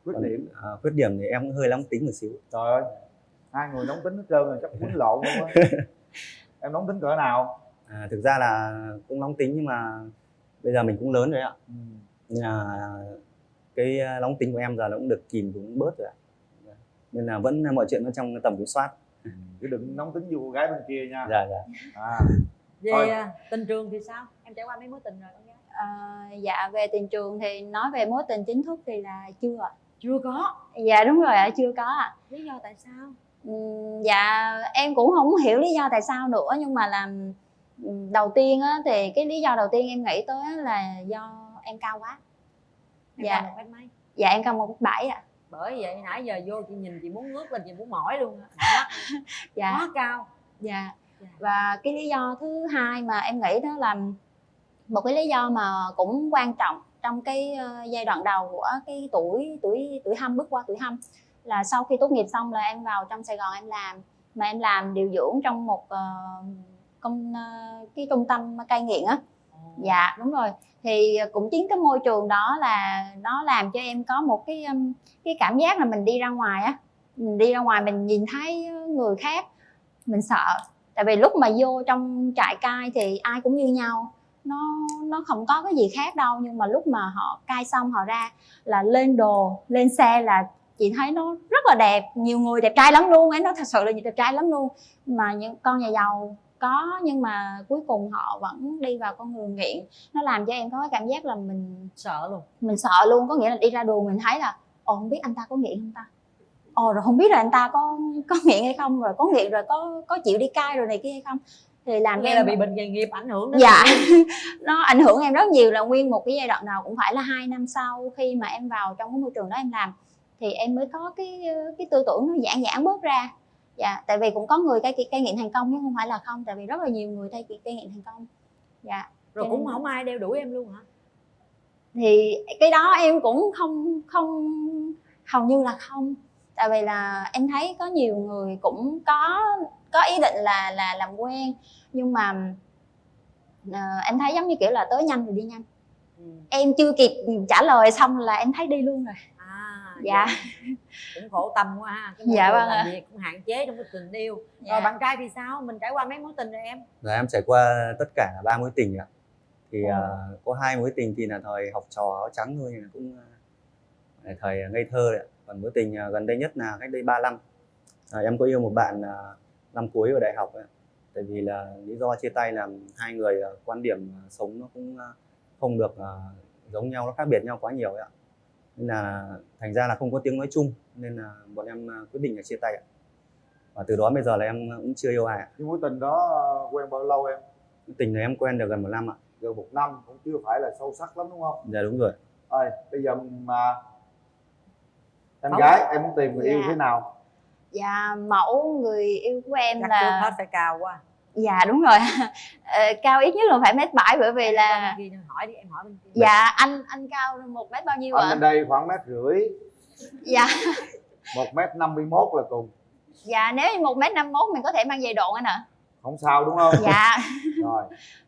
Khuyết điểm? Khuyết điểm thì em cũng hơi nóng tính một xíu. Trời ơi. Hai người nóng tính hết trơn rồi, chắc quýnh lộn luôn á. Em nóng tính cỡ nào? Thực ra là cũng nóng tính nhưng mà bây giờ mình cũng lớn rồi ạ. Nên là cái nóng tính của em giờ nó cũng được kìm cũng bớt rồi ạ. Nên là vẫn mọi chuyện vẫn trong tầm kiểm soát. Chứ đừng nóng tính như cô gái bên kia nha. Dạ. Về tình trường thì sao? Em trải qua mấy mối tình rồi con gái? Dạ về tình trường thì nói về mối tình chính thức thì là chưa ạ. Chưa có. Dạ đúng rồi ạ, chưa có ạ. Lý do tại sao? Dạ em cũng không hiểu lý do tại sao nữa, nhưng mà là đầu tiên á, thì cái lý do đầu tiên em nghĩ tới là do em cao quá. Em dạ. cao 1 mét mấy? Dạ em cao 1m7 ạ. Bởi vậy nãy giờ vô chị nhìn chị muốn ngước lên, chị muốn mỏi luôn. Dạ. Quá cao. Dạ. Và cái lý do thứ hai mà em nghĩ đó là một cái lý do mà cũng quan trọng trong cái giai đoạn đầu của cái tuổi hăm, bước qua tuổi hăm, là sau khi tốt nghiệp xong là em vào trong Sài Gòn em làm, mà em làm điều dưỡng trong một cái trung tâm cai nghiện á. Dạ đúng rồi. Thì cũng chính cái môi trường đó là nó làm cho em có một cái cảm giác là mình đi ra ngoài á, mình đi ra ngoài mình nhìn thấy người khác mình sợ. Tại vì lúc mà vô trong trại cai thì ai cũng như nhau, nó không có cái gì khác đâu, nhưng mà lúc mà họ cai xong họ ra là lên đồ lên xe là chị thấy nó rất là đẹp, nhiều người đẹp trai lắm luôn, ấy nó thật sự là đẹp trai lắm luôn, mà những con nhà giàu có, nhưng mà cuối cùng họ vẫn đi vào con đường nghiện. Nó làm cho em có cái cảm giác là mình sợ luôn. Mình sợ luôn, có nghĩa là đi ra đường mình thấy là không biết anh ta có nghiện không ta, rồi không biết là anh ta có nghiện hay không, rồi có nghiện rồi có chịu đi cai rồi này kia hay không, thì làm cho em là bị bệnh nghề nghiệp ảnh hưởng đến. Dạ. Nó ảnh hưởng em rất nhiều, là nguyên một cái giai đoạn nào cũng phải là 2 năm sau khi mà em vào trong cái môi trường đó em làm thì em mới có cái tư tưởng nó giãn bớt ra. Dạ, tại vì cũng có người cai nghiện thành công chứ không phải là không, tại vì rất là nhiều người cai nghiện thành công. Dạ. Rồi cũng không ai đeo đuổi em luôn hả? Thì cái đó em cũng không hầu như là không, tại vì là em thấy có nhiều người cũng có ý định là làm quen, nhưng mà em thấy giống như kiểu là tới nhanh rồi đi nhanh. Em chưa kịp trả lời xong là em thấy đi luôn rồi. Dạ. Cũng khổ tâm quá ha. Cái môi dạ trường vâng làm ạ. việc cũng hạn chế trong cái tình yêu. Dạ. Rồi bạn trai thì sao? Mình trải qua mấy mối tình rồi em? Rồi em trải qua tất cả 3 mối tình ạ. Thì có 2 mối tình thì là thời học trò áo trắng thôi, là cũng thời ngây thơ đấy. Còn mối tình gần đây nhất là cách đây 3 năm. Em có yêu một bạn năm cuối ở đại học ấy. Tại vì là lý do chia tay là hai người quan điểm sống nó cũng không được giống nhau, nó khác biệt nhau quá nhiều ấy ạ. Nên là thành ra là không có tiếng nói chung, nên là bọn em quyết định là chia tay ạ. Và từ đó bây giờ là em cũng chưa yêu ai ạ. Cái mối tình đó quen bao lâu em? Mối tình này em quen được gần 1 năm ạ. Gần 1 năm cũng chưa phải là sâu sắc lắm đúng không? Dạ đúng rồi. Rồi bây giờ mà em gái em muốn tìm người yêu thế nào? Dạ mẫu người yêu của em chắc là trước hết phải cao quá. Dạ đúng rồi. Cao ít nhất là phải 1m7, bởi vì là em hỏi đi, em hỏi bên kia. dạ anh cao 1 mét bao nhiêu ạ? Anh bên đây khoảng 1,5 m. Dạ. 1m51 là cùng. Dạ nếu như 1m51 mình có thể mang giày độn anh ạ. Không sao đúng không? Dạ. Rồi.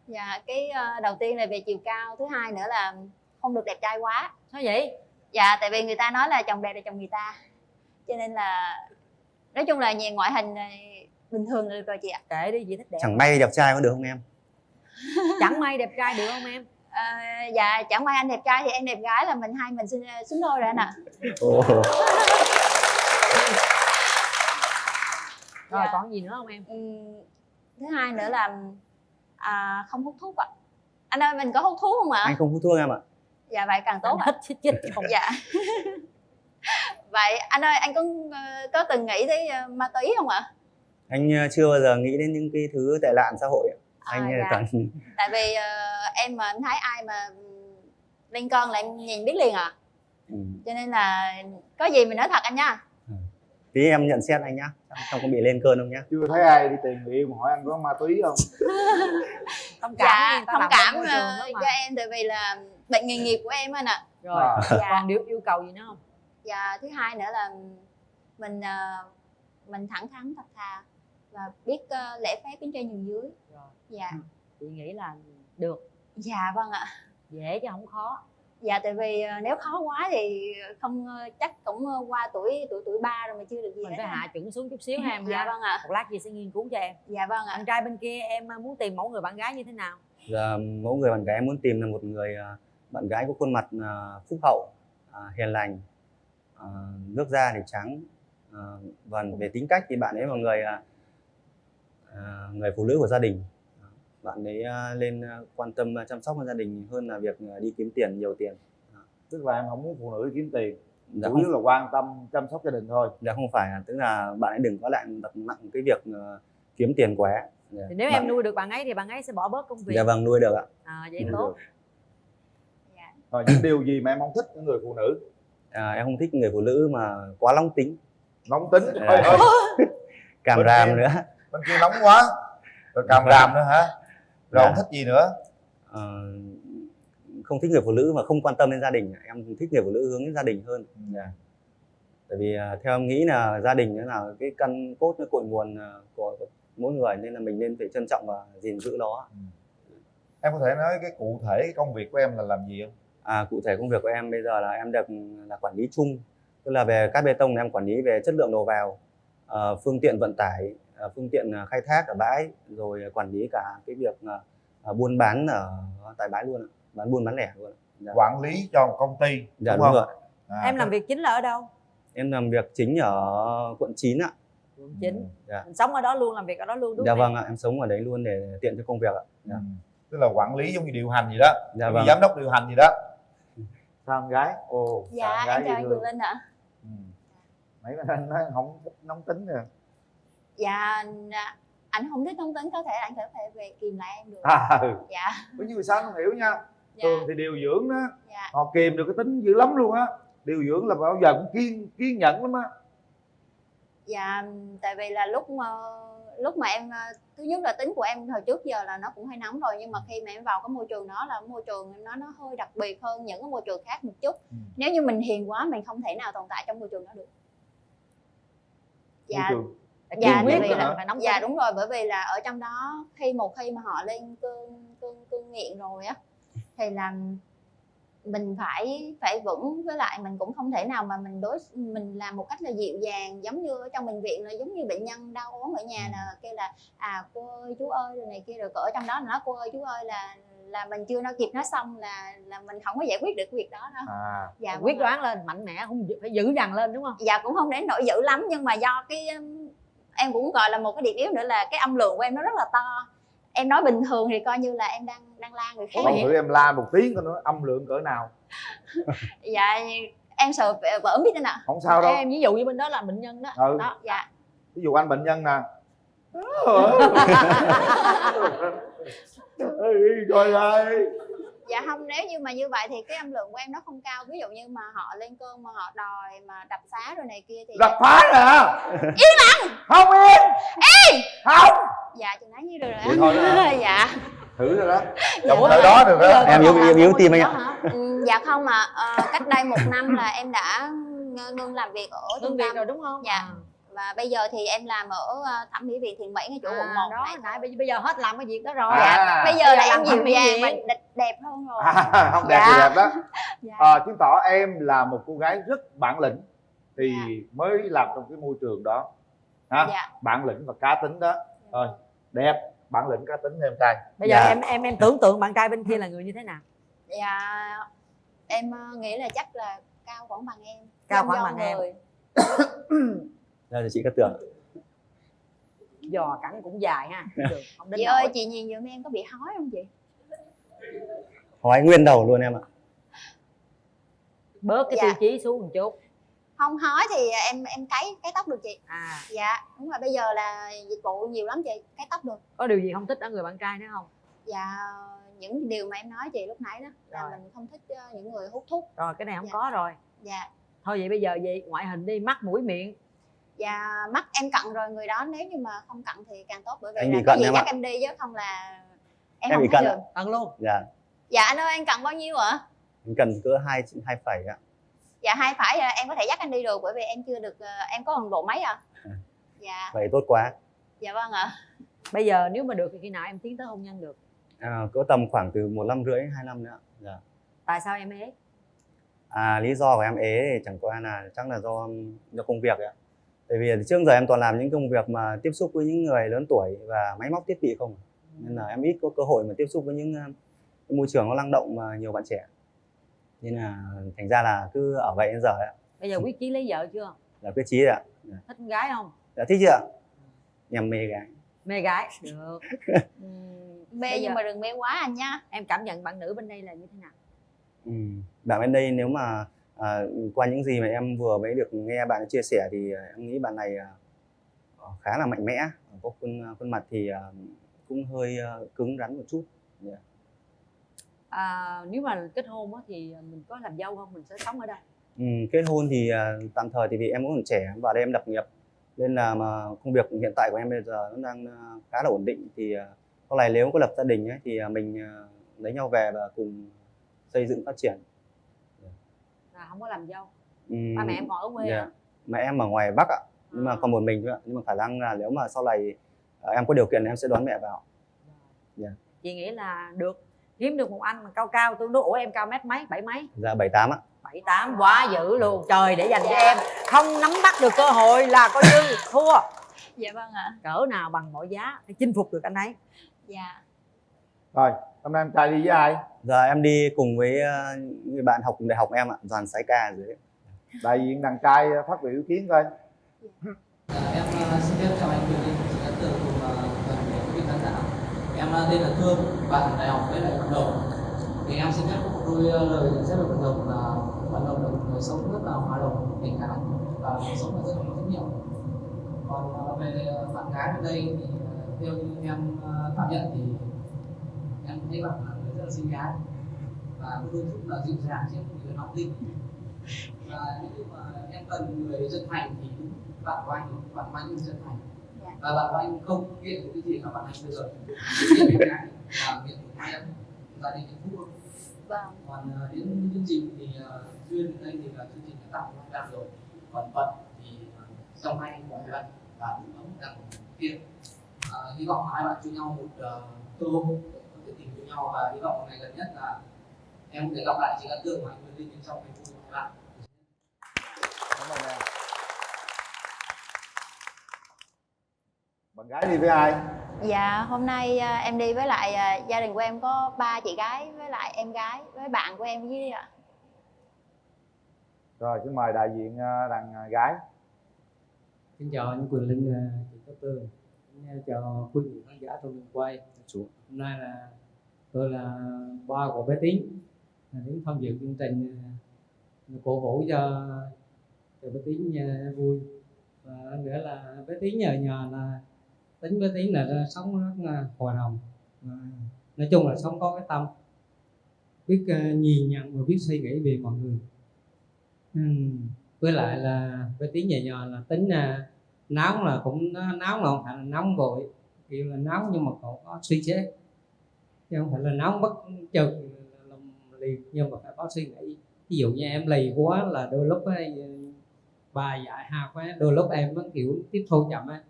Dạ cái đầu tiên là về chiều cao, thứ hai nữa là không được đẹp trai quá. Sao vậy? Dạ tại vì người ta nói là chồng đẹp là chồng người ta, cho nên là nói chung là nhìn ngoại hình này bình thường là được rồi chị ạ. Kệ đi, chị thích đẹp. Chẳng may đẹp trai có được không em? Chẳng may đẹp trai được không em? Dạ chẳng may anh đẹp trai thì em đẹp gái là hai mình xứng đôi rồi anh ạ. Rồi còn gì nữa không em? Thứ hai nữa là không hút thuốc ạ. Anh ơi mình có hút thuốc không ạ? Anh không hút thuốc em ạ. Dạ vậy càng tốt ạ. Chết không? Dạ. Vậy anh ơi anh có từng nghĩ tới ma túy không ạ? Anh chưa bao giờ nghĩ đến những cái thứ tệ nạn xã hội ạ. Anh dạ. toàn tại vì em mà em thấy ai mà lên cơn là em nhìn biết liền à. Cho nên là có gì mình nói thật anh nha. Tí em nhận xét anh nhá, không có bị lên cơn không nhá. Chưa thấy ai đi tìm người yêu mà hỏi anh có ma túy không? Thông cảm, thông cảm cho em, tại vì là bệnh nghề nghiệp của em anh ạ. Rồi còn yêu cầu gì nữa không? Dạ thứ hai nữa là mình thẳng thắn thật thà và biết lễ phép bên trên nhường dưới. Rồi. Dạ. Chị nghĩ là được. Dạ vâng ạ. Dễ chứ không khó. Dạ tại vì nếu khó quá thì không chắc cũng qua tuổi 3 rồi mà chưa được gì mình hết phải á. hạ chuẩn xuống chút xíu ha em Dạ ha. vâng ạ. Một lát chị sẽ nghiên cứu cho em. Dạ vâng ạ. Bạn trai bên kia em muốn tìm mẫu người bạn gái như thế nào? Dạ, mẫu người bạn gái em muốn tìm là một người bạn gái có khuôn mặt phúc hậu, hiền lành, nước da thì trắng. Và về tính cách thì bạn ấy là người phụ nữ của gia đình. Bạn ấy lên quan tâm chăm sóc gia đình hơn là việc đi kiếm tiền, nhiều tiền. Tức là em không muốn phụ nữ kiếm tiền, Dạ chủ không. yếu là quan tâm chăm sóc gia đình thôi. Dạ không phải, tức là bạn ấy đừng có lại đặt nặng cái việc kiếm tiền quá. Dạ. Thì nếu em nuôi được bạn ấy thì bạn ấy sẽ bỏ bớt công việc. Dạ vâng, nuôi được ạ. Vậy tốt. Rồi những điều gì mà em không thích ở người phụ nữ? Em không thích người phụ nữ mà quá nóng tính. Nóng tính, trời ơi. Càm Bên ràm kia- nữa. Bên kia nóng quá, rồi càm ràm nữa hả? Rồi không thích gì nữa? Không thích người phụ nữ mà không quan tâm đến gia đình. Em thích người phụ nữ hướng đến gia đình hơn. Tại vì theo em nghĩ là gia đình là cái căn cốt, cái cội nguồn của mỗi người, nên là mình nên phải trân trọng và gìn giữ nó. Em có thể nói cái cụ thể cái công việc của em là làm gì không? Cụ thể công việc của em bây giờ là em được là quản lý chung, tức là về cát bê tông em quản lý về chất lượng đầu vào, phương tiện vận tải, phương tiện khai thác ở bãi, rồi quản lý cả cái việc buôn bán ở tại bãi luôn, buôn bán lẻ luôn. Dạ. Quản lý cho một công ty, Dạ, đúng đúng không? rồi. Em làm việc chính là ở đâu? Em làm việc chính ở quận 9 ạ. Quận 9. Dạ. Mình sống ở đó luôn, làm việc ở đó luôn đúng Dạ không? vâng ạ, em sống ở đấy luôn để tiện cho công việc ạ. Dạ. Tức là quản lý giống như điều hành gì đó, Dạ giống vâng. như giám đốc điều hành gì đó. Sao em gái? Ồ, Dạ sao em gái chào dễ anh thương. Cường Linh ạ. Mấy anh nói không thích nóng tính rồi. Dạ anh không thích nóng tính, có thể anh có thể về kìm lại em được. Dạ. Có nhiều sao không hiểu nha. Dạ. Thường thì điều dưỡng đó, Dạ. họ kìm được cái tính dữ lắm luôn á. Điều dưỡng là bao giờ cũng kiên nhẫn lắm á. Dạ tại vì là lúc mà em thứ nhất là tính của em hồi trước giờ là nó cũng hay nóng rồi, nhưng mà khi mà em vào cái môi trường đó là môi trường nó hơi đặc biệt hơn những cái môi trường khác một chút. Nếu như mình hiền quá mình không thể nào tồn tại trong môi trường đó được. Dạ. Dạ, Quyết tại vì là phải nóng dạ tính. đúng rồi, bởi vì là ở trong đó khi mà họ lên cơn nghiện rồi á thì là mình phải vững, với lại mình cũng không thể nào mà mình làm một cách là dịu dàng, giống như ở trong bệnh viện là giống như bệnh nhân đau ốm ở nhà là kêu là cô ơi chú ơi rồi này kia, rồi ở trong đó là nói cô ơi chú ơi là mình chưa kịp nói xong là mình không có giải quyết được cái việc đó đâu. Dạ, quyết đoán lên mạnh mẽ, không phải dữ dằn lên đúng không? Dạ cũng không đến nỗi dữ lắm, nhưng mà do cái em cũng gọi là một cái điểm yếu nữa là cái âm lượng của em nó rất là to. Em nói bình thường thì coi như là em đang la người khác. Thử em la một tiếng coi nó âm lượng cỡ nào. Dạ em sợ vỡ biết nên ạ. Không sao đâu. Em ví dụ như bên đó là bệnh nhân đó. Đó, dạ. Ví dụ anh bệnh nhân nè. Trời ơi. Dạ không, nếu như mà như vậy thì cái âm lượng của em nó không cao. Ví dụ như mà họ lên cơn mà họ đòi mà đập phá rồi này kia thì Đập phá rồi hả? Yên lặng. Không yên. Yên. Không. Dạ chừng nãy như rồi Vậy thôi đó. Dạ. Thử rồi đó. Trong thời đó được đó. Em yếu tim anh ạ. Dạ không mà cách đây 1 năm là em đã ngưng làm việc ở trung tâm rồi đúng không? Dạ. Và bây giờ thì em làm ở thẩm mỹ viện Thiện Mỹ ngay chỗ quận 1 đó này. Bây giờ hết làm cái việc đó rồi. Dạ. Bây giờ là em làm dịu thẩm mỹ dàng viện. và đẹp hơn rồi. Không đẹp thì Dạ. đẹp đó. Dạ. Chứng tỏ em là một cô gái rất bản lĩnh thì mới làm trong cái môi trường đó. Ha? Dạ. Bản lĩnh và cá tính đó. Thôi, đẹp, bản lĩnh cá tính em trai. Bây giờ em tưởng tượng bạn trai bên kia là người như thế nào? Dạ em nghĩ là chắc là cao khoảng bằng em. Cao khoảng bằng em. Đây là chị Cát Tường. Giò cẳng cũng dài ha. Không đến Chị nỗi. ơi chị nhìn giùm em có bị hói không chị? Hói nguyên đầu luôn em ạ. Bớt cái tiêu chí xuống một chút. Không hói thì em cái tóc được chị. Dạ đúng rồi, bây giờ là dịch vụ nhiều lắm chị, cái tóc được. Có điều gì không thích ở người bạn trai nữa không? Dạ những điều mà em nói chị lúc nãy đó là mình không thích những người hút thuốc. Rồi cái này không có rồi. Dạ. Thôi vậy bây giờ vậy ngoại hình đi, mắt mũi miệng. Dạ mắt em cận rồi, người đó nếu như mà không cận thì càng tốt, bởi vì Anh là bị có cận gì em dắt ạ. em đi chứ không là em Em không bị thấy cận được. ạ. Cận luôn. Dạ. Dạ anh ơi anh cận bao nhiêu ạ? Em cần cỡ 2 phẩy ạ. Dạ 2 phẩy em có thể dắt anh đi được, bởi vì em chưa được em có độ mấy à. Dạ. Vậy tốt quá. Dạ vâng ạ. Bây giờ nếu mà được thì khi nào em tiến tới hôn nhân được? Cỡ tầm khoảng từ 1 năm rưỡi 2 năm nữa. Dạ. Tại sao em ế? Lý do của em ế thì chẳng qua là chắc là do công việc ấy ạ. Tại vì trước giờ em toàn làm những công việc mà tiếp xúc với những người lớn tuổi và máy móc thiết bị không, nên là em ít có cơ hội mà tiếp xúc với những cái môi trường nó năng động mà nhiều bạn trẻ, nên là thành ra là cứ ở vậy đến giờ ấy ạ. Bây giờ quyết chí lấy vợ chưa? Là quyết chí ạ. Thích con gái không? Dạ thích chứ ạ. Em mê gái. Mê gái được. Mê nhưng mà đừng mê quá anh nhá. Em cảm nhận bạn nữ bên đây là như thế nào? Bạn bên đây nếu mà qua những gì mà em vừa mới được nghe bạn chia sẻ thì em nghĩ bạn này khá là mạnh mẽ, có khuôn mặt thì cũng hơi cứng rắn một chút. Nếu mà kết hôn thì mình có làm dâu không? Mình sẽ sống ở đâu? Kết hôn thì tạm thời thì vì em cũng còn trẻ và đây em lập nghiệp, nên là mà công việc hiện tại của em bây giờ nó đang khá là ổn định, thì sau này nếu có lập gia đình ấy, thì mình lấy nhau về và cùng xây dựng phát triển. Không có làm dâu. Ba mẹ em còn ở quê à? Mẹ em ở ngoài Bắc ạ, nhưng mà còn một mình thôi ạ. Nhưng mà khả năng là nếu mà sau này em có điều kiện em sẽ đón mẹ vào. Chị nghĩ là được, kiếm được một anh mà cao cao tương đối. Ủa em cao mét mấy? 7 mấy? Dạ 78 ạ. 78 quá dữ luôn. Trời, để dành cho em. Không nắm bắt được cơ hội là coi như thua. Dạ vâng ạ. Cỡ nào bằng mọi giá để chinh phục được anh ấy. Dạ. Rồi, hôm nay em trai đi với ai? Giờ em đi cùng với người bạn học cùng đại học em ạ, Đoàn Sái Ca ở dưới. Đại diện đàn trai phát biểu ý kiến coi. Em xin phép chào anh Quyền Linh, chị Cát Tường cùng toàn thể quý vị khán giả. Em tên là Thương, bạn đại học với lại Vận Động. Thì em xin phép có một đôi lời nhận xét về Vận Động là Vận Động là một người sống rất là hòa đồng, tình cảm và cuộc sống là rất là trách nhiệm. Còn về bạn gái ở đây thì theo như em cảm nhận thì em thấy bạn là người rất là xinh gái và đôi chút là dịu dàng chứ không phải nóng tính. Và nếu mà em cần người chân thành thì bạn của anh chân thành. Và bạn của anh không nghiện cái gì cả bạn anh bây giờ nghiện cái và nghiện hai em gia đình hạnh phúc. Còn đến chương trình thì duyên ở đây thì là chương trình đã tặng cho em rồi. Còn Phật thì trong hai anh mọi lần và cũng ấm đặt kia. Hy vọng hai bạn cho nhau một cơ hội để có thể tìm hiểu nhau, và hy vọng một ngày gần nhất là em có thể gặp lại chị Cát Tường và anh Quyền Linh trong ngày vui của hai bạn. Cảm ơn em. Bạn gái đi với ai? Dạ, hôm nay em đi với lại gia đình của em có 3 chị gái với lại em gái với bạn của em với ạ. Rồi, xin mời đại diện đàn gái. Xin chào anh Quyền Linh, chị Cát Tường. Chào quý vị khán giả trong trường quay. Hôm nay là tôi là ba của bé Tín đến tham dự chương trình cổ vũ cho bé Tín vui. Và nữa là bé Tín nhờ là tính bé Tín là sống rất là hòa đồng. Nói chung là sống có cái tâm, biết nhìn nhận và biết suy nghĩ về mọi người. Với lại là bé Tín nhờ là tính nóng là cũng nóng, là không phải là nóng vội, kiểu là nóng nhưng mà còn có suy xét, chứ không phải là nóng bất chợt liền, nhưng mà phải có suy nghĩ. Ví dụ như em lì quá là đôi lúc ấy, bài dạy hao quá, đôi lúc em vẫn kiểu tiếp thu chậm á,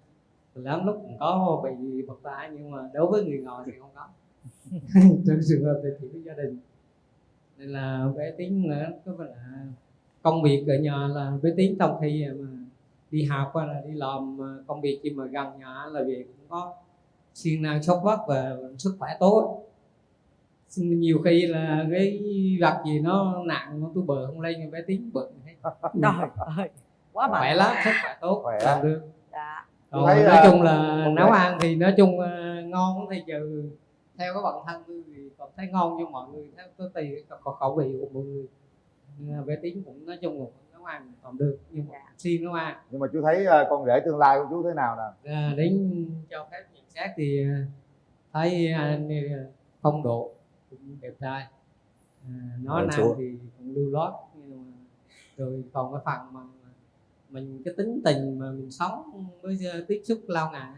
lắm lúc cũng có bị bật tay, nhưng mà đối với người ngồi thì không có. Trong trường hợp thì có gia đình, nên là bé Tín nữa có phải là công việc ở nhà là bé Tín trong khi mà đi học hay là đi làm công việc gì mà gần nhà là việc cũng có siêng năng sốc vất và sức khỏe tốt. Nhiều khi là cái vật gì nó nặng nó tôi bờ không lên, bé Tín bự trời ơi quá mạnh, khỏe lắm, sức khỏe tốt, làm được. Còn thấy, nói chung là nấu ăn thì nói chung ngon thì trừ theo các bạn thân thì còn thấy ngon, nhưng mọi người theo có tùy khẩu vị của mọi người. Bé Tín cũng nói chung là nấu ăn còn được, nhưng mà siêng nấu ăn. Nhưng mà chú thấy con rể tương lai của chú thế nào nè? Đến cho phép nhận xét thì thấy anh phong độ cũng đẹp trai, nói năng thì cũng lưu loát, nhưng mà rồi còn cái phần mà mình cái tính tình mà mình sống với tiếp xúc lâu ngày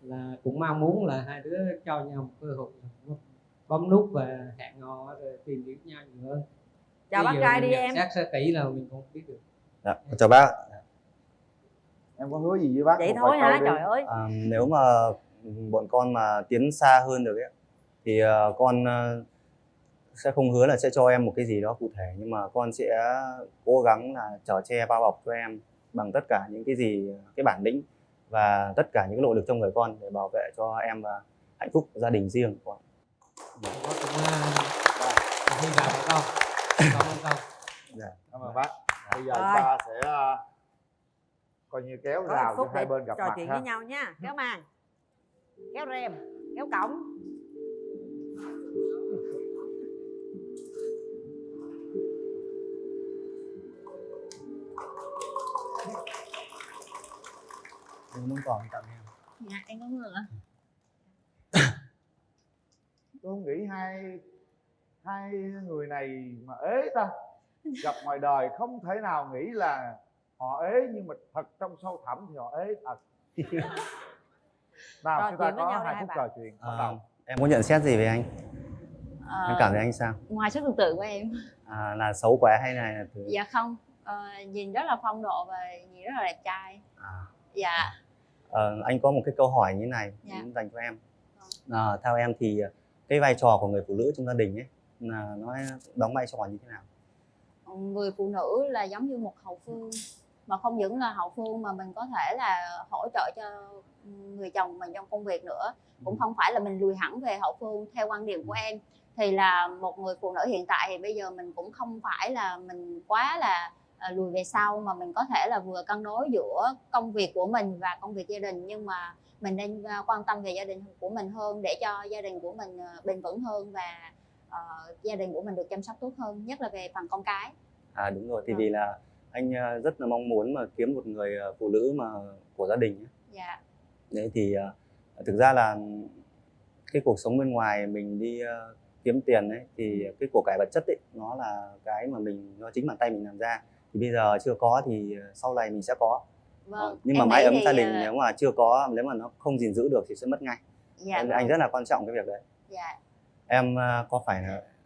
là cũng mong muốn là hai đứa cho nhau một cơ hội bấm nút và hẹn hò rồi tìm hiểu nhau nhiều hơn. Chào bác trai đi em. Xét sơ kỹ là mình không biết được. Dạ, chào bác. Em có hứa gì với bác? Vậy thôi hả? Trời ơi. Nếu mà bọn con mà tiến xa hơn được ấy, thì con sẽ không hứa là sẽ cho em một cái gì đó cụ thể, nhưng mà con sẽ cố gắng là chở che bao bọc cho em bằng tất cả những cái gì, cái bản lĩnh và tất cả những cái nội lực trong người con để bảo vệ cho em và hạnh phúc gia đình riêng của con. Hy vọng phải không? Cảm ơn con. Dạ, cảm ơn bác. Bây giờ chúng ta sẽ coi như kéo rào cho hai bên gặp trò mặt chuyện ha. với nhau nha. Kéo màn, kéo rèm, kéo cổng. Em muốn còn tặng em. Dạ em có mượn ạ. Tôi không nghĩ hai người này mà ế ta. Gặp ngoài đời không thể nào nghĩ là họ ế, nhưng mà thật trong sâu thẳm thì họ ế thật. Nào chúng ta có 2 phút trò chuyện. Bắt đầu. Em có nhận xét gì về anh? Em cảm thấy anh sao? Ngoài sức tưởng tượng của em. Là xấu quá hay là Dạ không, nhìn rất là phong độ và nhìn rất là đẹp trai. Dạ. Anh có một cái câu hỏi như thế này dành cho em. Theo em thì cái vai trò của người phụ nữ trong gia đình ấy là nó đóng vai trò như thế nào? Người phụ nữ là giống như một hậu phương, mà không những là hậu phương mà mình có thể là hỗ trợ cho người chồng mình trong công việc nữa, cũng không phải là mình lùi hẳn về hậu phương. Theo quan điểm của em thì là một người phụ nữ hiện tại thì bây giờ mình cũng không phải là mình quá là lùi về sau, mà mình có thể là vừa cân đối giữa công việc của mình và công việc gia đình, nhưng mà mình nên quan tâm về gia đình của mình hơn để cho gia đình của mình bền vững hơn và gia đình của mình được chăm sóc tốt hơn, nhất là về phần con cái. Đúng rồi, thì vì là anh rất là mong muốn mà kiếm một người phụ nữ mà của gia đình ấy. Dạ. Đấy thì thực ra là cái cuộc sống bên ngoài mình đi kiếm tiền ấy, thì cái của cải vật chất ấy nó là cái mà nó chính bàn tay mình làm ra. Thì bây giờ chưa có thì sau này mình sẽ có. Vâng. Nhưng mà mái ấm gia đình nếu mà chưa có, nếu mà nó không gìn giữ được thì sẽ mất ngay. Dạ, Anh rất là quan trọng cái việc đấy. Dạ. Em có phải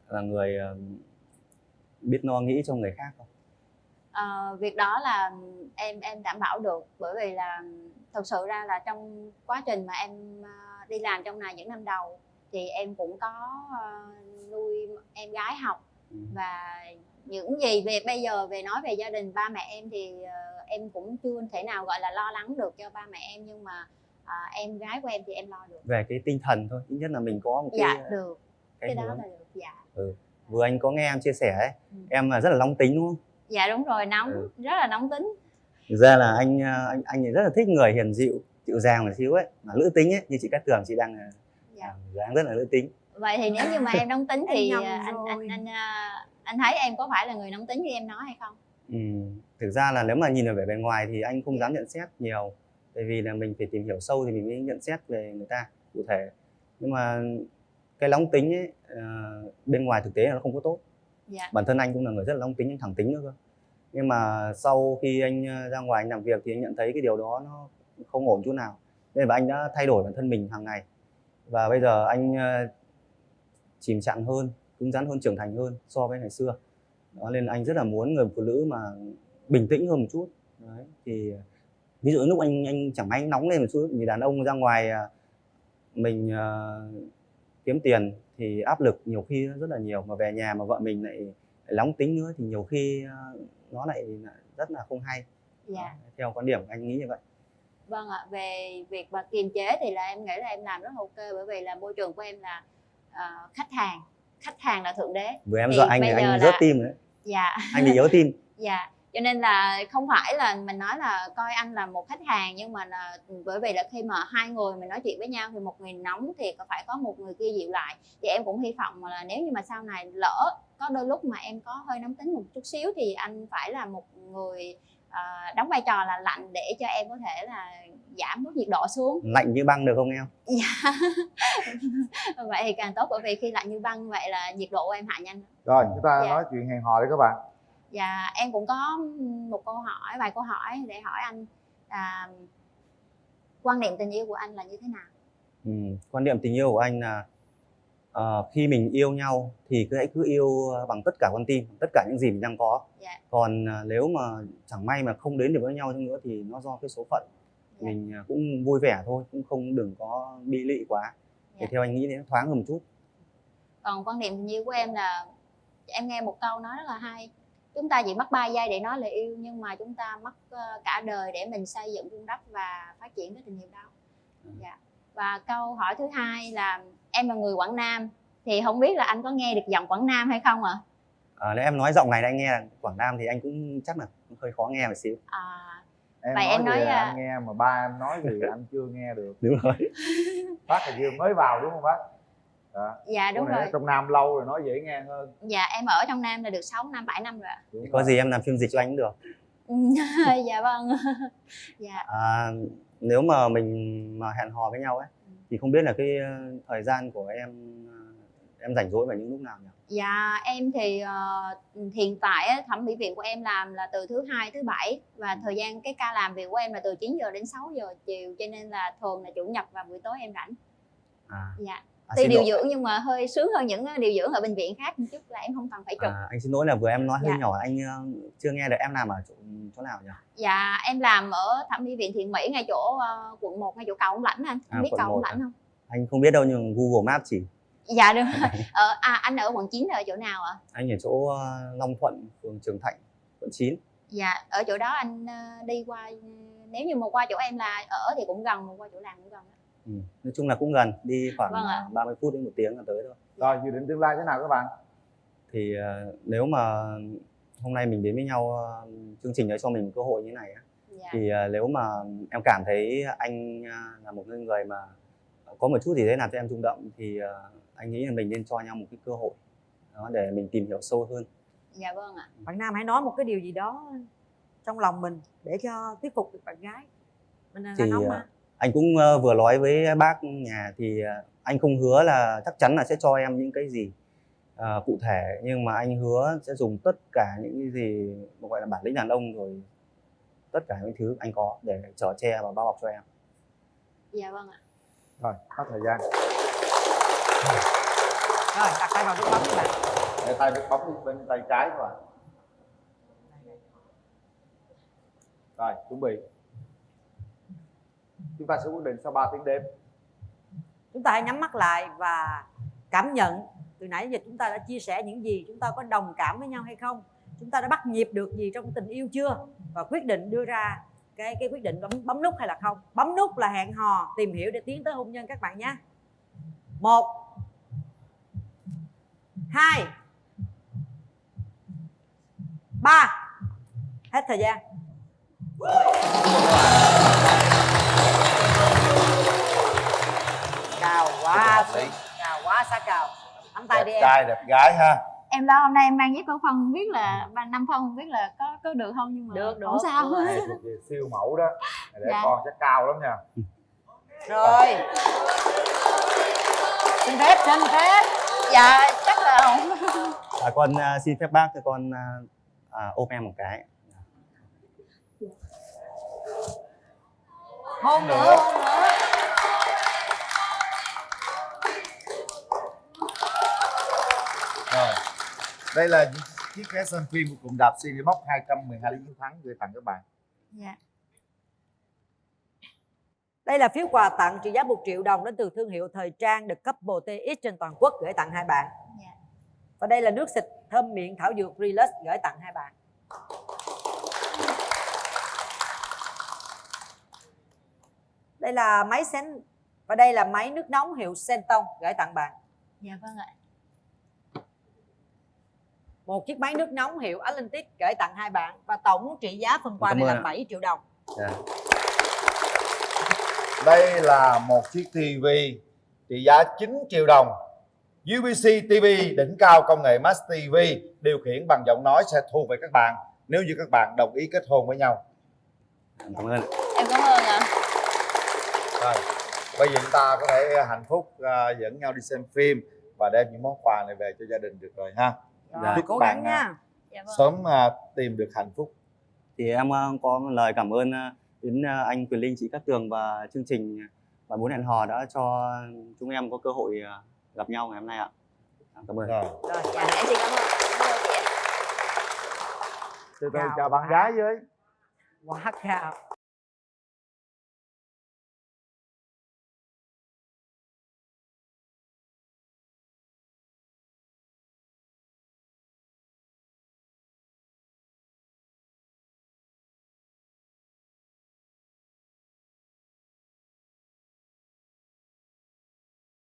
là người biết lo nghĩ cho người khác không? Việc đó là em đảm bảo được, bởi vì là thực sự ra là trong quá trình mà em đi làm trong này những năm đầu thì em cũng có nuôi em gái học, và những gì về bây giờ về nói về gia đình ba mẹ em thì em cũng chưa thể nào gọi là lo lắng được cho ba mẹ em, nhưng mà em gái của em thì em lo được. Về cái tinh thần thôi, ít nhất là mình có một cái dạ được cái đó hướng. là được. Dạ. Vừa anh có nghe em chia sẻ ấy, em là rất là nóng tính đúng không? Dạ đúng rồi, nóng, rất là nóng tính. Thực ra là anh rất là thích người hiền dịu, dịu dàng một xíu ấy, mà nữ tính ấy, như chị Cát Tường chị đang dáng rất là nữ tính. Vậy thì nếu như mà em nóng tính thì anh thấy em có phải là người nóng tính như em nói hay không? Thực ra là nếu mà nhìn ở vẻ bề ngoài thì anh không dám nhận xét nhiều, tại vì là mình phải tìm hiểu sâu thì mình mới nhận xét về người ta cụ thể. Nhưng mà cái nóng tính ấy, bên ngoài thực tế là nó không có tốt. Dạ. Bản thân anh cũng là người rất là nóng tính, anh thẳng tính nữa cơ. Nhưng mà sau khi anh ra ngoài anh làm việc thì anh nhận thấy cái điều đó nó không ổn chút nào, nên là anh đã thay đổi bản thân mình hàng ngày. Và bây giờ anh chìm chặn hơn, cứng rắn hơn, trưởng thành hơn so với ngày xưa. Đó, nên anh rất là muốn người phụ nữ mà bình tĩnh hơn một chút. Đấy, thì ví dụ lúc anh chẳng may anh nóng lên một chút, vì đàn ông ra ngoài mình kiếm tiền thì áp lực nhiều khi rất là nhiều, mà về nhà mà vợ mình lại nóng tính nữa thì nhiều khi nó lại rất là không hay. Dạ. Theo quan điểm anh nghĩ như vậy. Vâng ạ, về việc mà kiềm chế thì là em nghĩ là em làm rất là ok, bởi vì là môi trường của em là khách hàng là thượng đế. Vừa em dọa anh thì anh rớt tim đấy. Dạ. Anh bị yếu tim. Dạ. Cho nên là không phải là mình nói là coi anh là một khách hàng, nhưng mà là bởi vì là khi mà hai người mình nói chuyện với nhau thì một người nóng thì phải có một người kia dịu lại. Thì em cũng hy vọng là nếu như mà sau này lỡ có đôi lúc mà em có hơi nóng tính một chút xíu thì anh phải là một người đóng vai trò là lạnh để cho em có thể là giảm bớt nhiệt độ xuống. Lạnh như băng được không em? Dạ. Vậy thì càng tốt, bởi vì khi lạnh như băng vậy là nhiệt độ của em hạ nhanh. Rồi chúng ta nói chuyện hẹn hò đi các bạn. Dạ, em cũng có một câu hỏi, vài câu hỏi để hỏi anh là quan niệm tình yêu của anh là như thế nào? Quan niệm tình yêu của anh là khi mình yêu nhau thì hãy cứ yêu bằng tất cả con tim, tất cả những gì mình đang có. Dạ. Còn nếu mà chẳng may mà không đến được với nhau nữa thì nó do cái số phận. Dạ. Mình cũng vui vẻ thôi, cũng đừng có bi lụy quá. Thì theo anh nghĩ nó thoáng hơn một chút. Còn quan điểm tình yêu của em là em nghe một câu nói rất là hay: chúng ta chỉ mất 3 giây để nói lời yêu, nhưng mà chúng ta mất cả đời để mình xây dựng vun đắp và phát triển cái tình yêu đó. Dạ. Và câu hỏi thứ hai là em là người Quảng Nam, thì không biết là anh có nghe được giọng Quảng Nam hay không ạ? Nếu em nói giọng này anh nghe Quảng Nam thì anh cũng chắc là cũng hơi khó nghe một xíu. Vậy em nói anh nghe mà ba em nói thì anh chưa nghe được. Đúng rồi. Bác là vừa mới vào đúng không bác? Dạ đúng rồi. Trong Nam lâu rồi nói dễ nghe hơn. Dạ em ở trong Nam là được 6 năm 7 năm rồi ạ. Có gì em làm phiên dịch cho anh cũng được. Dạ vâng. Dạ. Nếu mà mình mà hẹn hò với nhau ấy thì không biết là cái thời gian của em rảnh rỗi vào những lúc nào nhỉ? Dạ em thì hiện tại thẩm mỹ viện của em làm là từ thứ hai thứ bảy, và thời gian cái ca làm việc của em là từ 9 giờ đến 6 giờ chiều, cho nên là thường là chủ nhật và buổi tối em rảnh. Dạ. Tuy điều dưỡng nhưng mà hơi sướng hơn những điều dưỡng ở bệnh viện khác một chút, là em không cần phải trực. Anh xin lỗi là vừa em nói hơi Dạ. nhỏ, anh chưa nghe được em làm ở chỗ nào nhỉ? Dạ em làm ở thẩm mỹ viện Thiện Mỹ, ngay chỗ quận 1, ngay chỗ cầu Ông Lãnh. Anh không biết cầu Ông Lãnh không? Anh không biết đâu nhưng Google Maps chỉ. Dạ đúng rồi. Anh ở quận 9 là ở chỗ nào ạ? Anh ở chỗ Long Thuận, phường Trường Thạnh, quận 9. Dạ ở chỗ đó anh đi qua, nếu như mà qua chỗ em là ở thì cũng gần, mà qua chỗ làm cũng gần. Nói chung là cũng gần, đi khoảng Vâng ạ. 30 phút đến 1 tiếng là tới thôi. Rồi dự định tương lai thế nào các bạn? Thì nếu mà hôm nay mình đến với nhau, chương trình đã cho mình một cơ hội như thế này á, thì nếu mà em cảm thấy anh là một người mà có một chút gì đấy làm cho em rung động, thì anh nghĩ là mình nên cho nhau một cái cơ hội đó để mình tìm hiểu sâu hơn. Dạ vâng ạ. Bạn nam hãy nói một cái điều gì đó trong lòng mình để cho thuyết phục được bạn gái. Mình là Thì đàn ông mà. anh cũng vừa nói với bác nhà, thì anh không hứa là chắc chắn là sẽ cho em những cái gì cụ thể, nhưng mà anh hứa sẽ dùng tất cả những cái gì gọi là bản lĩnh đàn ông, rồi tất cả những thứ anh có để chở che và bao bọc cho em. Dạ vâng ạ. Rồi hết thời gian. Rồi đặt tay vào nút bấm các bạn. Để tay nút bấm bên tay trái các bạn. Rồi chuẩn bị. Chúng ta sẽ quyết định sau 3 tiếng đếm. Chúng ta hãy nhắm mắt lại và cảm nhận từ nãy giờ chúng ta đã chia sẻ những gì, chúng ta có đồng cảm với nhau hay không, chúng ta đã bắt nhịp được gì trong tình yêu chưa, và quyết định đưa ra cái quyết định bấm nút hay là không. Bấm nút là hẹn hò, tìm hiểu để tiến tới hôn nhân các bạn nhé. 1 2 3. Hết thời gian. Cào quá, cào quá xa cào. Nắm tay đi em. Đẹp trai đẹp gái ha. Em lo hôm nay em mang giấy cổ phân, không biết là 5 phân không biết là có được không, nhưng mà được không sao. Này thuộc về siêu mẫu đó. Để Dạ. con sẽ cao lắm nha. Rồi. Xin phép. Dạ chắc là không. Con xin phép bác cho con ôm em một cái. Hôn nữa. Rồi. Đây là những chiếc vé xem phim của cụm đạp Cinebox 212 lý chiến thắng gửi tặng các bạn. Dạ. Đây là phiếu quà tặng trị giá 1 triệu đồng đến từ thương hiệu thời trang The Couple TX trên toàn quốc gửi tặng hai bạn. Dạ. Và đây là nước xịt thơm miệng thảo dược Relax gửi tặng hai bạn. Đây là máy Sen và đây là máy nước nóng hiệu Senton gửi tặng bạn. Dạ vâng ạ. Một chiếc máy nước nóng hiệu Atlantic gửi tặng hai bạn, và tổng trị giá phần quà này là 7 triệu đồng. Đây là một chiếc TV trị giá 9 triệu đồng. UBC TV đỉnh cao công nghệ Max TV điều khiển bằng giọng nói sẽ thuộc về các bạn nếu như các bạn đồng ý kết hôn với nhau. Cảm ơn. Em cảm ơn ạ. Rồi, bây giờ chúng ta có thể hạnh phúc dẫn nhau đi xem phim và đem những món quà này về cho gia đình được rồi ha. Rồi, Chúc cố các gắng bạn nha. sớm tìm được hạnh phúc. Thì em có một lời cảm ơn đến anh Quyền Linh, chị Cát Tường và chương trình Bạn Muốn Hẹn Hò đã cho chúng em có cơ hội gặp nhau ngày hôm nay ạ. Cảm ơn. Rồi. Dạ em xin cảm ơn. Cảm ơn chị ạ. Từ từ chào bạn gái với. Quá cao.